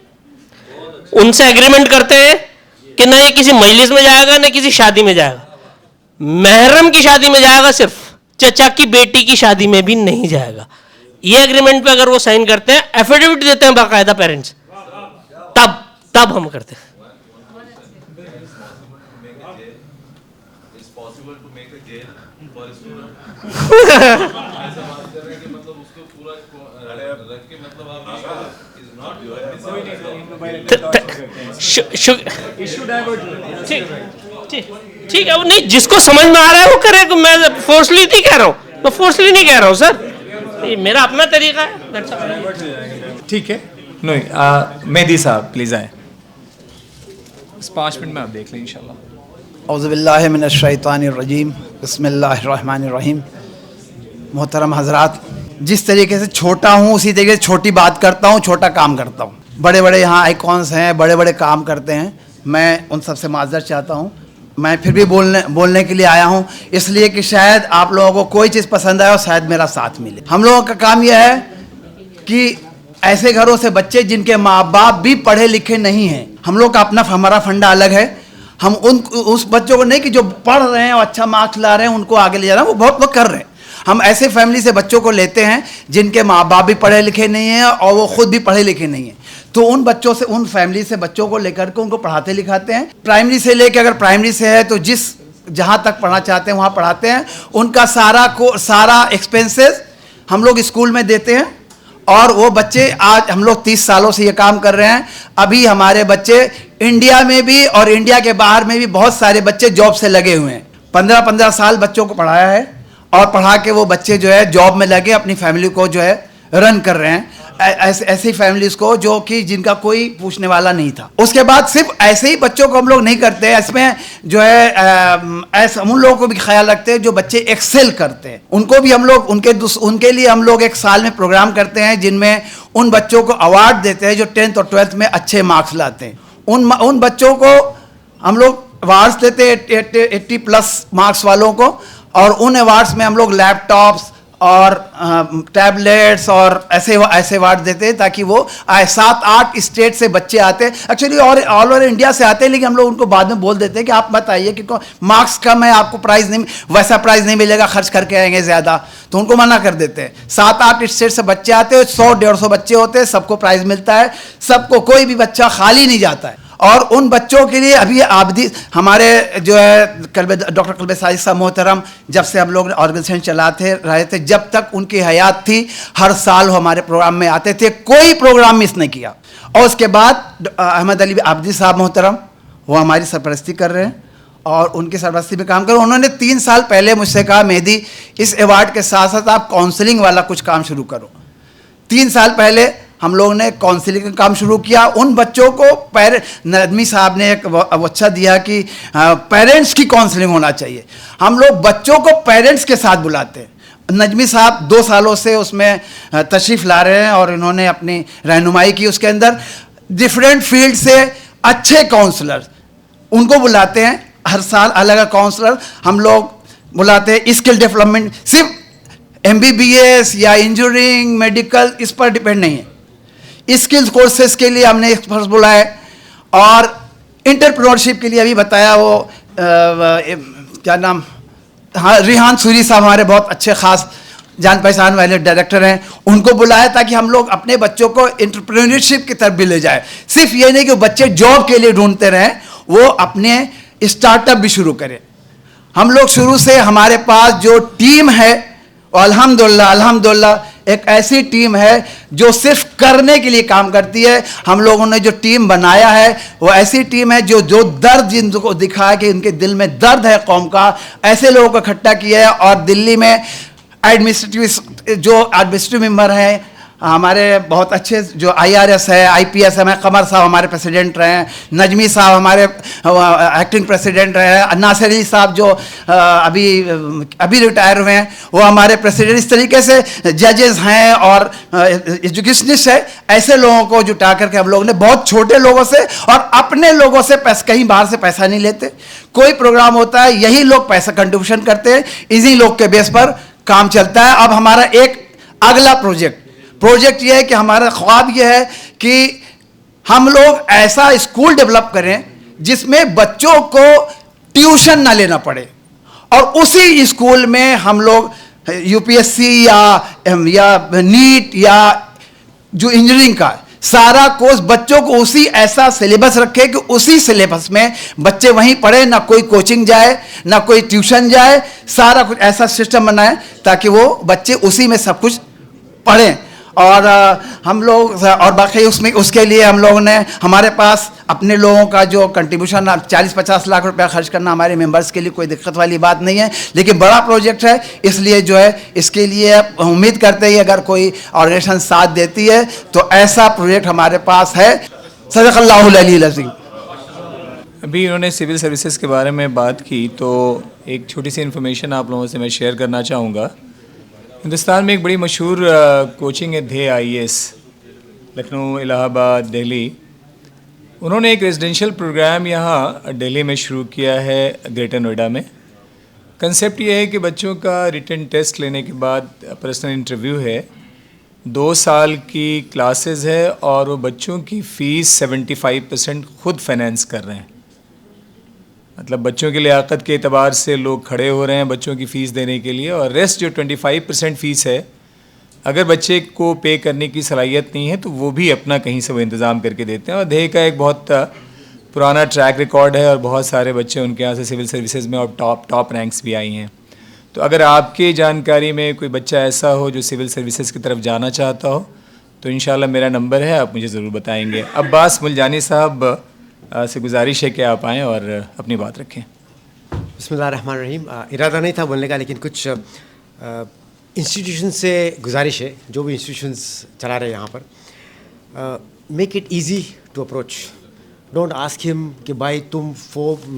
उनसे एग्रीमेंट करते हैं कि ना ये किसी मजलिस में जाएगा ना किसी शादी में जाएगा। महरम की शादी में जाएगा, सिर्फ चचा की बेटी की शादी में भी नहीं जाएगा। ये एग्रीमेंट पे अगर वो साइन करते हैं, एफिडेविट देते हैं बाकायदा पेरेंट्स, तब हम करते हैं। ठीक है, वो नहीं, जिसको समझ में आ रहा है वो करे। मैं फोर्सली नहीं कह रहा हूँ, मैं फोर्सली नहीं कह रहा हूँ सर, ये मेरा अपना तरीका है। ठीक है। नहीं, मेहदी साहब प्लीज़ आए, 5 मिनट में आप देख लें इंशाल्लाह। औज़ुबिल्लाहि मिनश्शैतानिर्रजीम, बिस्मिल्लाहिर्रहमानिर्रहीम। मोहतरम हजरात, जिस तरीके से छोटा हूँ उसी तरीके से छोटी बात करता हूँ, छोटा काम करता हूँ। बड़े बड़े यहाँ आइकॉन्स हैं, बड़े बड़े काम करते हैं, मैं उन सबसे माज़रत चाहता हूँ। मैं फिर भी बोलने के लिए आया हूँ, इसलिए कि शायद आप लोगों को कोई चीज़ पसंद आए और शायद मेरा साथ मिले। हम लोगों का काम यह है कि ऐसे घरों से बच्चे जिनके माँ बाप भी पढ़े लिखे नहीं हैं, हम लोग का हमारा फंडा अलग है। हम उस बच्चों को नहीं कि जो पढ़ रहे हैं और अच्छा मार्क्स ला रहे हैं उनको आगे ले जा रहे हैं, वो बहुत लोग कर रहे हैं। हम ऐसे फैमिली से बच्चों को लेते हैं जिनके माँ बाप भी पढ़े लिखे नहीं हैं और वो खुद भी पढ़े लिखे नहीं हैं, तो उन बच्चों से, उन फैमिली से बच्चों को लेकर के उनको पढ़ाते लिखाते हैं। प्राइमरी से लेकर, अगर प्राइमरी से है तो जहाँ तक पढ़ना चाहते हैं वहाँ पढ़ाते हैं। उनका सारा एक्सपेंसेस हम लोग स्कूल में देते हैं, और वो बच्चे, आज हम लोग 30 सालों से ये काम कर रहे हैं। अभी हमारे बच्चे इंडिया में भी और इंडिया के बाहर में भी बहुत सारे बच्चे जॉब से लगे हुए हैं। 15-15 साल बच्चों को पढ़ाया है, और पढ़ा के वो बच्चे जो है जॉब में लगे अपनी फैमिली को जो है रन कर रहे हैं। ऐसी फैमिलीज को जो कि जिनका कोई पूछने वाला नहीं था। उसके बाद सिर्फ ऐसे ही बच्चों को हम लोग नहीं करते, इसमें जो है ऐसे उन लोगों को भी ख्याल रखते हैं जो बच्चे एक्सेल करते हैं, उनको भी हम लोग उनके लिए हम लोग एक साल में प्रोग्राम करते हैं जिनमें उन बच्चों को अवार्ड देते हैं जो 10th और 12th में अच्छे मार्क्स लाते हैं। उन बच्चों को हम लोग अवार्ड्स देते हैं 80+ मार्क्स वालों को, और उन अवार्ड्स में हम लोग लैपटॉप्स और टैबलेट्स और ऐसे अवार्ड देते हैं ताकि वो 7-8 स्टेट से बच्चे आते हैं। एक्चुअली और ऑल ओवर इंडिया से आते हैं, लेकिन हम लोग उनको बाद में बोल देते हैं कि आप मत आइए क्योंकि मार्क्स कम है, आपको प्राइज़ नहीं, वैसा प्राइज़ नहीं मिलेगा, खर्च करके आएंगे ज़्यादा, तो उनको मना कर देते हैं। 7-8 स्टेट से बच्चे आते हैं, 100-150 बच्चे होते हैं, सबको प्राइज़ मिलता है, सबको, कोई भी बच्चा खाली नहीं जाता है। और उन बच्चों के लिए अभी आबदी हमारे जो है डॉक्टर कल्बे साजिद साहब मोहतरम, जब से हम लोग ऑर्गेनाइजेशन चलाते रहे थे, जब तक उनकी हयात थी, हर साल हमारे प्रोग्राम में आते थे, कोई प्रोग्राम मिस नहीं किया। और उसके बाद अहमद अली आबदी साहब मोहतरम, वो हमारी सरपरस्ती कर रहे हैं, और उनकी सरपरस्ती में काम करूं। उन्होंने 3 साल पहले मुझसे कहा, मेहदी इस अवार्ड के साथ साथ आप काउंसलिंग वाला कुछ काम शुरू करो। 3 साल पहले हम लोगों ने काउंसलिंग का काम शुरू किया। उन बच्चों को नदमी साहब ने एक अच्छा दिया कि पेरेंट्स की काउंसलिंग होना चाहिए। हम लोग बच्चों को पेरेंट्स के साथ बुलाते हैं। नजमी साहब 2 सालों से उसमें तशरीफ़ ला रहे हैं और इन्होंने अपनी रहनुमाई की। उसके अंदर डिफरेंट फील्ड से अच्छे काउंसलर उनको बुलाते हैं। हर साल अलग अलग काउंसलर हम लोग बुलाते हैं। स्किल डेवलपमेंट सिर्फ MBBS या इंजीनियरिंग मेडिकल इस पर डिपेंड नहीं है। स्किल्स कोर्सेज के लिए हमने एक्सपर्ट्स बुलाए और एंटरप्रेन्योरशिप के लिए अभी बताया वो क्या नाम, हाँ, रिहान सूरी साहब हमारे बहुत अच्छे खास जान पहचान वाले डायरेक्टर हैं, उनको बुलाया ताकि हम लोग अपने बच्चों को एंटरप्रेन्योरशिप की तरफ भी ले जाए। सिर्फ ये नहीं कि बच्चे जॉब के लिए ढूंढते रहें, वो अपने स्टार्टअप भी शुरू करें। हम लोग शुरू से हमारे पास जो टीम है अल्हम्दुलिल्लाह एक ऐसी टीम है जो सिर्फ करने के लिए काम करती है। हम लोगों ने जो टीम बनाया है वो ऐसी टीम है जो दर्द जिनको दिखा है कि उनके दिल में दर्द है कौम का, ऐसे लोगों को इकट्ठा किया है। और दिल्ली में एडमिनिस्ट्रेटिव मेंबर हैं हमारे बहुत अच्छे, जो IRS है, IPS है, कमर साहब हमारे प्रेसिडेंट रहे हैं, नजमी साहब हमारे एक्टिंग प्रेसिडेंट रहे हैं, नासिर अली साहब जो अभी रिटायर हुए हैं वो हमारे प्रेसिडेंट। इस तरीके से जजेस हैं और एजुकेशनिस्ट है। ऐसे लोगों को जुटा करके हम लोगों ने, बहुत छोटे लोगों से और अपने लोगों से कहीं बाहर से पैसा नहीं लेते। कोई प्रोग्राम होता है यही लोग पैसा कंट्रीब्यूशन करते हैं, इन्हीं लोग के बेस पर काम चलता है। अब हमारा एक अगला प्रोजेक्ट ये है कि हमारा ख्वाब ये है कि हम लोग ऐसा स्कूल डेवलप करें जिसमें बच्चों को ट्यूशन ना लेना पड़े और उसी स्कूल में हम लोग UPSC या नीट या जो इंजीनियरिंग का सारा कोर्स बच्चों को उसी ऐसा सिलेबस रखे कि उसी सिलेबस में बच्चे वहीं पढ़े, ना कोई कोचिंग जाए ना कोई ट्यूशन जाए, सारा कुछ ऐसा सिस्टम बनाए ताकि वो बच्चे उसी में सब कुछ पढ़ें। और हम लोग और बाकी उसके लिए हम लोगों ने, हमारे पास अपने लोगों का जो कंट्रीब्यूशन 40-50 लाख रुपया खर्च करना हमारे मेंबर्स के लिए कोई दिक्कत वाली बात नहीं है, लेकिन बड़ा प्रोजेक्ट है, इसलिए जो है इसके लिए उम्मीद करते हैं अगर कोई ऑर्गेनाइजेशन साथ देती है तो ऐसा प्रोजेक्ट हमारे पास है। सदक़ल्लाहुल अलीयुल अज़ीम। अभी इन्होंने सिविल सर्विसेज के बारे में बात की तो एक छोटी सी इन्फॉर्मेशन आप लोगों से मैं शेयर करना चाहूँगा। हिंदुस्तान में एक बड़ी मशहूर कोचिंग है ध्येय IAS, लखनऊ, इलाहाबाद, दिल्ली। उन्होंने एक रेजिडेंशियल प्रोग्राम यहाँ दिल्ली में शुरू किया है, ग्रेटर नोएडा में। कंसेप्ट ये है कि बच्चों का रिटन टेस्ट लेने के बाद पर्सनल इंटरव्यू है, 2 साल की क्लासेस है और वो बच्चों की फ़ीस 75% खुद फाइनेंस कर रहे हैं। मतलब बच्चों की लियाकत के एतबार से लोग खड़े हो रहे हैं बच्चों की फ़ीस देने के लिए, और रेस्ट जो 25% फ़ीस है अगर बच्चे को पे करने की सलाहियत नहीं है तो वो भी अपना कहीं से वो इंतज़ाम करके देते हैं। और ध्येय का एक बहुत पुराना ट्रैक रिकॉर्ड है और बहुत सारे बच्चे उनके यहाँ से सिविल सर्विसेज में और टॉप रैंक्स भी आई हैं। तो अगर आपकी जानकारी में कोई बच्चा ऐसा हो जो सिविल सर्विसेज की तरफ जाना चाहता हो तो इंशाल्लाह मेरा नंबर है, आप मुझे ज़रूर बताएंगे। अब्बास मुलजानी साहब से गुजारिश है कि आप आएँ और अपनी बात रखें। बिस्मिल्लाहिर्रहमानिर्रहीम। इरादा नहीं था बोलने का, लेकिन कुछ इंस्टीट्यूशन से गुजारिश है, जो भी इंस्टीट्यूशंस चला रहे हैं यहाँ पर, make it easy to approach. Don't ask him कि भाई तुम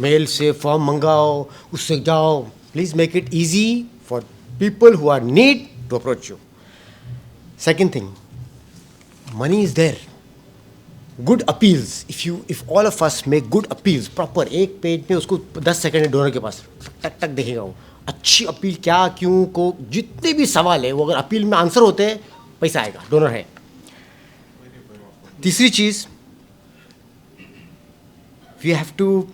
मेल से फॉर्म मंगाओ, उससे जाओ। Please make it easy for people who are need to approach you. Second thing, money is there. Good appeals, if all of us make good appeals proper, एक पेज में उसको 10 सेकेंड डोनर के पास टक टक देखेगा वो अच्छी अपील क्या क्यों को, जितने भी सवाल है वो अगर अपील में आंसर होते हैं पैसा आएगा, डोनर है। तीसरी चीज़, वी हैव टू,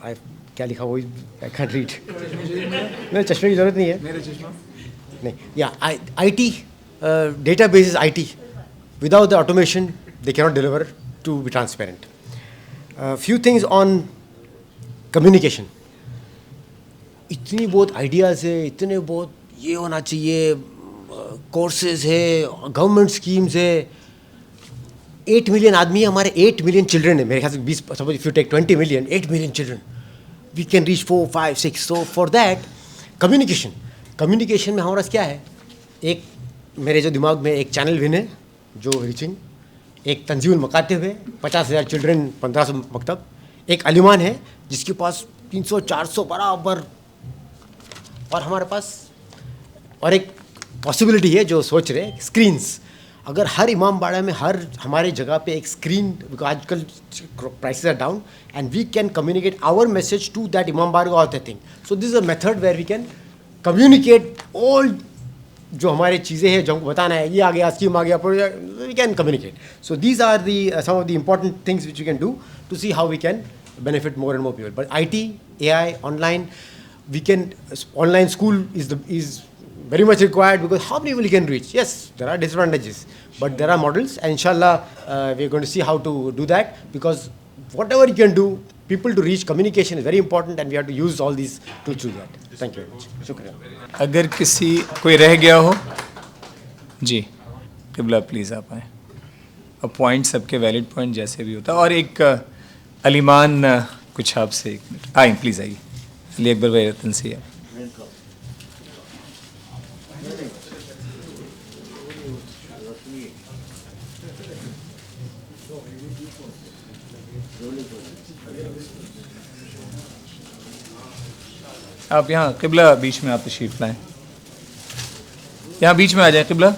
क्या लिखा वो, आई कैंट रीड, मेरे चश्मे की ज़रूरत नहीं है, नहीं, या IT data basis IT, without the automation they cannot deliver, to be transparent. Few things on communication. इतनी बहुत आइडियाज़ है, इतने बहुत ये होना चाहिए, कोर्सेज है, गवर्नमेंट स्कीम्स है। 8 मिलियन आदमी है हमारे, 8 मिलियन चिल्ड्रन है मेरे ख्याल से, 20, suppose if you take 20 million, 8 million children, we can reach 4, 5, 6. So for that, communication में हमारे पास क्या है, एक मेरे जो दिमाग में एक चैनल विन है जो रीचिंग, एक तंजीमुल मकातिब है 50,000 चिल्ड्रन 1500 मकतब, एक अलीमान है जिसके पास 300-400 बराबर, और हमारे पास और एक पॉसिबिलिटी है जो सोच रहे स्क्रीन्स. अगर हर इमाम बाड़ा में हर हमारे जगह पे एक स्क्रीन, बिकॉज आजकल prices are down and we can communicate our message to that imambara all that thing. So this is a method where we can communicate all जो हमारे चीज़ें हैं जो हमको बताना है, ये आ गया, स्कीम आ गया, we can communicate. So these are the some of the important things which you can do to see how we can benefit more and more people. But IT, AI, online, we can, online school is very much required, because how many people you can reach? Yes, there are disadvantages, but there are models, and inshallah we are going to see how to do that, because whatever you can do, people to reach, communication is very important, and we have to use all these tools to do that. Thank you very much. Shukriya. अगर किसी कोई रह गया हो, जी किबला प्लीज़ आप आए. अब पॉइंट सबके वैलिड पॉइंट जैसे भी होता है. और एक अलीमान कुछ आपसे 1 मिनट आए, प्लीज़ आइए. अली अकबर भाई रतन से आप. आप यहाँ किबला बीच में आप तशरीफ लाएं, यहाँ बीच में आ जाए किबला,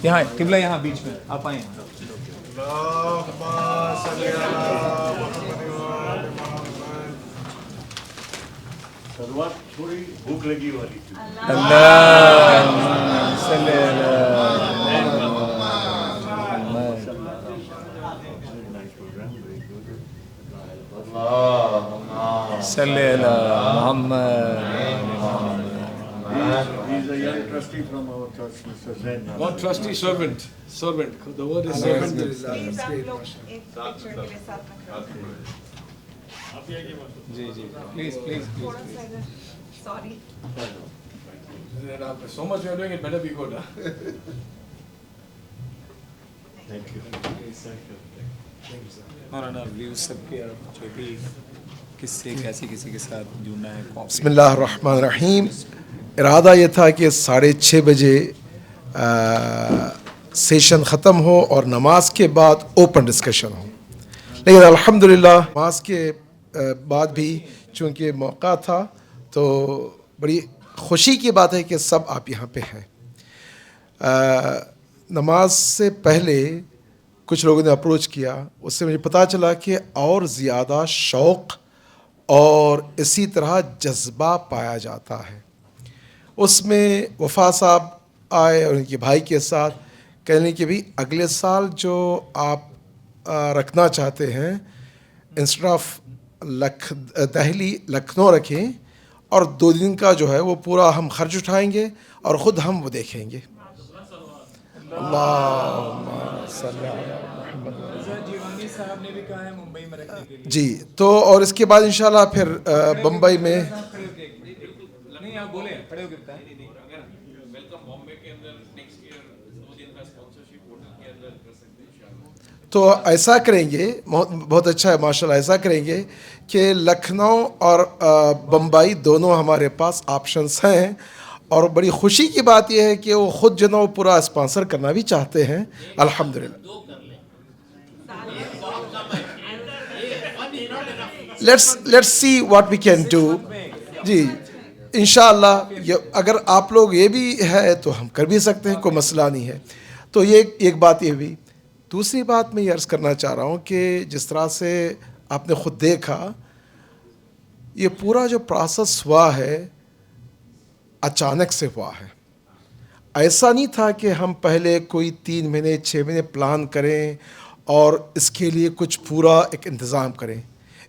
यहाँ किबला यहाँ बीच में आप आए. शुरुआत थोड़ी भूख लगी वाली थी. He's a young trustee from our church, Mr. Zain. Not trustee, servant. Servant. The word is servant. जी जी please please please. Sorry. So much you are doing, it better be good. Thank you. Maulana views सबके आप जो भी किससे कैसे किसी के साथ जुड़ना है. बिस्मिल्लाहिर्रहमानिर्रहीम. इरादा ये था कि 6:30 बजे सेशन ख़त्म हो और नमाज के बाद ओपन डिस्कशन हो, लेकिन अल्हम्दुलिल्लाह नमाज के बाद भी चूँकि मौका था तो बड़ी खुशी की बात है कि सब आप यहाँ पे हैं. नमाज से पहले कुछ लोगों ने अप्रोच किया, उससे मुझे पता चला कि और ज़्यादा शौक़ और इसी तरह जज्बा पाया जाता है. उसमें वफ़ा साहब आए और उनके भाई के साथ कहने कि भाई अगले साल जो आप रखना चाहते हैं, इंस्टेड ऑफ दिल्ली लखनऊ रखें, और 2 दिन का जो है वो पूरा हम खर्च उठाएंगे और ख़ुद हम वो देखेंगे. जी. तो और इसके बाद इंशाल्लाह फिर बम्बई में तो ऐसा करेंगे, बहुत अच्छा है माशाल्लाह. ऐसा करेंगे कि लखनऊ और बम्बई दोनों हमारे पास ऑप्शंस हैं, और बड़ी खुशी की बात यह है कि वो ख़ुद जो ना वो पूरा स्पॉन्सर करना भी चाहते हैं. अल्हम्दुलिल्लाह. Let's see what we can do. जी इंशाअल्लाह अगर आप लोग ये भी है तो हम कर भी सकते हैं, कोई मसला नहीं है. तो ये एक बात ये भी. दूसरी बात मैं ये अर्ज़ करना चाह रहा हूँ कि जिस तरह से आपने ख़ुद देखा, ये पूरा जो प्रोसेस हुआ है अचानक से हुआ है. ऐसा नहीं था कि हम पहले कोई 3 महीने 6 महीने प्लान करें और इसके लिए कुछ पूरा एक इंतज़ाम करें.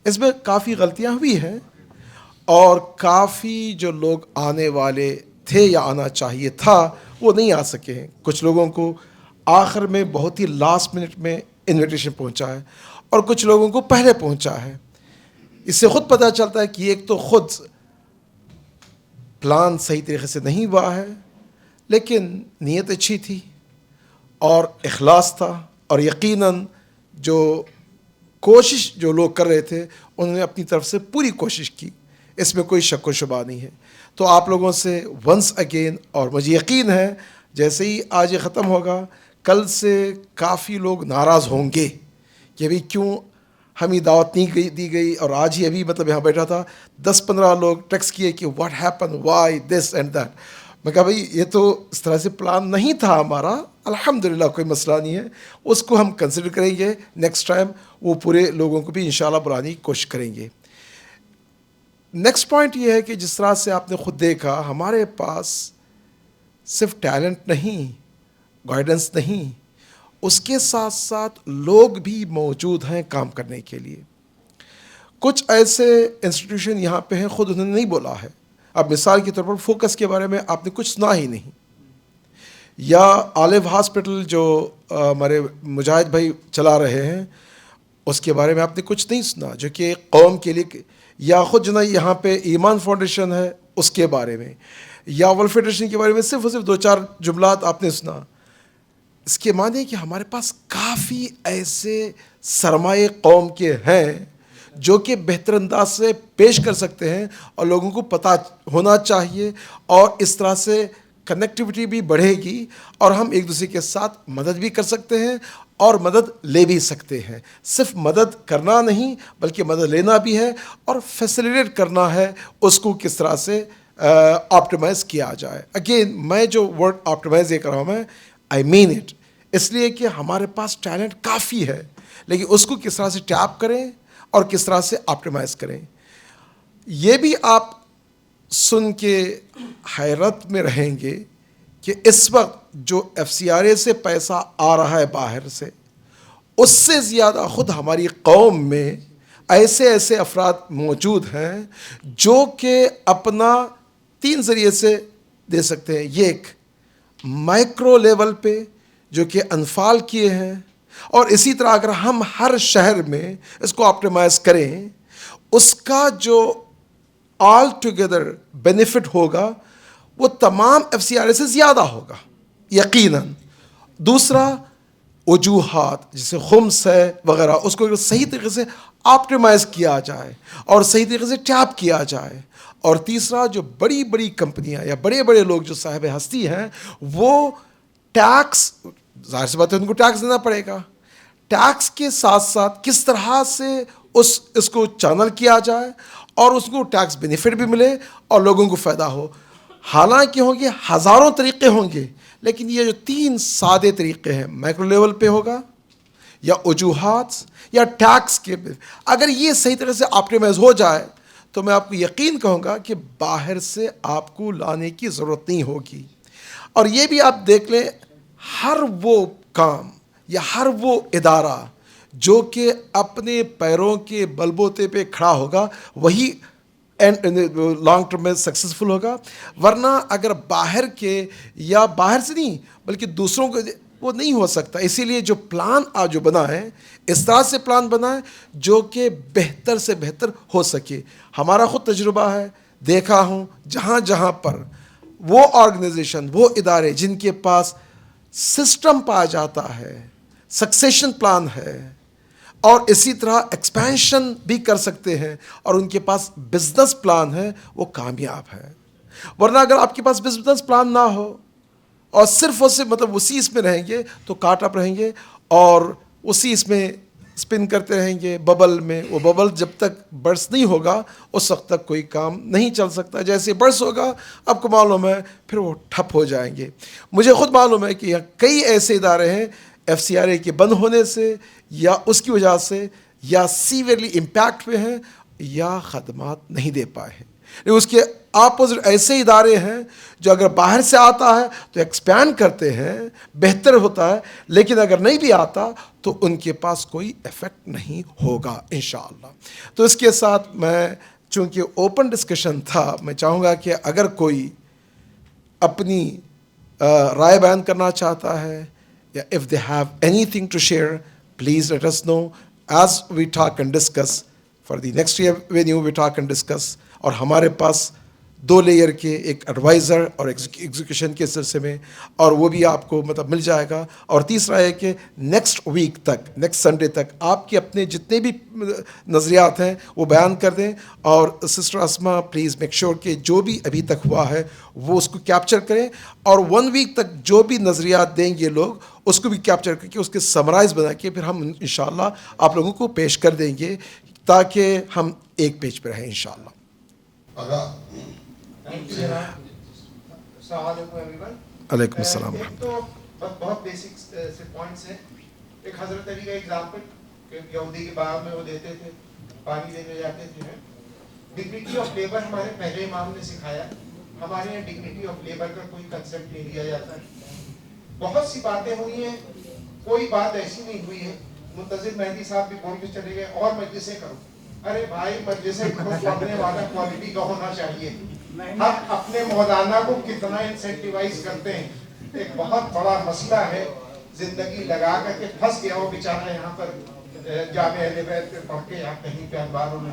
इसमें काफ़ी गलतियाँ हुई हैं, और काफ़ी जो लोग आने वाले थे या आना चाहिए था वो नहीं आ सके हैं. कुछ लोगों को आखिर में बहुत ही लास्ट मिनट में इन्विटेशन पहुंचा है, और कुछ लोगों को पहले पहुंचा है. इससे ख़ुद पता चलता है कि एक तो ख़ुद प्लान सही तरीके से नहीं हुआ है, लेकिन नीयत अच्छी थी और इखलास था, और यकीनन जो कोशिश जो लोग कर रहे थे उन्होंने अपनी तरफ से पूरी कोशिश की, इसमें कोई शक व शुबा नहीं है। तो आप लोगों से वंस अगेन, और मुझे यकीन है जैसे ही आज ये ख़त्म होगा कल से काफ़ी लोग नाराज़ होंगे कि अभी क्यों हमें दावत नहीं दी गई। और आज ही अभी मतलब यहाँ बैठा था 10-15 लोग टेक्स्ट किए कि what happen, why this and that. मैं कहा भाई ये तो इस तरह से प्लान नहीं था हमारा, अल्हम्दुलिल्लाह कोई मसला नहीं है, उसको हम कंसिडर करेंगे नेक्स्ट टाइम, वो पूरे लोगों को भी इंशाल्लाह बुलाने की कोशिश करेंगे। नेक्स्ट पॉइंट ये है कि जिस तरह से आपने ख़ुद देखा हमारे पास सिर्फ टैलेंट नहीं, गाइडेंस नहीं, उसके साथ साथ लोग भी मौजूद हैं काम करने के लिए। कुछ ऐसे इंस्टीट्यूशन यहाँ पे हैं, ख़ुद उन्होंने नहीं बोला है। अब मिसाल के तौर पर फोकस के बारे में आपने कुछ सुना ही नहीं, या आलिव हॉस्पिटल जो हमारे मुजाहिद भाई चला रहे हैं उसके बारे में आपने कुछ नहीं सुना, जो कि कौम के लिए, या ख़ुद जो ना यहाँ पे ईमान फाउंडेशन है उसके बारे में, या वर्ल्ड फेडरेशन के बारे में सिर्फ और सिर्फ 2-4 जुमलात आपने सुना। इसके माने कि हमारे पास काफ़ी ऐसे सरमाए कौम के हैं जो कि बेहतर अंदाज से पेश कर सकते हैं और लोगों को पता होना चाहिए, और इस तरह से कनेक्टिविटी भी बढ़ेगी और हम एक दूसरे के साथ मदद भी कर सकते हैं और मदद ले भी सकते हैं। सिर्फ मदद करना नहीं बल्कि मदद लेना भी है और फैसिलिटेट करना है उसको किस तरह से ऑप्टिमाइज़ किया जाए। अगेन मैं जो वर्ड ऑप्टिमाइज़ ये कर रहा हूँ मैं आई मीन इट, इसलिए कि हमारे पास टैलेंट काफ़ी है, लेकिन उसको किस तरह से टैप करें और किस तरह से ऑप्टिमाइज़ करें। ये भी आप सुन के हैरत में रहेंगे कि इस वक्त जो FCRA से पैसा आ रहा है बाहर से, उससे ज़्यादा ख़ुद हमारी कौम में ऐसे ऐसे अफराद मौजूद हैं जो कि अपना 3 ज़रिए से दे सकते हैं। ये एक माइक्रो लेवल पे जो कि अनफाल किए हैं, और इसी तरह अगर हम हर शहर में इसको ऑप्टिमाइज़ करें उसका जो ऑल टुगेदर बेनिफिट होगा वो तमाम FCRA से ज़्यादा होगा यकीनन। दूसरा वजूहात जैसे खुम्स है वगैरह, उसको सही तरीके से ऑप्टिमाइज़ किया जाए और सही तरीके से टैप किया जाए। और तीसरा जो बड़ी बड़ी कंपनियां या बड़े बड़े लोग जो साहिब हस्ती हैं वो टैक्स, जाहिर सी बात है उनको टैक्स देना पड़ेगा, टैक्स के साथ साथ किस तरह से इसको चैनल किया जाए और उसको टैक्स बेनिफिट भी मिले और लोगों को फ़ायदा हो। हालांकि होंगे हज़ारों तरीक़े होंगे, लेकिन ये जो 3 सादे तरीक़े हैं, माइक्रो लेवल पे होगा या वजूहात या टैक्स के, अगर ये सही तरह से ऑप्टिमाइज़ हो जाए तो मैं आपको यकीन कहूँगा कि बाहर से आपको लाने की ज़रूरत नहीं होगी। और ये भी आप देख लें, हर वो काम या हर वो इदारा जो कि अपने पैरों के बलबूते पे खड़ा होगा वही लॉन्ग टर्म में सक्सेसफुल होगा। वरना अगर बाहर के, या बाहर से नहीं बल्कि दूसरों को, वो नहीं हो सकता। इसीलिए जो प्लान आज जो बना है इस तरह से प्लान बना है जो कि बेहतर से बेहतर हो सके। हमारा ख़ुद तजुर्बा है, देखा हूँ जहाँ जहाँ पर वो ऑर्गेनाइजेशन, वो इदारे जिनके पास सिस्टम पाया जाता है, सक्सेशन प्लान है और इसी तरह एक्सपेंशन भी कर सकते हैं और उनके पास बिजनेस प्लान है, वो कामयाब है। वरना अगर आपके पास बिजनेस प्लान ना हो और सिर्फ और सिर्फ मतलब उसी इसमें रहेंगे तो काट अप रहेंगे और उसी इसमें स्पिन करते रहेंगे बबल में। वो बबल जब तक बर्स्ट नहीं होगा उस वक्त तक कोई काम नहीं चल सकता। जैसे बर्स्ट होगा आपको मालूम है फिर वो ठप हो जाएंगे। मुझे ख़ुद मालूम है कि कई ऐसे इदारे हैं FCRA के बंद होने से या उसकी वजह से या सीवियरली इम्पैक्ट पे हैं या खदमात नहीं दे पाए हैं। लेकिन उसके अपोजिट ऐसे इदारे हैं जो अगर बाहर से आता है तो एक्सपैंड करते हैं, बेहतर होता है, लेकिन अगर नहीं भी आता तो उनके पास कोई इफ़ेक्ट नहीं होगा इंशाअल्लाह। तो इसके साथ मैं, चूँकि ओपन डिस्कशन था, मैं चाहूँगा कि अगर कोई अपनी राय बयान करना चाहता है या if they have anything to share, please let us know as we talk and discuss for the next year venue we talk and discuss। और हमारे पास 2 लेयर के एक एडवाइज़र और एग्जीक्यूशन के सिलसिले में, और वो भी आपको मतलब मिल जाएगा। और तीसरा है कि नेक्स्ट वीक तक, नेक्स्ट संडे तक आपके अपने जितने भी नज़रियात हैं वो बयान कर दें। और sister Asma please make sure कि जो भी अभी तक हुआ है वो उसको कैप्चर करें, और 1 वीक तक जो भी नज़रियात देंगे लोग उसको भी कैप्चर करके उसके समराइज़ बना के फिर हम इंशाअल्लाह आप लोगों को पेश कर देंगे, ताकि हम एक पेज पर रहें इंशाअल्लाह। अलैकुम अस्सलाम। तो बहुत बेसिक से पॉइंट्स हैं। एक हजरत अली का एग्जांपल कि यहूदी के बाग में वो देते थे, पानी देने जाते थे। डिग्निटी ऑफ लेबर हमारे पहले इमाम ने सिखाया। हमारे यहाँ डिग्निटी ऑफ लेबर का कोई कंसेप्ट नहीं लिया जाता है। बहुत सी बातें हुई हैं, कोई बात ऐसी नहीं हुई है। मुंतजिर मेहदी साहब भी बोल के चले गए और मजलिसें करो। अरे भाई, मजलिसें पढ़ने वाला क्वालिटी का होना चाहिए। हम अपने मौलाना को कितना इंसेंटिवाइज करते हैं, एक बहुत बड़ा मसला है। जिंदगी लगा करके फंस गया वो बेचारा यहाँ पर जामे अहले बैत पे पढ़ के या कहीं पे अखबारों में,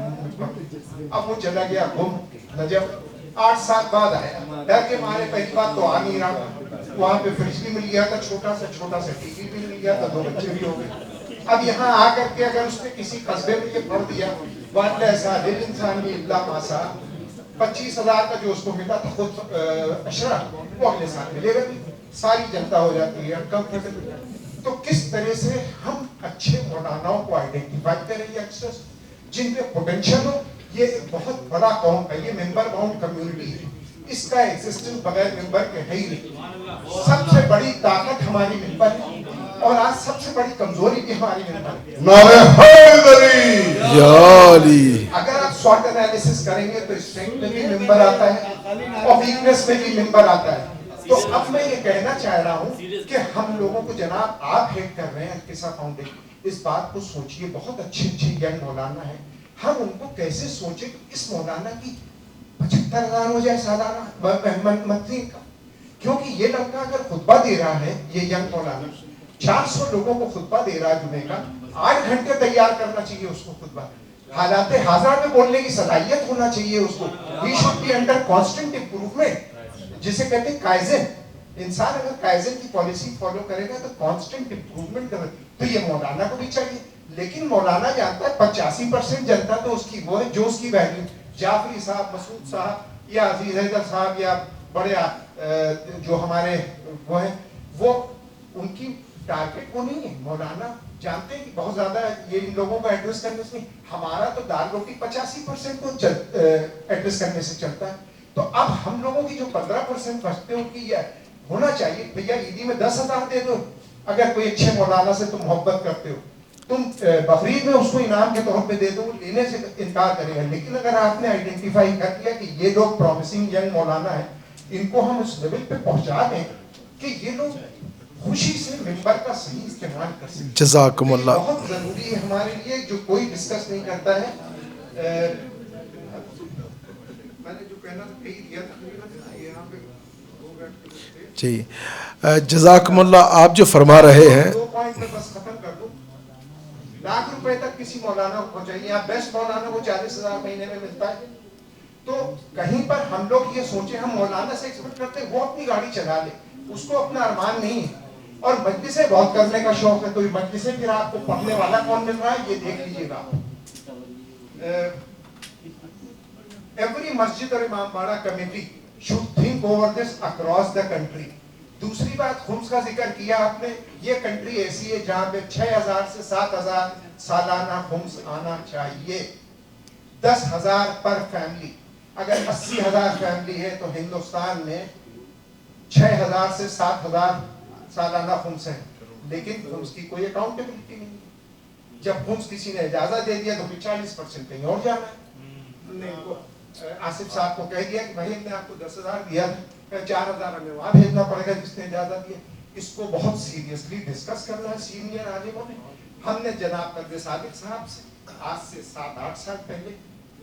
अब वो चला गया गुम नजब। 8 साल बाद आया, डर के मारे पहली बात तो आ नहीं रहा। वहाँ पे फ्रिज भी मिल गया था, छोटा सा टीवी भी मिल गया था, 2 बच्चे भी हो गए। अब यहाँ आकर के अगर उसने किसी कस्बे में ये पढ़ दिया, इंसान भी इल्ला मासा, 25,000 का जो उसको मिला था खुद अशरा, वो अगले साल मिलेगा भी। सारी जनता हो जाती है अनकंफर्टेबल। तो किस तरह से हम अच्छे मौलानाओं को आइडेंटिफाई करें, यंगस्टर्स जिनमें पोटेंशियल हो। ये एक बहुत बड़ा कौम है, ये मेंबर बाउंड कम्युनिटी है। इसका एग्जिस्टेंस बगैर मेंबर के है ही नहीं। सबसे बड़ी ताकत हमारी मेंबर है, और आज सबसे बड़ी कमजोरी भी हमारी मेंबर है। अगर आप शॉर्ट एनालिसिस करेंगे तो स्ट्रेंथ में भी मेंबर आता है और वीकनेस में भी मेंबर आता है। तो अब मैं ये कहना चाह रहा हूँ कि हम लोगों को, जनाब आप हेड कर रहे हैं अल्किसा फाउंडेशन, इस बात को सोचिए। बहुत अच्छे यंग मौलाना है, हम उनको कैसे सोचे कि इस मौलाना की 75,000 हो जाए सालाना मंथली का। क्योंकि ये लड़का अगर खुतबा दे रहा है, ये यंग मौलाना 400 लोगों को खुतबा दे रहा है जुमे का, 8 घंटे तैयार करना चाहिए उसको खुतबा। हालाते हाज़िर में बोलने की सलाहियत होना चाहिए उसको। We should be under constant improvement, जिसे कहते हैं काइजन। इंसान अगर काइजन की पॉलिसी फॉलो करेगा तो कांस्टेंट इंप्रूवमेंट करेगा। तो ये मौलाना को भी चाहिए। लेकिन मौलाना जानता है 85% जनता तो उसकी वो है जो उसकी वैल्यू, जाफरी साहब, मसूद साहब या अजीज हैदर साहब या बड़े जो हमारे वो हैं, वो उनकी टारगेट वो नहीं है। मौलाना जानते हैं कि बहुत ज्यादा ये इन लोगों को एड्रेस करने से, हमारा तो दाल रोटी 85% को एड्रेस करने से चलता है। तो अब हम लोगों की जो 15% बचते हैं उनकी यह होना चाहिए, भैया ईदी में 10,000 दे दो। अगर कोई अच्छे मौलाना से तुम मोहब्बत करते हो, तुम बकरीद में उसको इनाम के तौर पे दे दो, लेने से इनकार करेगा। लेकिन अगर आपने आइडेंटिफाई कर दिया कि ये लोग प्रॉमिसिंग यंग मौलाना है, इनको हम उस लेवल पे पहुंचा दें कि ये लोग खुशी से मेंबर का सही इस्तेमाल कर सकें। जज़ाकुमुल्लाह। बहुत जरूरी है हमारे लिए, जो कोई डिस्कस नहीं करता है। मैंने जो कहना था कही दिया था यहाँ पे जी, जज़ाकुमुल्लाह। आप जो फरमा रहे हैं, 2 पॉइंट में बस खत्म कर दूं। लाख रुपए तक किसी मौलाना को पहुंचाइए। आप बेस्ट मौलाना को 40,000 महीने में मिलता है। तो कहीं पर हम लोग ये सोचे हम मौलाना से एक्सपेक्ट करते हैं वो अपनी गाड़ी चला ले, उसको अपना अरमान नहीं है। और मजलिसें बहुत करने का शौक है, तो ये मजलिसें फिर आपको पढ़ने वाला कौन मिल रहा है ये देख लीजिएगा। एवरी मस्जिद और Imambara committee should think over this across the country. दूसरी बात, खुम्स का जिक्र किया आपने। ये कंट्री ऐसी है जहां पे 6,000 से 7,000 सालाना खुम्स आना चाहिए। 10,000 पर फैमिली। अगर 80,000 फैमिली है तो हिंदुस्तान में 6,000 से 7,000 सालाना खुम्स है। लेकिन खुम्स की कोई अकाउंटेबिलिटी नहीं है। जब खुम्स किसी ने इजाजत दे दिया तो 40% कहीं और जाना है। आसिफ साहब को कह दिया कि भाई हमने आपको 10,000 दिया था, 4,000 हमें वहां भेजना पड़ेगा जिसने इजाजत दी। इसको बहुत सीरियसली डिस्कस करना है सीनियर आलिमों ने। हमने जनाब कद्र सादिक साहब से आज से 7-8 साल पहले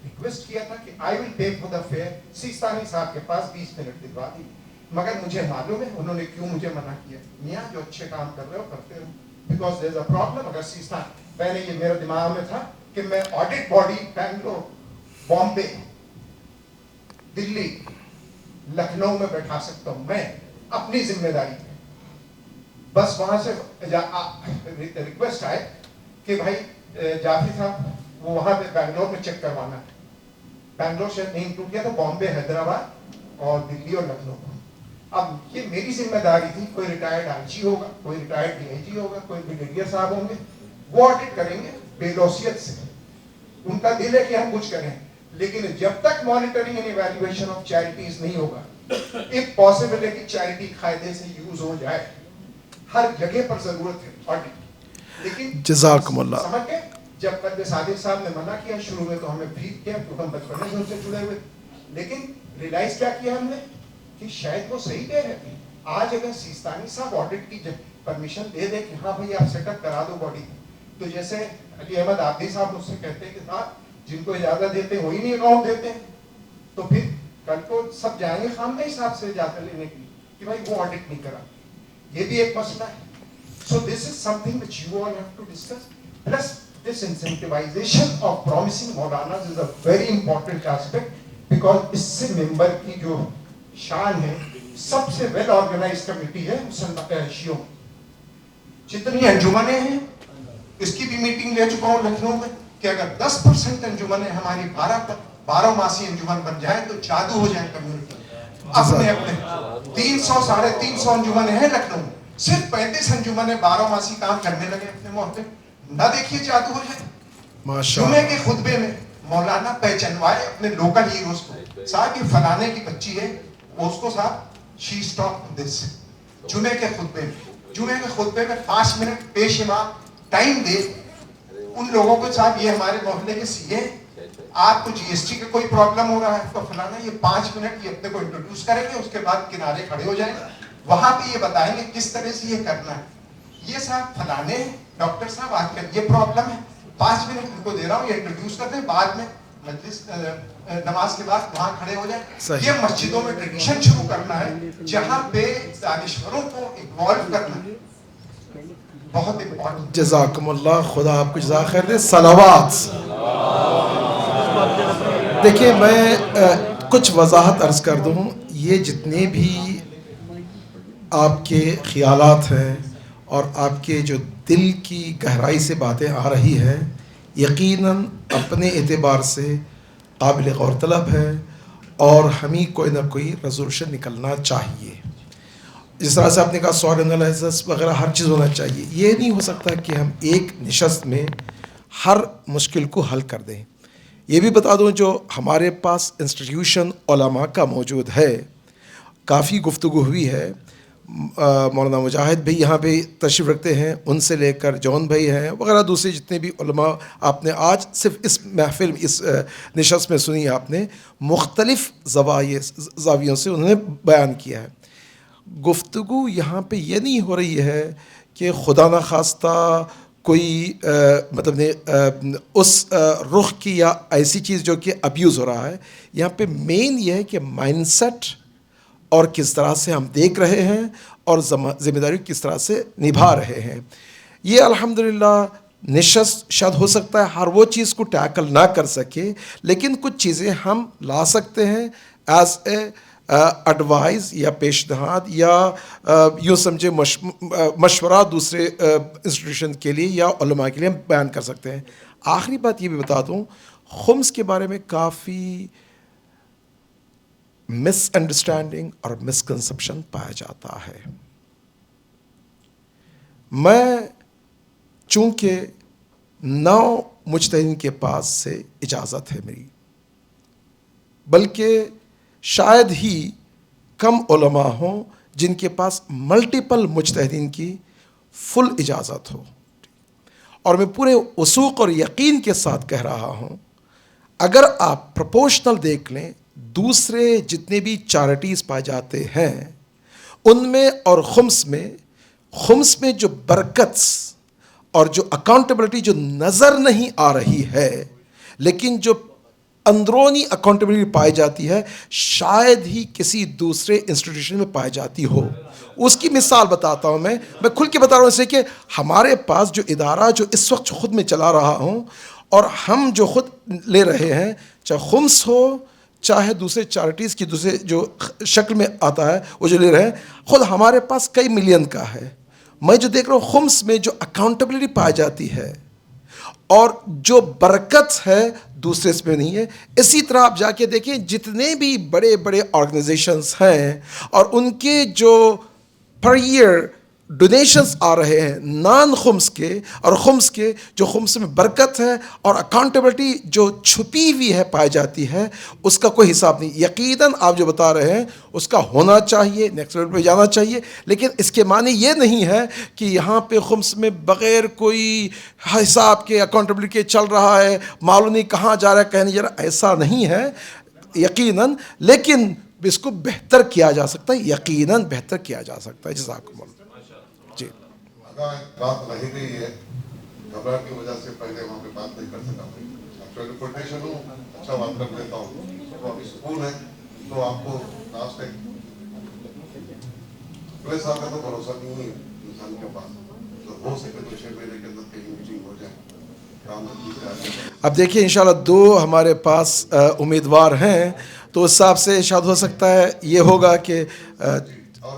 रिक्वेस्ट किया था कि I will pay for the fair. Sistani साहब के पास 20 मिनट दिलवा दी, मगर मुझे मालूम है उन्होंने क्यों मुझे मना किया। मियाँ जो अच्छे काम कर रहे हो करते रहो, because there is a problem. अगर सिस्तान, पहले ये मेरे दिमाग में था कि मैं ऑडिट बॉडी बैंगलोर, बॉम्बे, दिल्ली, लखनऊ में बैठा सकता हूं मैं अपनी जिम्मेदारी पे। बस वहां से रिक्वेस्ट आए कि भाई जाफी साहब वो वहां पे बैंगलोर में चेक करवाना है। बैंगलोर से नहीं इंक्लूड किया तो बॉम्बे, हैदराबाद और दिल्ली और लखनऊ। अब ये मेरी जिम्मेदारी थी, कोई रिटायर्ड आईजी होगा, कोई रिटायर्ड डीआईजी होगा, कोई ब्रिगेडियर साहब होंगे, वो ऑडिट करेंगे बेलौसियत से। उनका दिल है कि हम कुछ करें, लेकिन जब तक monitoring and evaluation of charities नहीं होगा, एक पॉसिबल है कि चैरिटी कायदे से यूज हो जाए। हर जगह पर जरूरत है ऑडिट, लेकिन जज़ाकुमुल्लाह। समझ के जब कद सादिक साहब ने मना किया शुरू में तो हमें फील किया क्योंकि हम बचपन से उनसे जुड़े हुए, लेकिन रियलाइज क्या किया हमने कि शायद वो सही कह रहे थे। आज अगर सीस्तानी साहब ऑडिट की परमिशन दे दे कि हाँ भाई आप सेटअप करा दो बॉडी, तो जैसे अली अहमद आबदी साहब मुझसे कहते हैं कि साहब जिनको इजाजत देते हो ही नहीं अकाउंट देते हैं, तो फिर कल को सब जाएंगे खामने हिसाब से इजाजत लेने के लिए कि भाई वो ऑडिट नहीं करा। ये भी एक मसला है। So this is something which you all have to discuss. Plus this incentivization of promising Maulanas is a very important aspect, because इससे मेंबर की जो शान है, सबसे वेल ऑर्गेनाइज कमेटी है शियों। जितनी अंजुमनें हैं, इसकी भी मीटिंग ले चुका हूँ लखनऊ में कि अगर 10% अंजुमनें हमारी 12 मासी अंजुमन बन जाए तो जादू हो जाए कम्युनिटी। अपने अपने 300 साढ़े 300 अंजुमनें हैं लखनऊ में, सिर्फ 35 अंजुमनें 12 मासी काम करने लगे अपने मोहल्ले। ना देखिए जादू हो जाए। जुमे के खुतबे में मौलाना पहचानवाए अपने लोकल हीरोज को, साहब ये फलाने की बच्ची है, उसको साहब शी स्टॉप दिस। जुमे के खुतबे में 5 मिनट पेशेवा टाइम दे उन लोगों को, साहब ये हमारे मोहल्ले के सीए, आपको जीएसटी का कोई प्रॉब्लम हो रहा है तो फलाना, ये 5 मिनट ये अपने को इंट्रोड्यूस करेंगे, उसके बाद किनारे खड़े हो जाएंगे, वहां पे ये बताएंगे किस तरह से ये करना है। ये साहब फलाने डॉक्टर साहब आजकल ये प्रॉब्लम है, 5 मिनट उनको दे रहा हूँ, ये इंट्रोड्यूस करते हैं, बाद में मजलिस नमाज के बाद वहां खड़े हो जाए। ये मस्जिदों में ट्रेडिशन शुरू करना है, जहां पे दानिश्वरों को इन्वॉल्व करना है, बहुत इंपॉर्टेंट। जज़ाकुमुल्लाह, खुदा आपको जज़ा खैर दे। सलावात। देखिए मैं कुछ वजाहत अर्ज कर दूं, ये जितने भी आपके ख्यालात हैं और आपके जो दिल की गहराई से बातें आ रही हैं, यकीनन अपने एतबार से काबिल गौर तलब है और हमें कोई ना कोई रेजोल्यूशन निकलना चाहिए। जिस तरह से आपने कहा सॉल एनालिसिस वगैरह हर चीज़ होना चाहिए। ये नहीं हो सकता कि हम एक नशस्त में हर मुश्किल को हल कर दें। ये भी बता दूं, जो हमारे पास इंस्टीट्यूशन उलमा का मौजूद है, काफ़ी गुफ्तगू हुई है। मौलाना मुजाहिद भाई यहाँ पे तशरीफ़ रखते हैं, उनसे लेकर जॉन भाई हैं वगैरह दूसरे जितने भी उलमा आपने आज सिर्फ इस महफिल में, इस नशस्त में सुनी आपने, मुख्तलिफ़ ज़ावियों से उन्होंने बयान किया है। गुफ्तगू यहाँ पे ये नहीं हो रही है कि खुदा न खास्ता कोई मतलब ने उस रुख की या ऐसी चीज़ जो कि अब्यूज़ हो रहा है। यहाँ पे मेन ये है कि माइंडसेट और किस तरह से हम देख रहे हैं और ज़िम्मेदारी किस तरह से निभा रहे हैं। ये अल्हम्दुलिल्लाह निशस्त शायद हो सकता है हर वो चीज़ को टैकल ना कर सके, लेकिन कुछ चीज़ें हम ला सकते हैं एज ए एडवाइस या पेशनहाद या यूँ समझे मशवरा दूसरे इंस्टीट्यूशन के लिए या उलमा के लिए हम बयान कर सकते हैं। आखिरी बात ये भी बता दूँ, खुम्स के बारे में काफ़ी मिसअंडरस्टैंडिंग और मिसकंसेप्शन पाया जाता है। मैं चूँकि 9 मुज्तहिदीन के पास से इजाज़त है मेरी, बल्कि शायद ही कम उलमा हों जिनके पास मल्टीपल मुज्तहिदीन की फुल इजाज़त हो, और मैं पूरे वसूक़ और यकीन के साथ कह रहा हूँ, अगर आप प्रोपोर्शनल देख लें दूसरे जितने भी चैरिटीज़ पाए जाते हैं उनमें और खुम्स में जो बरकत और जो अकाउंटेबिलिटी जो नज़र नहीं आ रही है, लेकिन जो अंदरूनी अकाउंटेबिलिटी पाई जाती है, शायद ही किसी दूसरे इंस्टीट्यूशन में पाई जाती हो। उसकी मिसाल बताता हूँ, मैं खुल के बता रहा हूँ इससे कि हमारे पास जो इदारा जो इस वक्त खुद में चला रहा हूँ और हम जो खुद ले रहे हैं, चाहे खुम्स हो, चाहे दूसरे चैरिटीज़ की दूसरे जो शक्ल में आता है वो जो ले रहे हैं, खुद हमारे पास कई मिलियन का है। मैं जो देख रहा हूँ खुम्स में जो अकाउंटेबिलिटी पाई जाती है और जो बरकत है दूसरे इसमें नहीं है। इसी तरह आप जाके देखें जितने भी बड़े बड़े ऑर्गेनाइजेशंस हैं और उनके जो पर ईयर डोनेशंस आ रहे हैं नॉन खुम्स के और खुम्स के, जो खुम्स में बरकत है और अकाउंटेबिलिटी जो छुपी हुई है पाई जाती है, उसका कोई हिसाब नहीं। यकीनन आप जो बता रहे हैं उसका होना चाहिए, नेक्स्ट लेवल पे जाना चाहिए, लेकिन इसके माने ये नहीं है कि यहाँ पे खुम्स में बग़ैर कोई हिसाब के अकाउंटेबिलिटी के चल रहा है, मालूम नहीं कहाँ जा रहा है कहीं नहीं जा रहा, ऐसा नहीं है यकीनन। लेकिन इसको बेहतर किया जा सकता है, यकीनन बेहतर किया जा सकता है। जज़ाकुमुल्लाह। जी बात रही गई है, घबराहट की वजह से पहले वहाँ पे बात नहीं कर सका। एक्चुअली कोटेशन हूँ, अच्छा बात कर लेता हूँ। तो अभी स्कूल है तो आपको लास्ट एक पूरे साल का तो भरोसा नहीं है इंसान के पास, तो हो सके तो 6 महीने के अंदर कहीं मीटिंग हो जाए, काम अब देखिए इंशाल्लाह 2 हमारे पास उम्मीदवार हैं, तो उस हिसाब से शायद हो सकता है ये होगा कि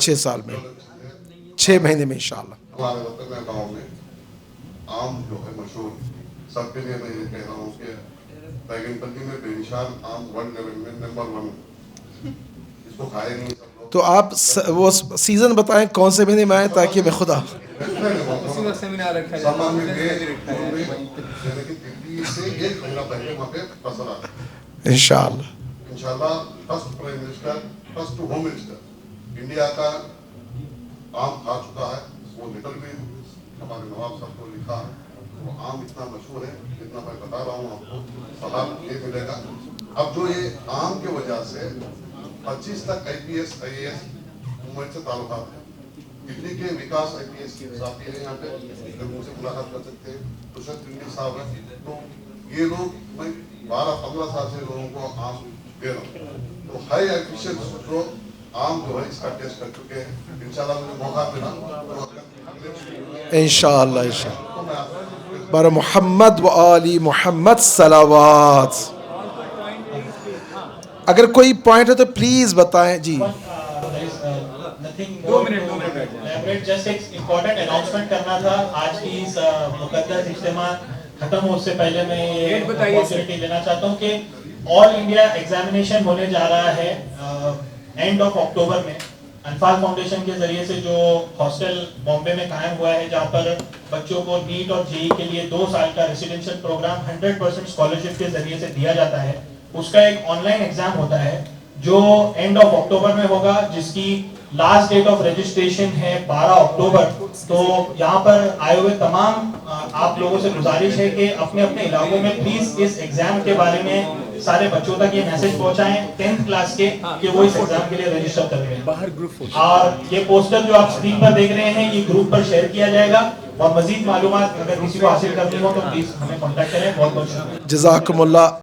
6 साल में 6 महीने में इंशाल्लाह। हमारे वतन में गाँव में आम जो है मशहूर, सबके लिए मैं ये कह रहा हूँ कि बैगनपल्ली में बेनिशान आम वर्ल्ड लेवल में नंबर 1, इसको खाए नहीं सब लोग। तो आप वो सीज़न बताएं कौन से महीने में आए ताकि मैं खुदा सेमिनार रखा जाए दिल्ली से 1 महीना पहले वहाँ पे फसल आ इंशाल्लाह। First prime minister, first home minister India का आम खा चुका है, वो निकल भी हमारे नवाब साहब को लिखा है। वो आम इतना मशहूर है, जितना मैं बता रहा हूँ आपको सलाह ये मिलेगा। अब जो ये आम के वजह से 25 तक IPS IAS मुंबई से ताल्लुकात है। दिल्ली के विकास IPS साहब है यहाँ पे, उनसे मुलाकात कर सकते हैं। तुषार पिंडी साहब है, तो ये लोग मैं 12-15 साल से लोगों को आम दे रहा हूँ। तो हाई एफिशिएंट जो आम जो है इसका टेस्ट कर चुके हैं। इंशाल्लाह मुझे मौका मिला इंशाल्लाह बर मोहम्मद व आली मोहम्मद सलावात। अगर कोई पॉइंट है तो प्लीज बताएं जी। 2 मिनट जस्ट एक इम्पोर्टेंट अनाउंसमेंट करना था। आज की इस मुकद्दस इज्तिमा खत्म हो उससे पहले मैं ये अपॉर्चुनिटी लेना चाहता हूँ कि ऑल इंडिया एग्जामिनेशन होने जा रहा है एंड ऑफ अक्टूबर में। अनफाल फाउंडेशन के जरिए से जो हॉस्टल बॉम्बे में कायम हुआ है, जहाँ पर बच्चों को नीट और जेई के लिए 2 साल का रेसिडेंशियल प्रोग्राम 100% स्कॉलरशिप के जरिए से दिया जाता है, उसका एक ऑनलाइन एग्जाम होता है जो एंड ऑफ अक्टूबर में होगा, जिसकी लास्ट डेट ऑफ रजिस्ट्रेशन है 12 अक्टूबर। तो यहाँ पर आए हुए तमाम आप लोगों से गुजारिश है कि अपने अपने इलाकों में प्लीज इस एग्जाम के बारे में सारे बच्चों तक ये मैसेज पहुंचाएं 10th क्लास के कि वो इस एग्जाम के लिए रजिस्टर कर रहे हैं। बाहर ग्रुप और ये पोस्टर जो आप स्क्रीन पर देख रहे हैं ये ग्रुप पर शेयर किया जाएगा, और मजीद मालूमात अगर किसी को हासिल करनी हो तो प्लीज हमें कॉन्टेक्ट करें। बहुत बहुत शुक्रिया। जज़ाकुमुल्लाह।